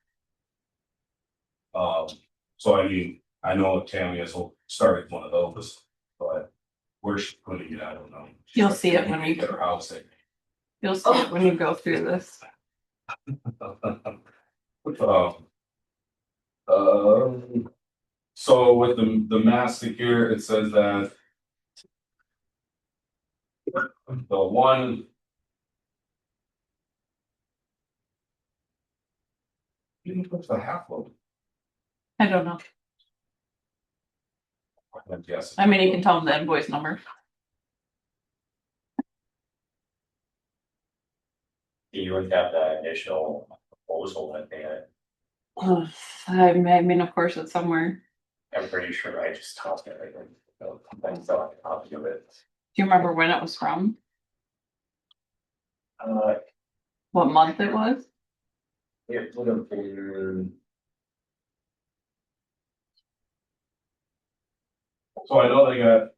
So I mean, I know Tammy has started one of those, but where's she putting it, I don't know. You'll see it when we Get her house. You'll see it when you go through this. So with the mastic here, it says that. The one. Even puts the half load. I don't know. I'm guessing. I mean, you can tell them the invoice number. You would have that initial proposal that they had. I mean, of course, it's somewhere. I'm pretty sure I just tossed everything. I thought a copy of it. Do you remember when it was from? Uh, What month it was? it would have been. So I know they got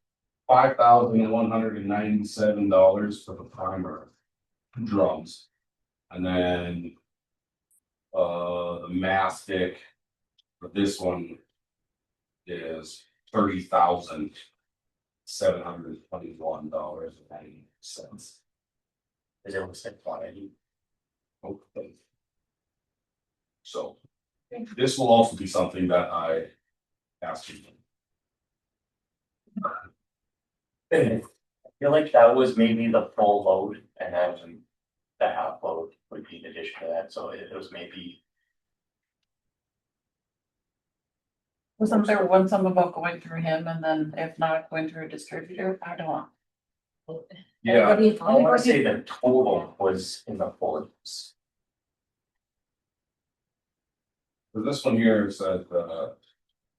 $5,197 for the primer drums. And then the mastic for this one is $30,721.90. Is it was like quantity? Okay. So this will also be something that I asked you. I feel like that was maybe the full load and then the half load would be in addition to that, so it was maybe. Wasn't there one some about going through him and then if not going through a distributor? I don't know. Yeah, What do you I wanna say the total was in the forties. for this one here, it said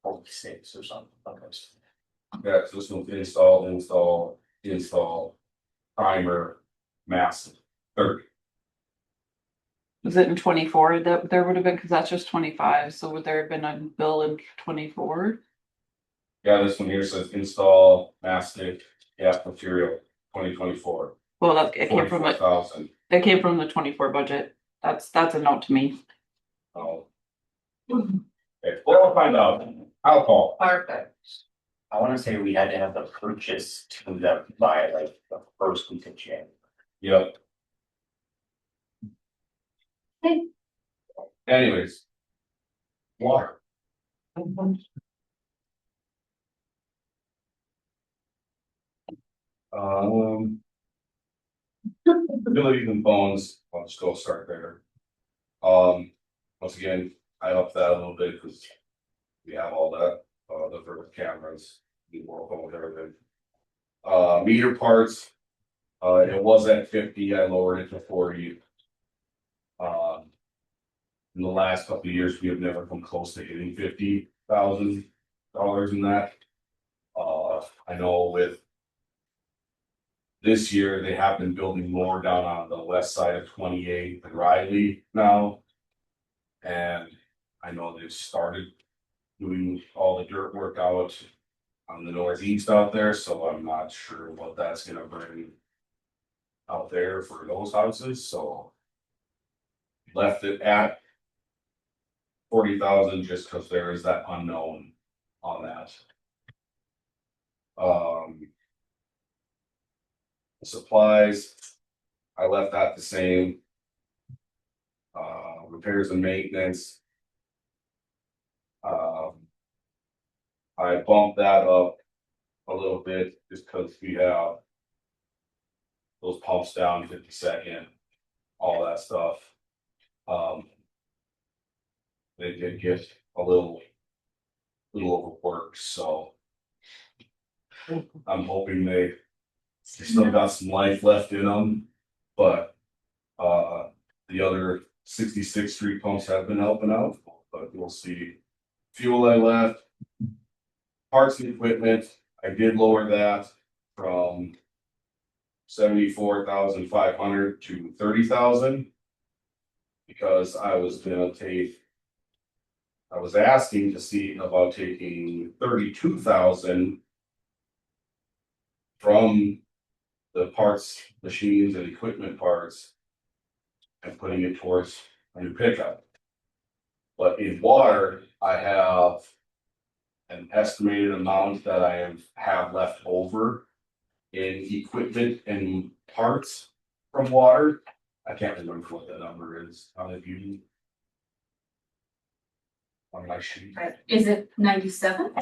46 or something. Okay. yeah, so this one's install, primer, mask, 30. Was it in 24 that there would have been, because that's just 25, so would there have been a bill in 24? Yeah, this one here says install, mastic, gas material, 2024. Well, it came from it. 44,000. It came from the 24 budget. That's a note to me. Oh. Okay, well, I'll find out. I'll call. Perfect. I wanna say we had to have the purchase to them by like the first week of January. Yep. Anyways. Water. Abilities and phones, I'll just go start there. Once again, I upped that a little bit because we have all that, the vertical cameras, the world phone, everything. Meter parts, it was at 50, I lowered it to 40. In the last couple of years, we have never come close to hitting $50,000 in that. I know with this year, they have been building more down on the west side of 28th and Riley now. And I know they've started doing all the dirt work out on the northeast out there, so I'm not sure what that's gonna bring out there for those houses, so left it at 40,000 just because there is that unknown on that. Supplies, I left that the same. Repairs and maintenance. I bumped that up a little bit just because we have those pumps down 52nd, all that stuff. They did get a little overworked, so I'm hoping they still got some life left in them, but the other 66th Street pumps have been helping out, but we'll see. Fuel I left, parts and equipment, I did lower that from 74,500 to 30,000. Because I was asking to see about taking 32,000 from the parts, machines and equipment parts and putting it towards a new pickup. But in water, I have an estimated amount that I have left over in equipment and parts from water. I can't remember what the number is. How did you? On my sheet. Is it 97?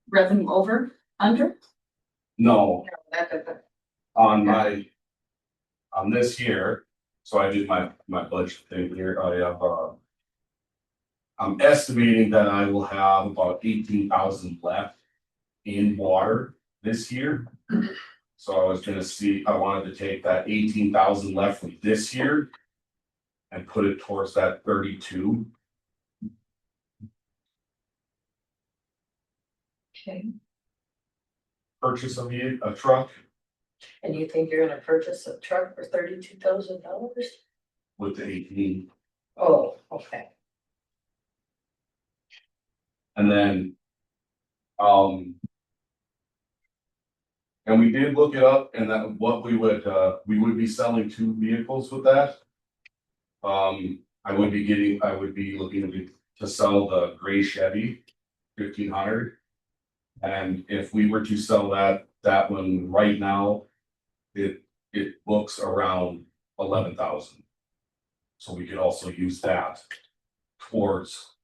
Revenue over, under? No, That. on my, on this here, so I did my budget thing here, I have, I'm estimating that I will have about 18,000 left in water this year. So I was gonna see, I wanted to take that 18,000 left from this year and put it towards that 32. Okay, Purchase of a truck and you think you're gonna purchase a truck for $32,000? with the 18. Oh, okay. And then, and we did look it up and that what we would be selling 2 vehicles with that. I would be looking to sell the gray Chevy 1500. And if we were to sell that one right now, it books around 11,000. So we could also use that towards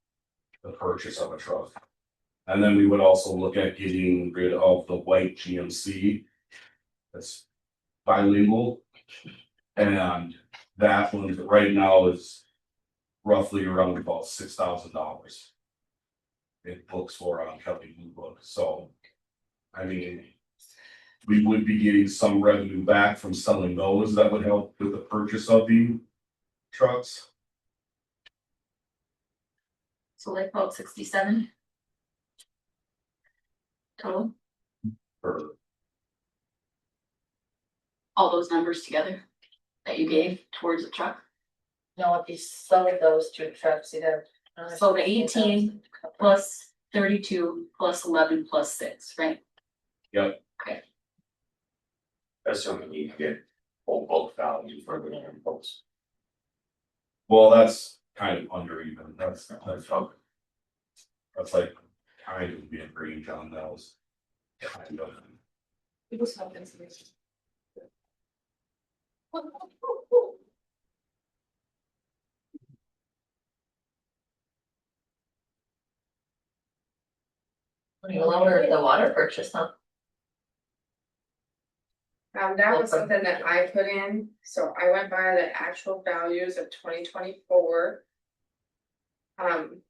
the purchase of a truck. And then we would also look at getting rid of the white GMC. That's bilingual. And that one right now is roughly around about $6,000. It books for on Kelly Blue Book, so. I mean. We would be getting some revenue back from selling those that would help with the purchase of the trucks. So like about 67. Total, Or all those numbers together that you gave towards the truck. No, if you sold those 2 trucks, you'd have. So the 18 plus 32 plus 11 plus 6, right? Yep. Assuming you can get full book value for the impulse. Well, that's kind of under even, that's like kind of being range on those. Kind of. People stop information. You lower the water purchase, huh? That was something that I put in, so I went by the actual values of 2024. And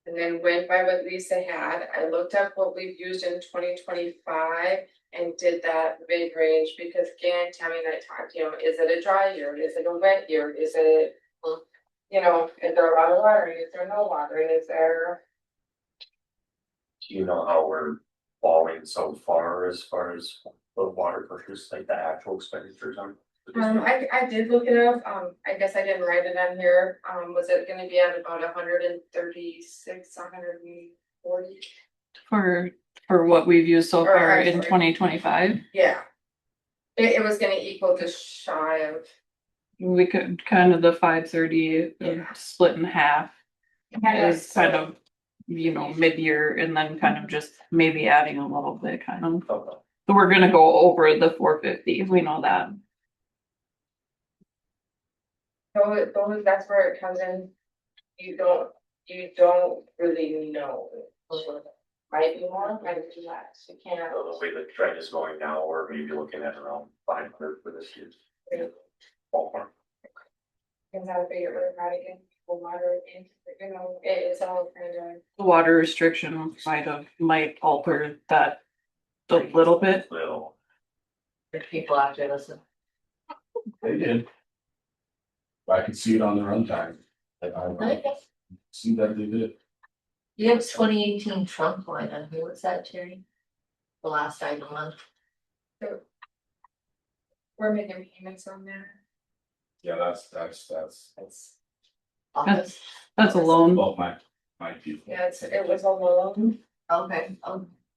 then went by what Lisa had, I looked up what we've used in 2025 and did that big range, because again, Tammy and I talked, is it a dry year, is it a wet year, is it? Is there a lot of watering, is there no watering, is there? Do you know how we're falling so far as the water purchase, like the actual expenditures on? I did look it up, I guess I didn't write it on here, was it gonna be at about 136, 140? For what we've used so Or, far I'm in sorry. 2025. Yeah. It was gonna equal just shy of we could kind of the 530 split in half is kind of, you know, mid-year and then kind of just maybe adding a little bit kind of. So we're gonna go over the 450, we know that. Those, that's where it comes in. You don't really know. Might be more, might be less, you can't. The way the trend is going now, we're maybe looking at around 500 for this year. Ballpark. Depends how big it really how to get people water in, you know, it's all kind of. The water restriction might alter that a little bit. Little. If people actually listen. They did. I could see it on their runtime. I see that they did. You have 2018 Trump line on here, what's that, Terry? The last item on. We're making payments on that. Yeah, that's It's office. That's a loan. above my people. Yeah, it was a loan, Okay,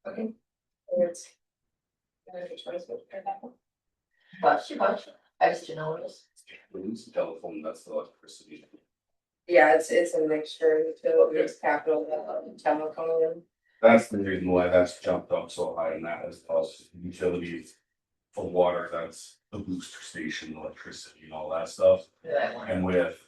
okay. It's. but I just didn't know what it was. We use the telephone, that's the electricity. Yeah, it's a mixture, it's capital, telephone. That's the reason why that's jumped up so high, and that is plus utilities for water, that's the booster station, electricity and all that stuff. And with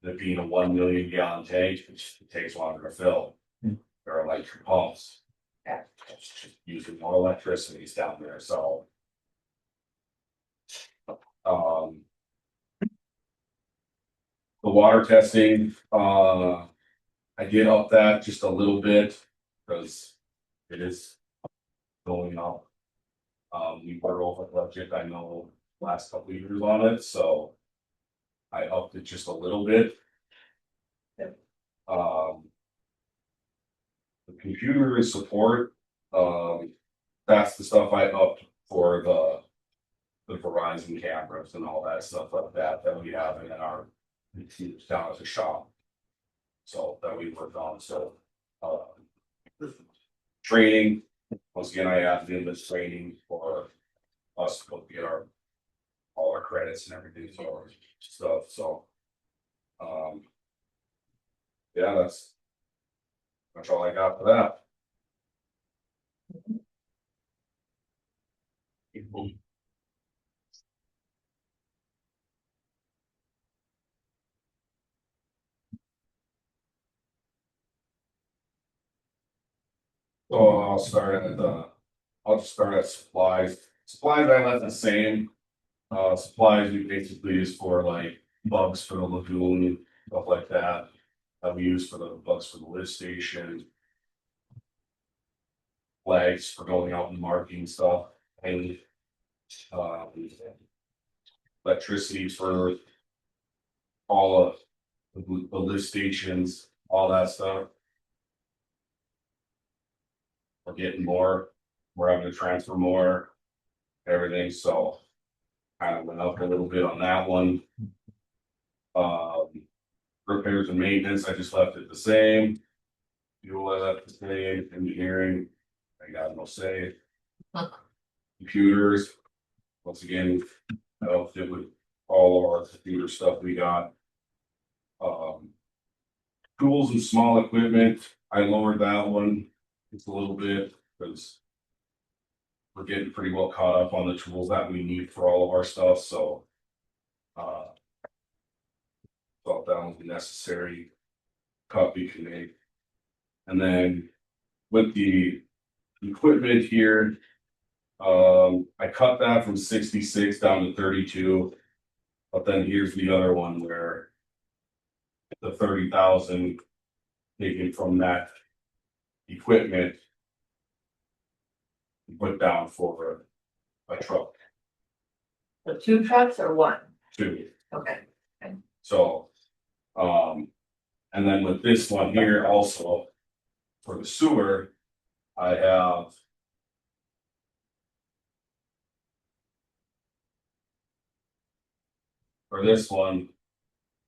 it being a 1 million gallon tank, which takes longer to fill, there are electric pumps. Yeah. It's just using more electricity down there, so. The water testing, I did up that just a little bit, because it is going up. We were over budget, I know, last couple of years on it, so. I upped it just a little bit. The computer support, that's the stuff I upped for the Verizon cameras and all that stuff like that we have in our down at the shop. So that we worked on, so training, once again, I added in this training for us to go get all our credits and everything for our stuff, so. Yeah, that's that's all I got for that. So I'll just start at supplies. Supplies I left the same. Supplies we basically use for like bugs for the lagoon, stuff like that. That we use for the bugs for the lift station. Flags for going out and marking stuff and electricity for all of the lift stations, all that stuff. We're getting more, we're having to transfer more, everything, so. Kind of went up a little bit on that one. Repairs and maintenance, I just left it the same. Fuel I left the same, engineering, I got no say. Computers, once again, I helped it with all of our computer stuff we got. Tools and small equipment, I lowered that one just a little bit, because. We're getting pretty well caught up on the tools that we need for all of our stuff, so. Thought that was necessary. Cut we can make. And then with the equipment here. I cut that from 66 down to 32. But then here's the other one where. The 30,000 taken from that equipment. Put down for a truck, The 2 trucks or 1? too. Okay. So, and then with this one here also, for the sewer, I have. For this one,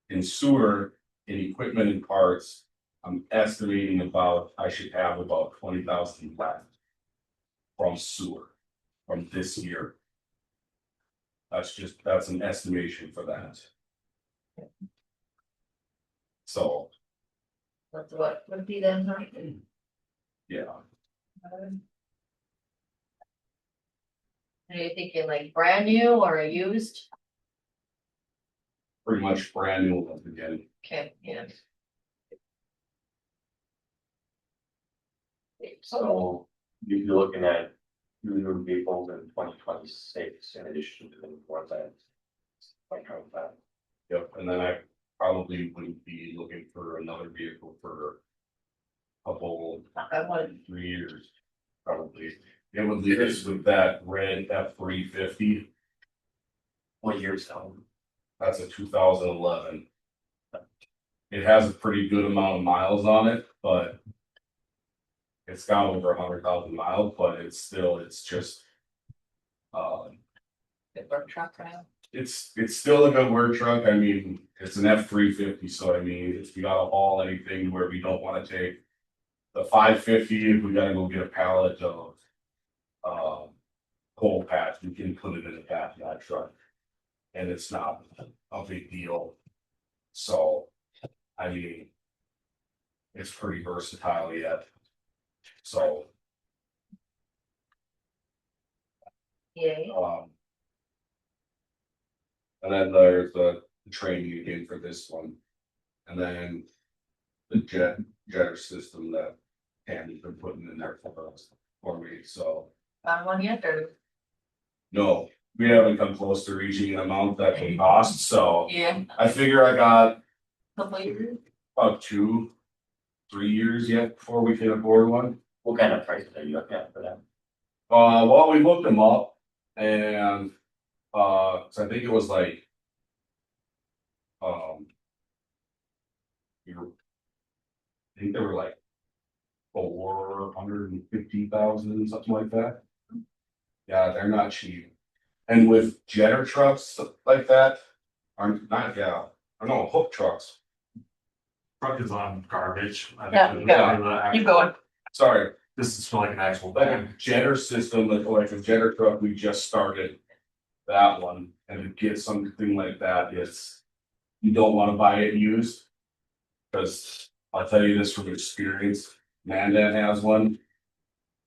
in sewer, in equipment and parts, I'm estimating I should have about 20,000 left. From sewer, from this year. That's an estimation for that. So, What would be then, huh? yeah, Are you thinking like brand new or a used? pretty much brand new ones again. Okay, yeah. So you'd be looking at two new vehicles in 2026 in addition to the ones that. Like how that. Yep, and then I probably wouldn't be looking for another vehicle for a couple, I want, 3 years, probably. It would leave us with that red F-350. What year's that? That's a 2011. It has a pretty good amount of miles on it, but it's got over 100,000 miles, but it's just. good work truck, right? It's still a good work truck. I mean, it's an F-350, so I mean, if we gotta haul anything where we don't wanna take the 550, if we gotta go get a pallet of coal patch, we can put it in the back of that truck. And it's not a big deal. So, I mean, it's pretty versatile yet. So, Yay. and then there's the training again for this one. And then the jetter system that Tammy's been putting in there for me, so. Found one yet, or? No, we haven't come close to reaching an amount that can cost, so Yeah. I figure I got Couple years. about 2-3 years yet before we can afford one. What kind of price are you looking at for them? Well, we looked them up and, so I think it was like. I think they were like 450,000, something like that. Yeah, they're not cheap. And with jetter trucks like that, aren't not, yeah, I know, hook trucks. Truck is on garbage. I think Yeah, the- yeah. the Keep going. Sorry, This is for like an actual like bag. a jetter system, like a jetter truck, we just started that one. And to get something like that, you don't wanna buy it used. Cause I'll tell you this from experience, Mandan has one.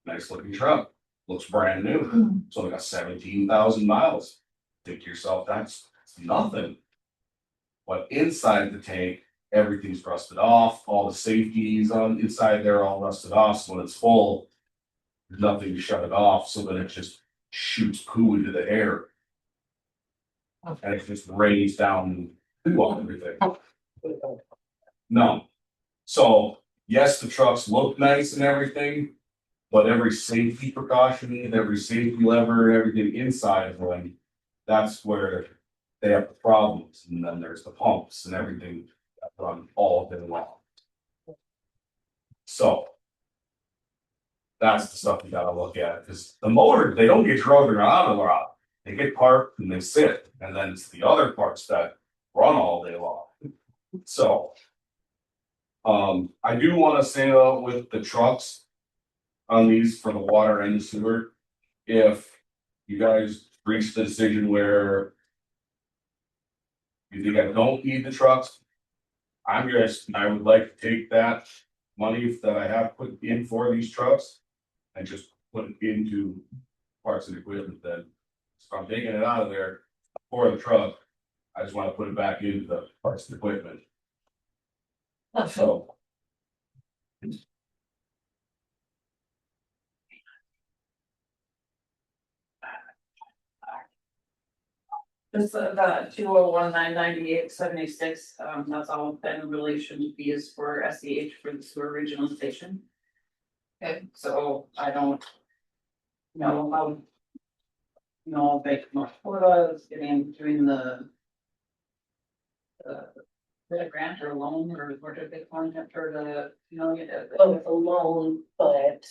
Nice looking truck, looks brand new, it's only got 17,000 miles. Think to yourself, that's nothing. But inside the tank, everything's rusted off, all the safeties on inside there all rusted off, so when it's full. There's nothing to shut it off, so then it just shoots poo into the air. And it just rains down poo on everything. No. So, yes, the trucks look nice and everything, but every safety precaution and every safety lever and everything inside of them, that's where they have the problems. And then there's the pumps and everything that run all day long. So that's the stuff you gotta look at, because the motor, they don't get driven out of the lot. They get parked and they sit, and then it's the other parts that run all day long. So. I do wanna say though, with the trucks. On these for the water and the sewer. If you guys reach the decision where. You think I don't need the trucks. I would like to take that money that I have put in for these trucks. And just put it into parts and equipment then. So I'm taking it out of there for the truck. I just wanna put it back into the parts and equipment, so. This, the 201,998.76, that's all been in relation to fees for SEH for the sewer regional station. Okay, so I don't. Know how. Like North Dakota is doing the. The grant or loan, or where did they find it, or the, Oh, the loan, but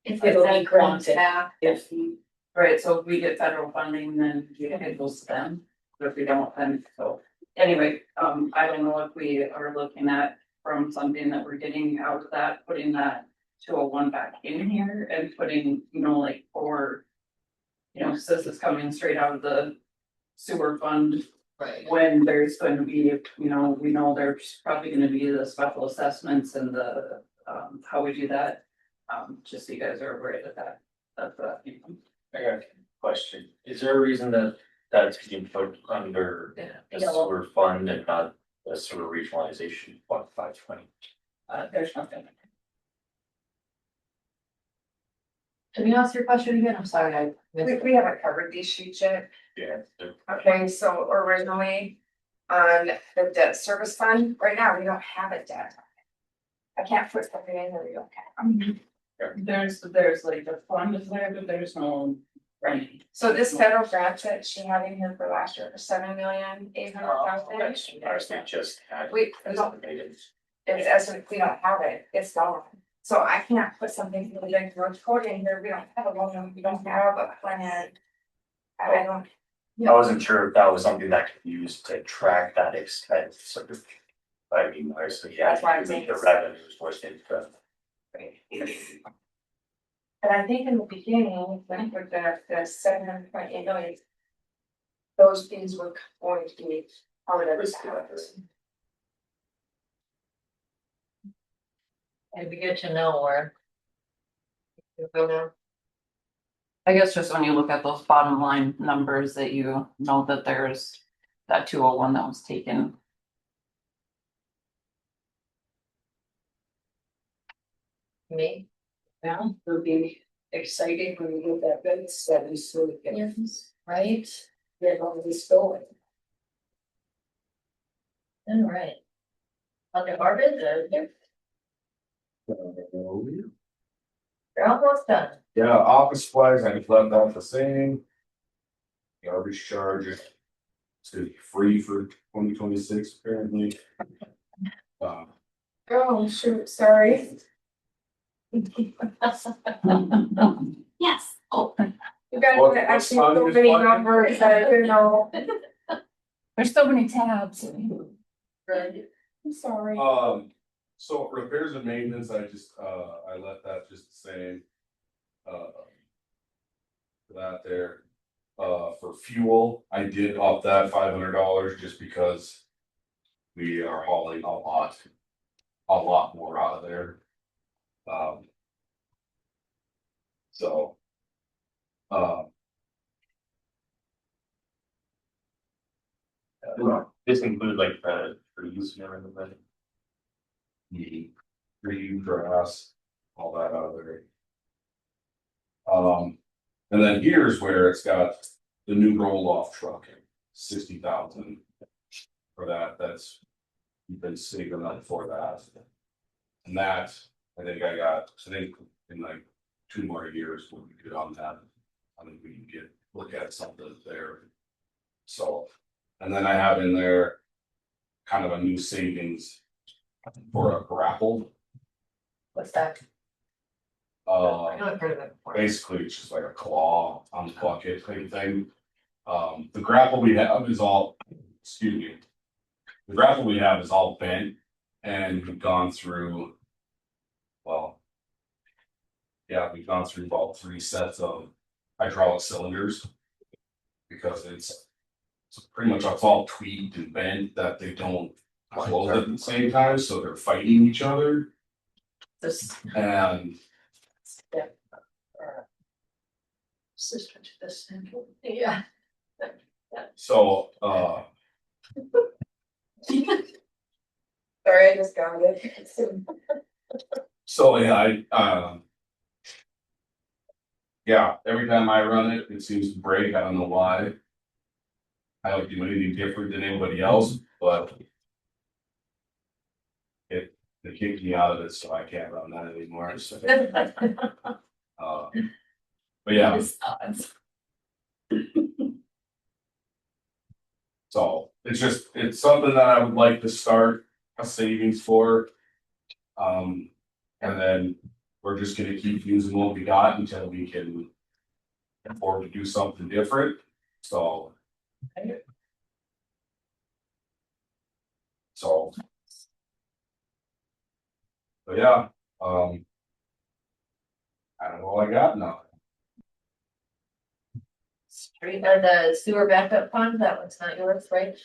If It'll be it's granted. if. Right, so if we get federal funding, then it goes to them, but if we don't, then so. Anyway, I don't know if we are looking at from something that we're getting out of that, putting that 201 back in here and putting, like, or. Since it's coming straight out of the sewer fund. Right. When there's going to be, you know, we know there's probably gonna be the special assessments and the, how we do that. Just so you guys are aware of that, you know. I got a question. Is there a reason that that's being put under the Yellow. sewer fund and not the sewer regionalization fund 520? There's nothing. Can you ask your question again? I'm sorry, I missed. We haven't covered these sheets yet. Yeah. they're- Okay, so originally on the debt service fund, right now, we don't have a debt. I can't put something in that we don't have. There's like the fund is there, but there's no right. So this federal grant that she had in here for last year, for 7,800,000. Ours they just had. We don't, it's as if we don't have it, it's gone. So I can't put something in the big road code in here, we don't have a loan, we don't have a plan. I don't. I wasn't sure if that was something that could be used to track that expense, sort of. I mean, obviously, yeah, That's why I'm you saying need the it's- revenues was into. And I think in the beginning, when we put the 700.8 million. Those things were going to be part of this. It'd be good to know where. You go now. I guess just when you look at those bottom line numbers that you know that there's that 201 that was taken. Me? Yeah, it'll be exciting when we get that bid study, so we can Yes. Right? get all this going. All right. Okay, Marvin, you're almost done. Yeah, office supplies, I just left that the same. Garbage charge is gonna be free for 2026 apparently. Oh, shoot, sorry. Yes. Oh, You guys What- have what actually fund so is many what? numbers that, you know, There's so many tabs. Right. I'm sorry. So repairs and maintenance, I just, I left that just the same. For that there, for fuel, I did up that $500 just because. We are hauling a lot more out of there. So. This include like the trees and everything. the tree grass, all that out of there. And then here's where it's got the new roll-off truck, 60,000. For that, that's, you've been saving up for that. And that, I think in like 2 more years, we'll be good on that. I think we can look at something there. So, and then I have in there kind of a new savings for a grapple. What's that? I know I've heard of it before. Basically, it's just like a claw on the bucket type thing. The grapple we have is all, excuse me. The grapple we have is all bent and we've gone through. Well. Yeah, we've gone through about 3 sets of hydraulic cylinders. Because it's pretty much it's all tweaked and bent that they don't close at the same time, so they're fighting each other. This. And Sister to this thing. Yeah. so, Sorry, I just got it. so yeah, yeah, every time I run it, it seems to break. I don't know why. I don't do anything different than anybody else, but they kicked me out of it, so I can't run that anymore. So, but yeah, so it's something that I would like to start a savings for. And then we're just gonna keep using what we got until we can afford to do something different, so. So. But yeah, I don't know what I got now. The sewer backup fund, that one's not yours, right?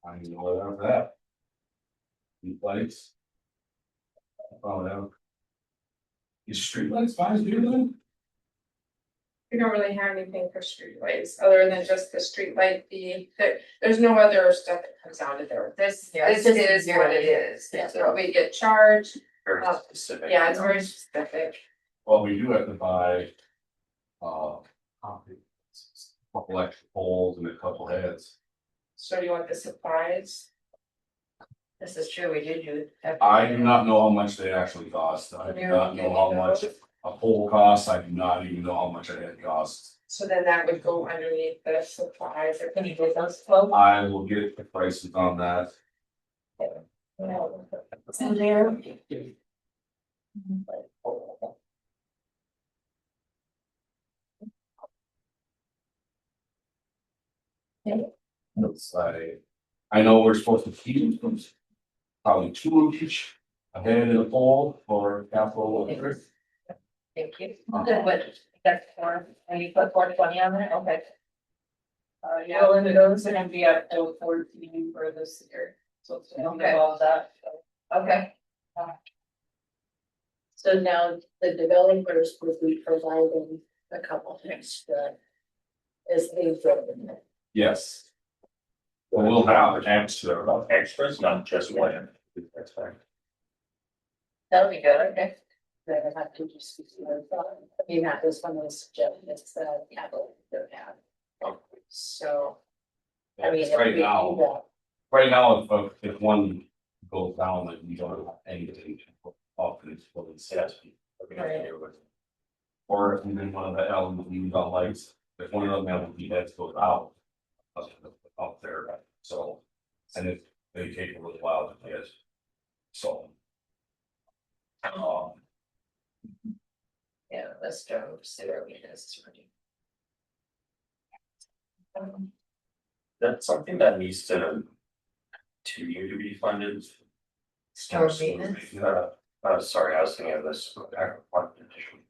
I don't know what about that. Street lights. Oh, yeah. Is street lights fine, do then? We don't really have anything for streetlights, other than just the streetlight fee, there's no other stuff that comes out of there, this Yeah, it's is just what it is, that's what we get charged. Very Oh, specific. Yeah, it's very specific. Well, we do have to buy. A couple extra poles and a couple heads. So do you want the supplies? This is true, we do. I do not know how much they actually cost. I do not know how much a pole costs. I do not even know how much a head costs. So then that would go underneath the supplies, or Can you get those quotes? I will get the prices on that. In there. It's I know we're supposed to keep probably 2 each, a head and a pole for capital. Thank you. Good, what, that's and you put 420 on there, okay. yeah, those are gonna be up to 14 for this year, so it's gonna be Okay. above that. Okay. So now the developers would be providing a couple things that is the. Yes. Well, we'll have extras, not just one. That's fine. That'll be good, okay. That I have to just, I mean, that was one of the suggestions that capital don't have. So, I mean. if Right we do now, that, right now, if one goes down, like you don't have anything off and it's fully set. Right. Or if then one of the LED lights, if one of them LED heads goes out. Up there, so, and if they take a little while to get. So. Yeah, let's go see where we is ready. That's something that needs to you to be funded. Storm maintenance, Sorry, I was thinking of this,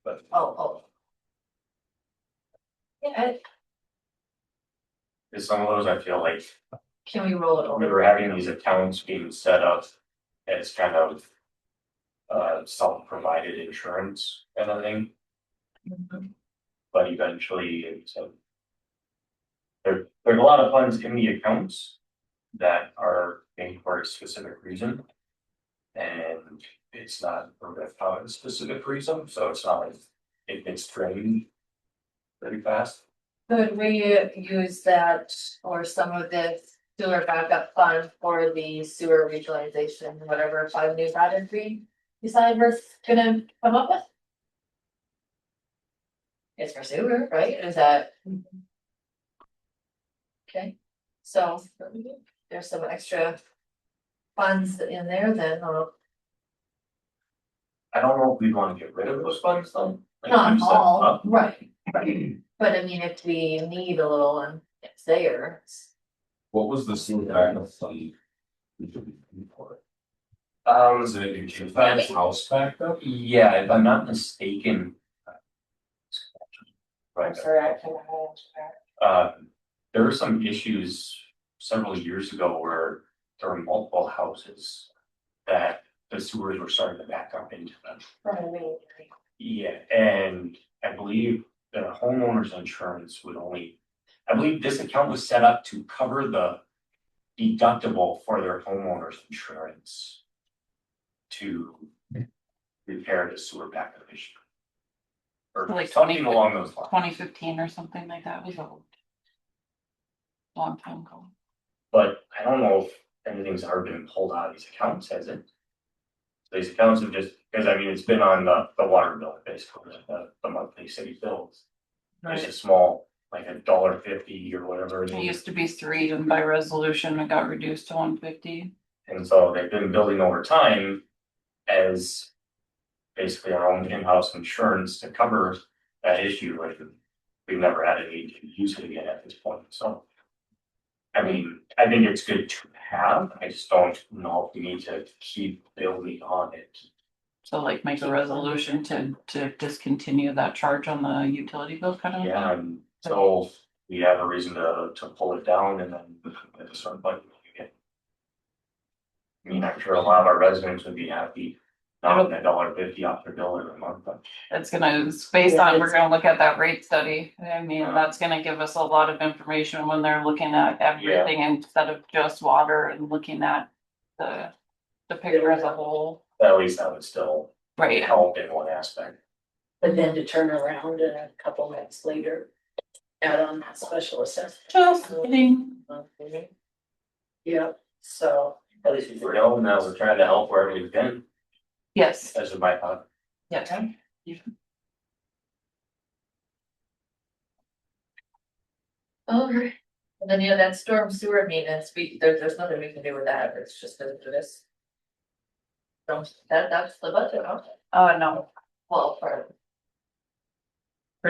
but oh. Yeah, it's some of those, I feel like can we roll it we over? were having these accounts being set up as kind of self-provided insurance kind of thing, Mhm. but eventually it's there's a lot of funds in the accounts that are being for a specific reason. And it's not for a specific reason, so it's not like it gets drained pretty fast. Could we use that or some of this sewer backup fund for the sewer regionalization, whatever 5 new projects we decide we're gonna come up with? It's for sewer, right? Is that? Okay, so there's some extra funds in there then, I don't know if we want to get rid of those funds though. Like not you said, all, right. But I mean, if we need a little and it's there, What was the sewer backup fund? Was it in house backed up? Yeah, if I'm not mistaken. I'm Right, sorry, I can't answer that. there were some issues several years ago where there were multiple houses that the sewers were starting to back up into them. Yeah, and I believe the homeowner's insurance would only, I believe this account was set up to cover the deductible for their homeowner's insurance to repair the sewer backup issue. Or Like something along those lines. 2015 or something like that was old. Long time ago. But I don't know if anything's ever been pulled out of these accounts, has it? These accounts have just, because I mean, it's been on the water bill, basically, the monthly city bills. There's a small, like $1.50 or whatever. It used to be 3 and by resolution it got reduced to 150. And so they've been building over time as basically our own in-house insurance to cover that issue, like we've never had a need to use it again at this point, so. I mean, I think it's good to have, I just don't know if we need to keep building on it. So like make a resolution to discontinue that charge on the utility bill kind of. Yeah, and so we have a reason to pull it down and then at a certain point. I mean, I'm sure a lot of our residents would be happy, not $1.50 off their bill every month, but. It's gonna, it's based on, we're gonna look at that rate study. I mean, that's gonna give us a lot of information when they're looking at everything instead of just water and looking at the picture as a whole. At least that would still Right. help in one aspect. But then to turn around and a couple months later, add on that special assessment. Just kidding. Yeah, so. At least we're helping now, we're trying to help wherever we can, Yes. as of my thought. Yeah. Alright, and then, that storm sewer maintenance, there's nothing we can do with that, it's just for this. So, that's the budget, huh? No, Well, for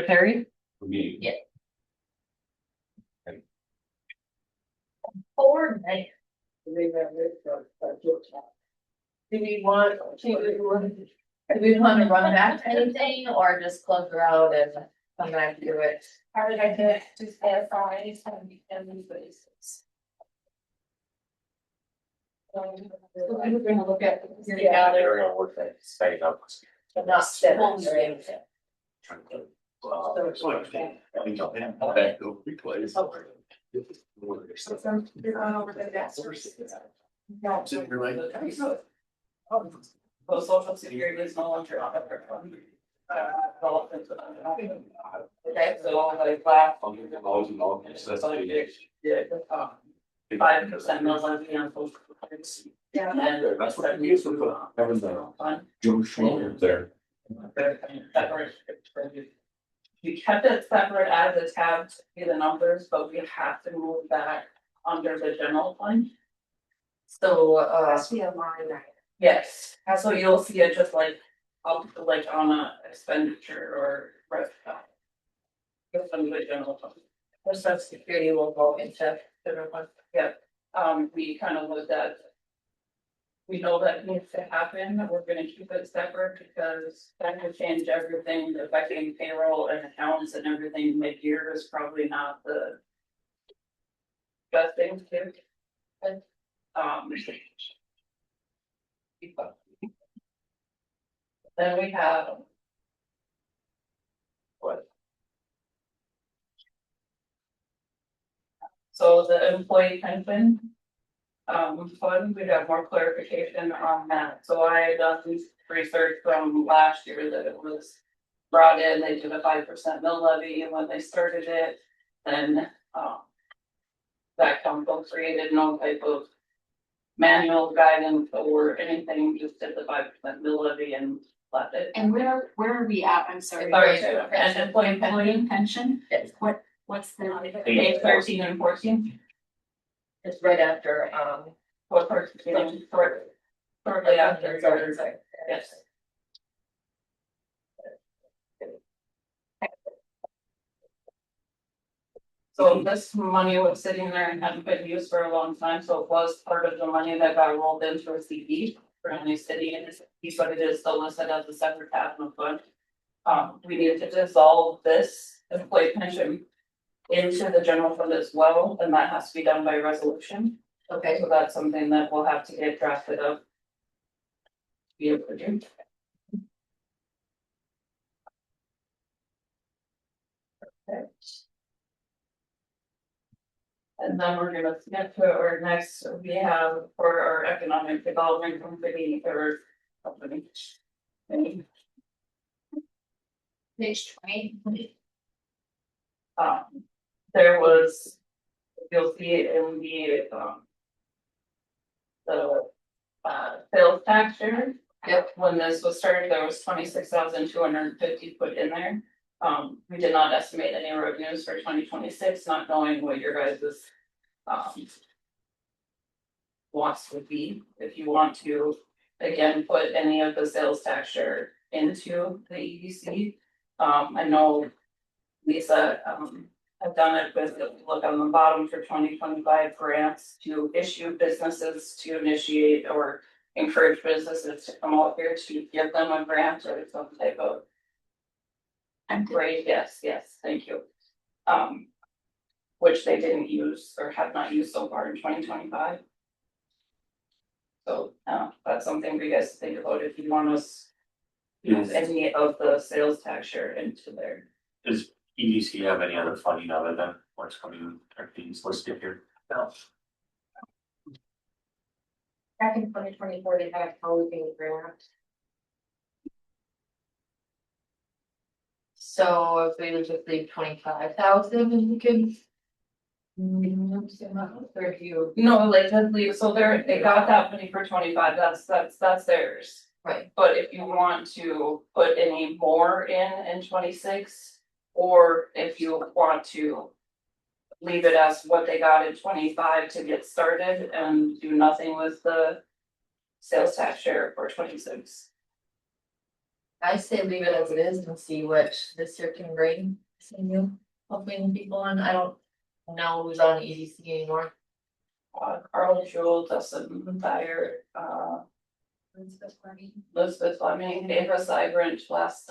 Terry? For me. Yeah. Four night. Do we want to run back to anything or just close her out and come back to it? I would like to just clarify, it's gonna be every basis. We're gonna look at. Yeah, They're gonna work that, setting up. but not seven or anything. Okay. You're going over the gas. So social security is no longer on the fund. Okay, so like last. Yeah. 5% mill levy on social security. Yeah. And That's what I'm used to. fund. Joe Schmo there. Separate. We kept it separate as a tab to be the numbers, but we have to move that under the general fund. So, Has to be a line item. yes, so you'll see it just like, up like on a expenditure or rest. Just under the general fund. The social security will go into different ones. We kind of looked at. We know that needs to happen, we're gonna keep it separate because that will change everything, affecting payroll and accounts and everything mid-year is probably not the. Best thing to do. But, Then we have. What? So the employee pension. Fund, we'd have more clarification on that, so I had done some research from last year that it was. Brought in, they did a 5% mill levy, and when they started it, then, that council created no type of. Manual guidance or anything, just did the 5% mill levy and left it. And where are we at? I'm sorry. And employee Pension? Yes. What's the? page 13 and 14. It's right after, What part? Shortly after. Yes. So this money was sitting there and hadn't been used for a long time, so it was part of the money that got rolled into a CD. Currently sitting in this, but it is still listed as a separate capital fund. We need to dissolve this employee pension into the general fund as well, and that has to be done by resolution. okay, So that's something that we'll have to get drafted up. Be able to do. Okay. And then we're gonna get to our next, we have for our economic development company or company. Page 20. There was, you'll see it in the sales tax share. Yep, when this was started, there was 26,250 put in there. We did not estimate any revenues for 2026, not knowing what your guys's wants would be. If you want to, again, put any of the sales tax share into the EDC. I know Lisa, I've done it with, look on the bottom for 2025 grants to issue businesses to initiate or encourage businesses to come out here to give them a grant or some type of. Great, yes, thank you. Which they didn't use or have not used so far in 2025. So, that's something for you guys to think about if you want us. Use any of the sales tax share into there. Does EDC have any other funding other than what's coming, or things listed here? No. Back in 2024, they had a housing grant. So if we would just leave 25,000 and we could. Or if you, No, like, just leave, so they got that money for 25, that's theirs. right, But if you want to put any more in 26, or if you want to. Leave it as what they got in 25 to get started and do nothing with the. Sales tax share for 26. I say leave it as it is and see what this year can bring. See you, hopefully people on, I don't know who's on EDC anymore. Carl Jewel, Dustin Thayer, Elizabeth Fleming, Ava Cybrant last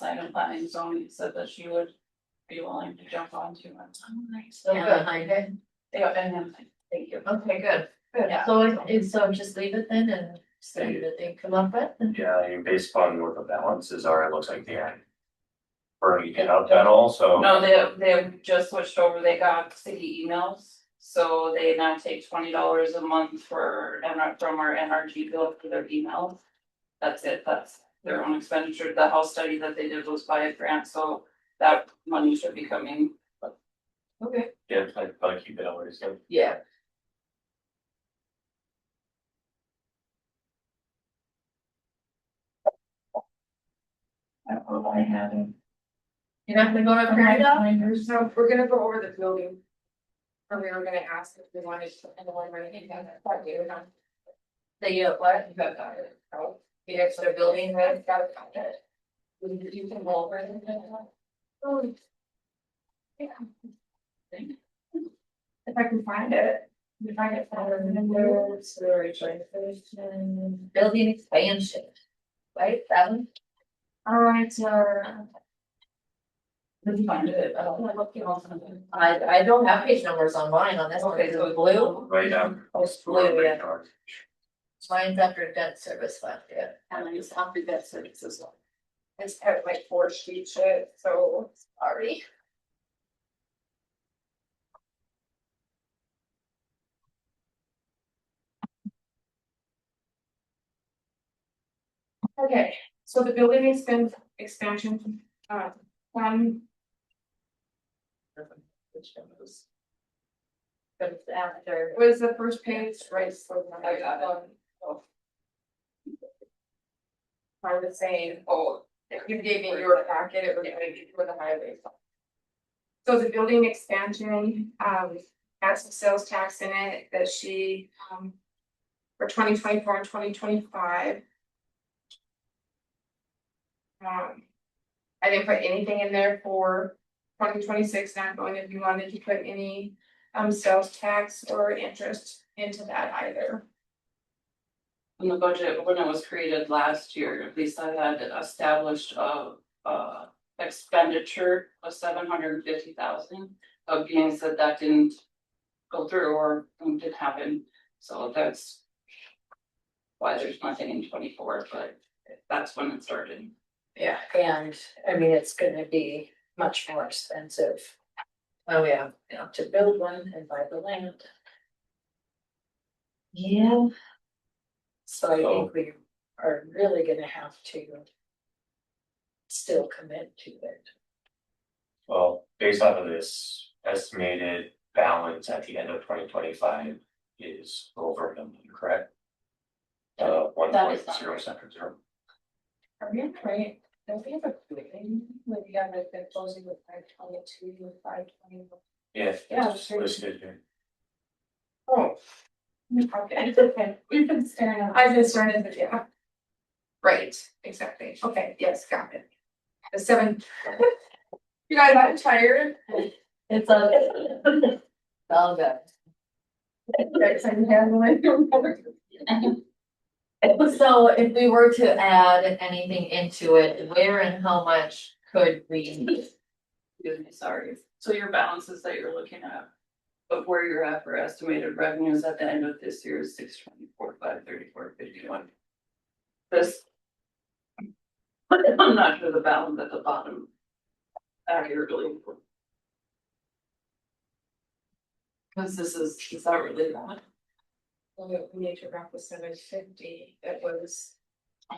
night in planning zone said that she would be willing to jump onto it. So good, behind it. Yeah, and then, thank you. Okay, good. Yeah. So just leave it then and see what they come up with. And Yeah, I mean, based upon what the balances are, it looks like they aren't burning it up at all, so. No, they just switched over, they got city emails, so they now take $20 a month from our NRG bill for their emails. That's it, that's their own expenditure, the house study that they did was by a grant, so that money should be coming. okay. Yeah, I'd keep it on what it said. Yeah. I don't know what I had. You're not gonna go up here now? So we're gonna go over the building. And we were gonna ask if we wanted to, anyone or anything that day or not. They what? You got that, oh, The extra building, right? got it. You can go over it. Oh. Yeah. If I can find it. You find it. Building expansion. Right, that one? Alright, Didn't find it, I don't have page numbers on mine on this one, Okay, is so it blue? Right down. Oh, it's blue, yeah. Mine's after debt service fund, yeah. And I just offered that service as well. it's kind of like 4 sheet shit, so Sorry. okay, so the building expansion, plan. Which one was? But it's after. Was the first page, right, so I got it. I was saying, oh, if you gave me your packet, it was maybe for the highway. So the building expansion, has some sales tax in it that she, for 2024 and 2025. I didn't put anything in there for 2026, not going if you wanted to put any, sales tax or interest into that either. In the budget, when it was created last year, at least I had established a expenditure of 750,000. Being said that didn't go through or didn't happen, so that's. Why there's nothing in 24, but that's when it started. Yeah, and I mean, it's gonna be much more expensive. Oh, yeah. To build one and buy the land. Yeah. So I think we are really gonna have to. Still commit to it. Well, based off of this estimated balance at the end of 2025 is over $1 million, correct? 1.070. Are we right? Don't we have a building, like we got like the closing with 522 with 520? Yeah, Yeah, it's sure. listed here. Oh. Okay, we've been staring at. I've been staring at it, yeah. Right, exactly, okay, yes, got it. The 7. You guys, I'm tired. It's all good. All good. Guys, I'm handling. So if we were to add anything into it, where and how much could we? Excuse me, sorry. So your balances that you're looking at, but where you're at for estimated revenues at the end of this year is 624, 534, 51. This. I'm not sure the balance at the bottom. Accurately. Cause this is that really bad? We need to wrap the 750, it was.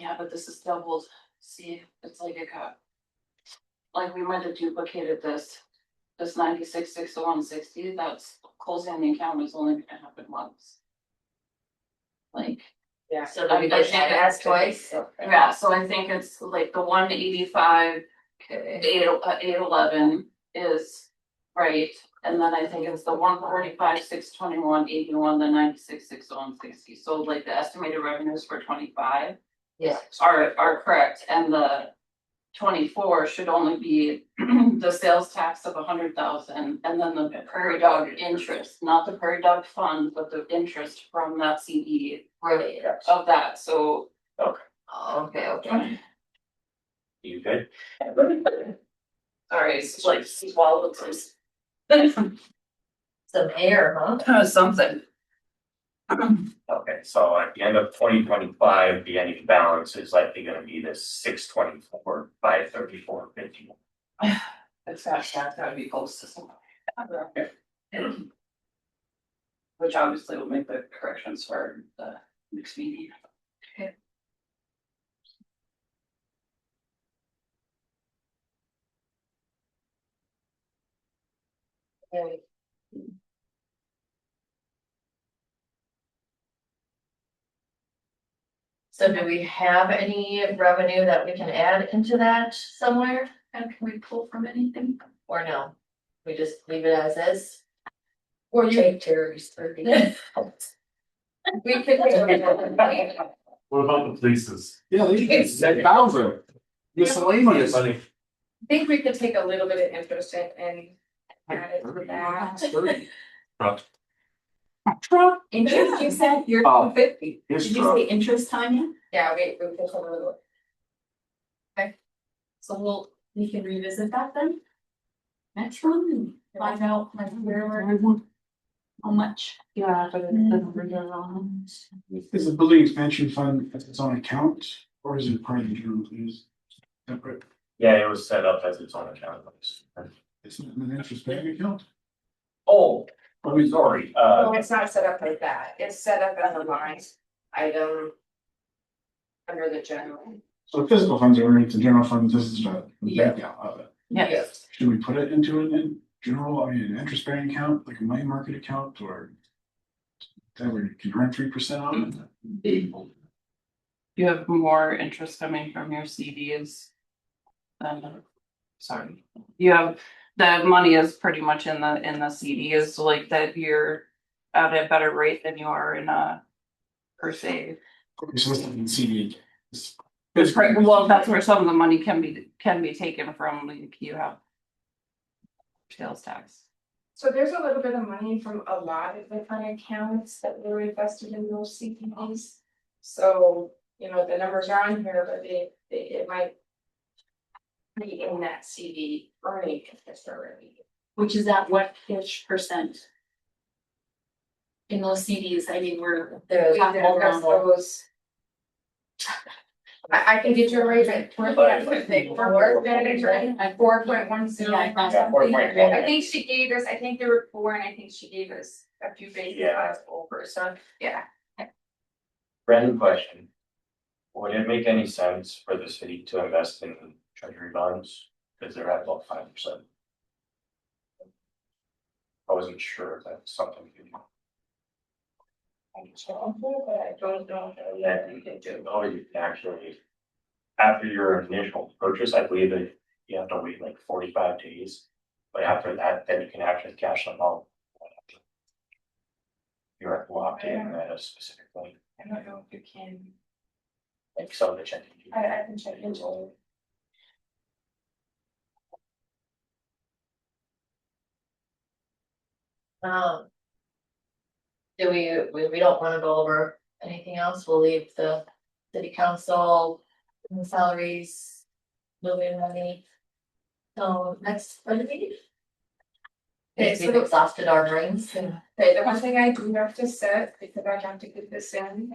Yeah, but this is doubled. See, it's like it got. Like we might have duplicated this. This 96, 601, 60, that's closing the account is only gonna happen once. Like, Yeah. So do we just ask twice? yeah, so I think it's like the 185, 811 is right. And then I think it's the 145, 621, 81, the 96, 601, 60. So like the estimated revenues for 25 Yeah. are correct, and the 24 should only be the sales tax of 100,000, and then the prairie dog interest, not the prairie dog fund, but the interest from that CD Right. of that, so. Oh, okay. You good? Sorry, it's like swallowed some. Some air, huh? Something. Okay, so at the end of 2025, the ending balance is likely gonna be this 624, 534, 51. It's gotta be close to some. Which obviously will make the corrections for the next meeting. So do we have any revenue that we can add into that somewhere, And can we pull from anything? or no? We just leave it as is? Or you, Take Terry's 30. we could take a What about the polices? Yeah, they Bowser. Miscellaneous. Money. I think we could take a little bit of interest and add it to that. Truck. Interest, you said, you're Oh. 250. His Did you truck. say interest, Tanya? Yeah, we could take a little. So we can revisit that then? Next one and find out like where we're. How much? Yeah, but the numbers are wrong. Is the building expansion fund as its own account, or is it part of the general fees? Separate, Yeah, it was set up as its own account. it's not an interest bearing account? Oh, I'm sorry, No, it's not set up like that, it's set up as a line item. Under the general. So physical funds are underneath the general fund, this is the breakdown of it. Yes. Should we put it into an general, an interest bearing account, like a money market account, or? That we can earn 3% on it? You have more interest coming from your CDs. Sorry, you have, the money is pretty much in the CDs, like that you're at a better rate than you are in a per se. Okay, so this is in CD. Well, that's where some of the money can be taken from, like you have sales tax. So there's a little bit of money from a lot of different accounts that were invested in those CPs. So, you know, the numbers are on here, but it might. Be in that CD earning already. Which is at what ish percent? In those CDs, I mean, we're. There's Those. I can get you a rate at 4.10. I think she gave us, I think there were 4 and I think she gave us a few basis Yeah. points over, so, yeah. random question. Would it make any sense for the city to invest in treasury bonds? Because they're at about 5%. I wasn't sure if that's something you do. But I don't know. Yeah, you can do, or you can actually, after your initial purchase, I believe that you have to wait like 45 days. But after that, then you can actually cash them out. You're locked in at a specific point, I don't know if you can, like some of the checking. I can check into it. Do we don't wanna go over anything else? We'll leave the city council, and the salaries, moving money. So next budget meeting. Okay, We've exhausted our brains and. Okay, the one thing I do have to set, because I have to get this in.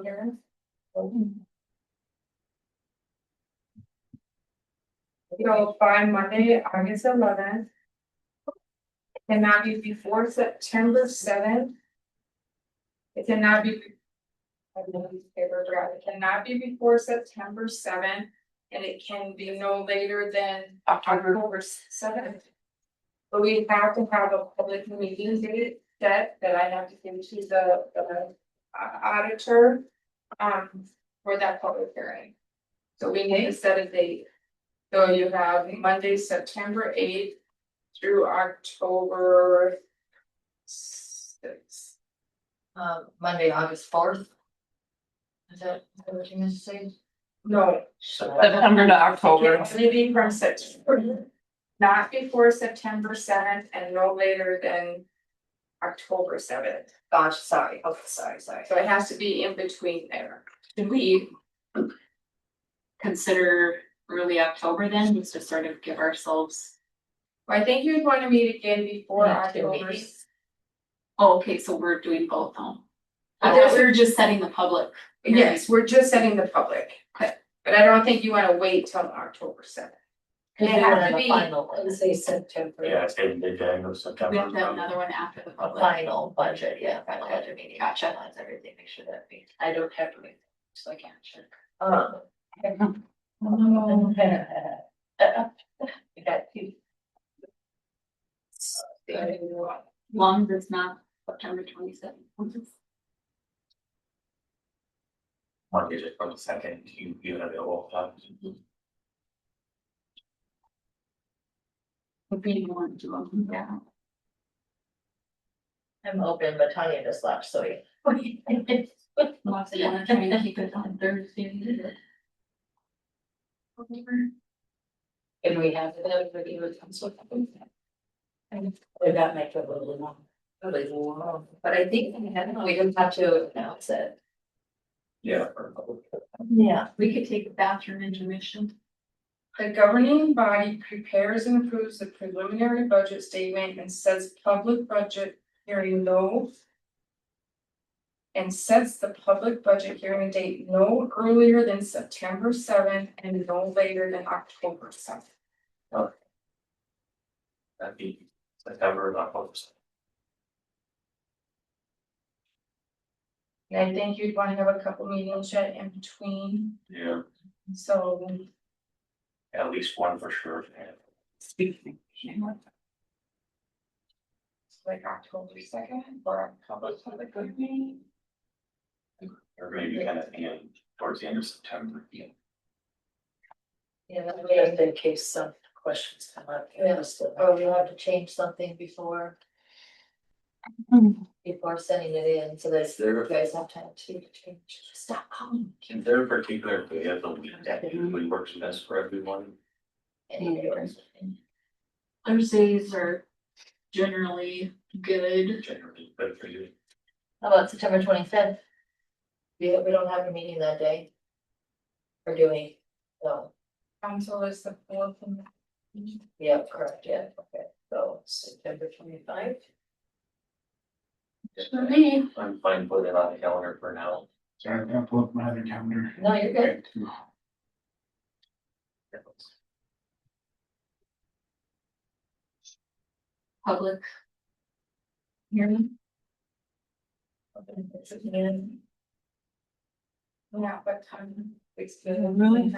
Here. So by Monday, August 11th. Cannot be before September 7th. It cannot be. It cannot be before September 7th, and it can be no later than October 7th. But we have to have a public meeting date set that I have to give to the auditor. For that public hearing. So we need to set a date. So you have Monday, September 8th through October 6th. Monday, August 4th. Is that what you meant to say? No. September to October. It can only be from September, not before September 7th and no later than October 7th. Gosh, sorry, okay, sorry. So it has to be in between there. Should we consider early October then, just to sort of give ourselves? I think you'd want to meet again before Yeah, 2 October. meetings. Oh, okay, so we're doing both now. But I there's thought we were just setting the public. Yes, we're just setting the public. Okay. But I don't think you want to wait till October 7th. Cause It we has don't to have a be- final, Let's say September. Yeah, it's getting mid January, We September. have to have another one after the a public. final budget, yeah, final budget meeting. Gotcha. Finalize everything, make sure that we. I don't have to wait, so I can't check. You got two. Long as it's not September 27th. Monday, just from the second, you available time. If we want to, yeah. I'm open, but Tanya just left, so. Unless you wanna try and keep it on Thursday. Can we have everybody with council? Would that make it a little long? Really long, but I think we don't have to announce it. Yeah. for a public. Yeah. We could take a bathroom intermission. The governing body prepares and approves the preliminary budget statement and sets public budget hearing no. And sets the public budget hearing date no earlier than September 7th and no later than October 7th. That'd be September, not October. And I think you'd want to have a couple meetings yet in between, Yeah, so. at least one for sure. Like October 2nd or public meeting. Or maybe kind of towards the end of September. Yeah. Yeah, just in case some questions come up. Yes, or you have to change something before. Before sending it in, so that you guys have time to change. Stop calling. Is there a particular day of the week that usually works best for everyone? Any difference? Thursdays are generally good. Generally, good for you. How about September 25th? We don't have a meeting that day. Or do we? No, Council is the 4th and. yeah, correct, yeah, okay, so September 25th. For me. I'm fine putting it on the calendar for now. Sorry, I've got to pull up my other calendar. No, you're good. Public. Hearing. Yeah, what time? It's good. Really?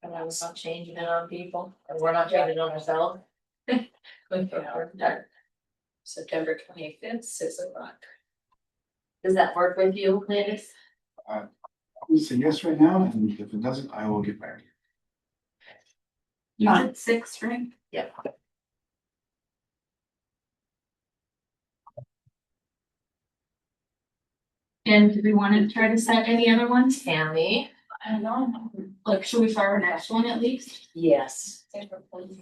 And I was not changing it on people, or we're not changing it on ourselves. September 25th, 6 o'clock. Does that work with you, ladies? I'm gonna say yes right now, and if it doesn't, I will get back. You said 6, right? Yep. And do we want to try to set any other ones? Tammy? I don't know. Like, should we start our next one at least? Yes.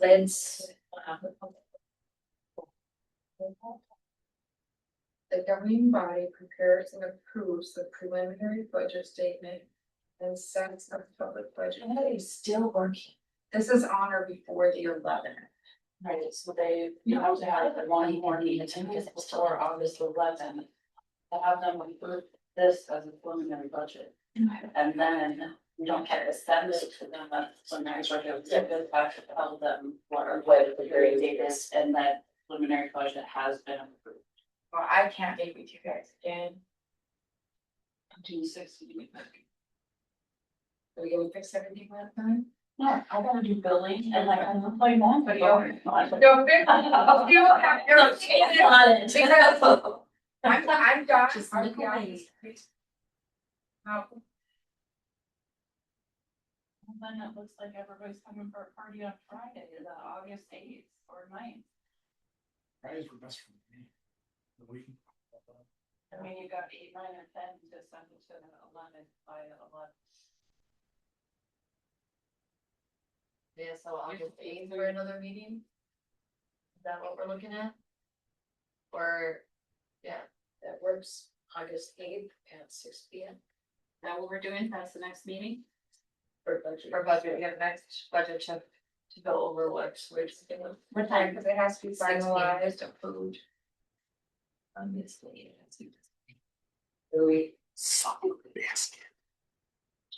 Let's. the governing body prepares and approves the preliminary budget statement and sets a public budget. That is still working. This is on or before the 11th. Right, so they, you have to have one more meeting before August 11th. To have them approve this as a preliminary budget. And then we don't have to send it to them, so next we're going to have to tell them what the hearing date is, and that preliminary budget has been approved. Well, I can't meet with you guys again. June 6th. Are we gonna fix everything that time? No, I gotta do billing and like I'm playing that, but Don't fix. You will have your. I'm done. Just I'm look done. away. No, Then it looks like everybody's coming for a party on Friday, the August 8th or 9th. Fridays were best for me. The weekend. I mean, you got 8, 9, and 10 to send it to the 11th by 11. Yeah, so August 8th for another meeting? Is that what we're looking at? Or, yeah, That works, August 8th at 6 P M. Is that what we're doing? That's the next meeting? For budget. for budget, we have next budget to go over what's. what time, because it has to be 6 p.m. finalized, approved. Obviously, that's.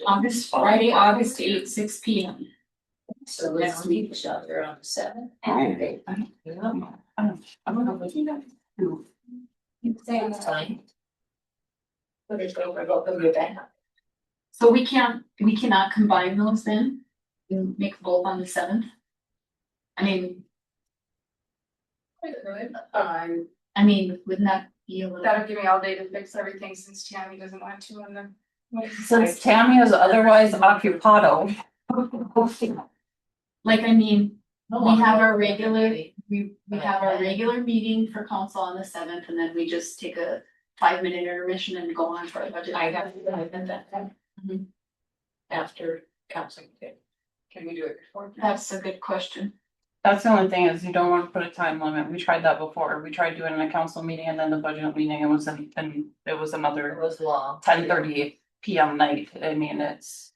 August, Friday, August 8th, 6 P M. So next week, shelter on the 7th. I'm gonna look you guys. Same time. But it's over, welcome you back. So we cannot combine those then? And make both on the 7th? I mean, I mean, wouldn't that be a little? That'll give me all day to fix everything since Tammy doesn't want to on the. Since Tammy is otherwise occupado. Like, I mean, we have our regular, we have our regular meeting for council on the 7th, and then we just take a 5-minute intermission and go on for a budget. I have that time. After council. Can we do it before? That's a good question. That's the only thing is you don't want to put a time limit. We tried that before. We tried doing a council meeting and then the budget meeting. It was It another was long. 10:30 PM night. I mean, it's.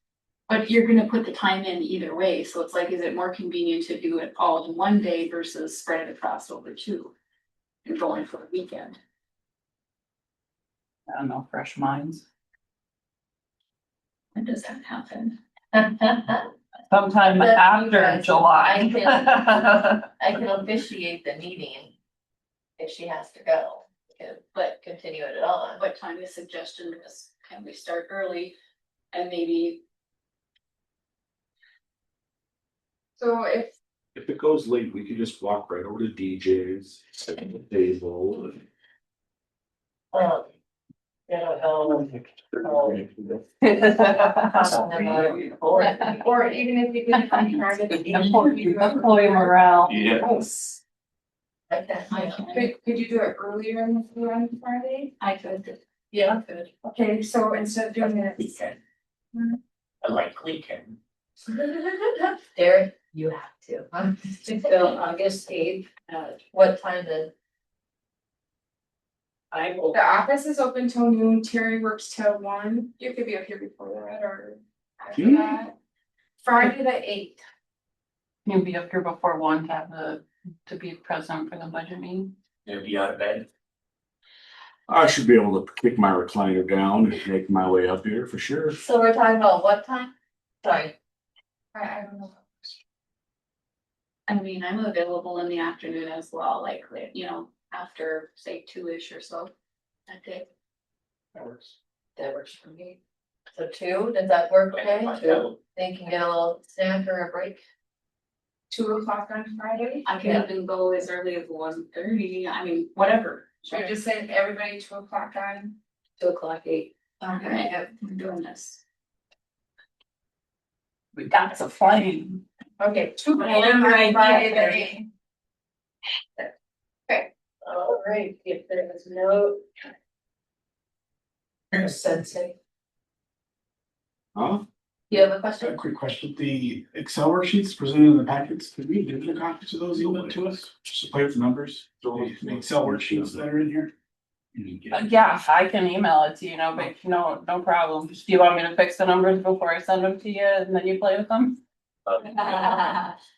But you're gonna put the time in either way, so it's like, is it more convenient to do it all in one day versus spread it across over 2? And going for a weekend? I don't know, fresh minds. When does that happen? Sometime But you after guys- July. I can officiate the meeting if she has to go, but continue it on. What time is suggestion is, can we start early and maybe? So if, If it goes late, we could just walk right over to DJ's, set the table. or even if you can find Friday. Employee morale. Yes. Could you do it earlier in the on Friday? I could. Yeah. Okay, so instead of doing it. I like weekend. Derek, you have to. So August 8th, What time then? I will. The office is open till noon, Terry works till 1, you could be up here before that or after that. Friday the 8th, You'll be up here before 1 to have to be present for the budget meeting. You'll be out of bed. I should be able to kick my recliner down and make my way up here for sure. So we're talking about what time? Sorry. I don't know. I mean, I'm available in the afternoon as well, like, you know, after say 2-ish or so. That day. That works. That works for me. So 2, does that work okay? Two. They can get a little snack or a break. 2:00 on Friday, I can even go as early as 1:30, I mean, whatever. should I just say everybody 2:00 on? 2:00, 8. Okay, I'm doing this. We got the flame. Okay, 2:00 And on right Friday the here. 8th. All right, if there is no. Sensei. Huh? You have a A question? quick question, the Excel worksheets presented in the packets, could we digital copies of those emailed to us, just to play with the numbers? The Excel worksheets that are in here, Yeah, I can email it to you, but no problem. Do you want me to fix the numbers before I send them to you and then you play with them?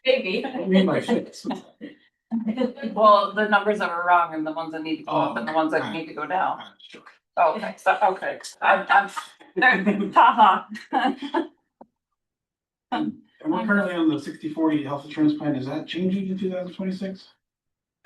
Maybe. I mean, my fix. Well, the numbers that were wrong and the ones that need to go up and the ones that need to go down. Sure. Okay, so, okay, I'm, haha. And we're currently on the 60/40 health insurance plan. Is that changing in 2026?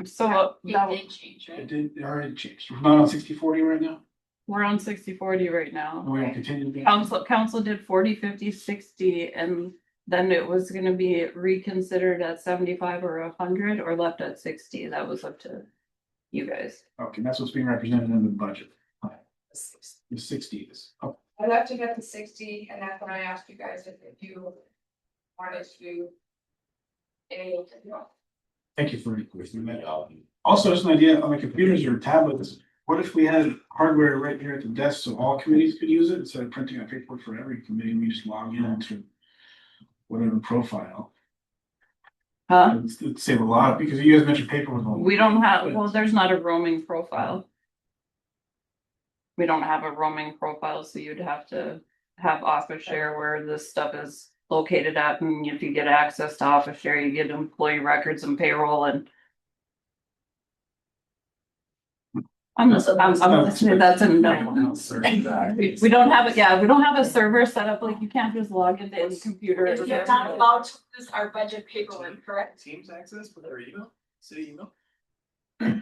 So It that, did change, It right? did, it already changed. We're not on 60/40 right now. we're on 60/40 right now. We're gonna continue. to be- Council did 40, 50, 60, and then it was gonna be reconsidered at 75 or 100 or left at 60. That was up to you guys. Okay, that's what's being represented in the budget. The 60 is. Oh, I'd like to get the 60, and that's when I asked you guys if you wanted to do a, thank you for requesting that. Also, just an idea on the computers or tablets. What if we had hardware right here at the desk so all committees could use it instead of printing out paperwork for every committee? We just log in to whatever profile. Huh? It'd save a lot because you guys mentioned paperwork. We don't have, well, there's not a roaming profile. We don't have a roaming profile, so you'd have to have office share where this stuff is located at, and if you get access to office share, you get employee records and payroll and. That's a no. We don't have it, yeah, we don't have a server set up, like you can't just log into any computer. You're not allowed to use our budget paperwork, correct? Teams access with our email, city email? Does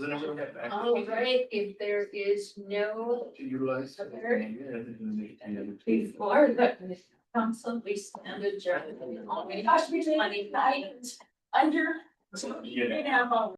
anyone have access? All right, if there is no To utilize. before the council, we stand adjourned. Oh my gosh, we 29 under. Yeah.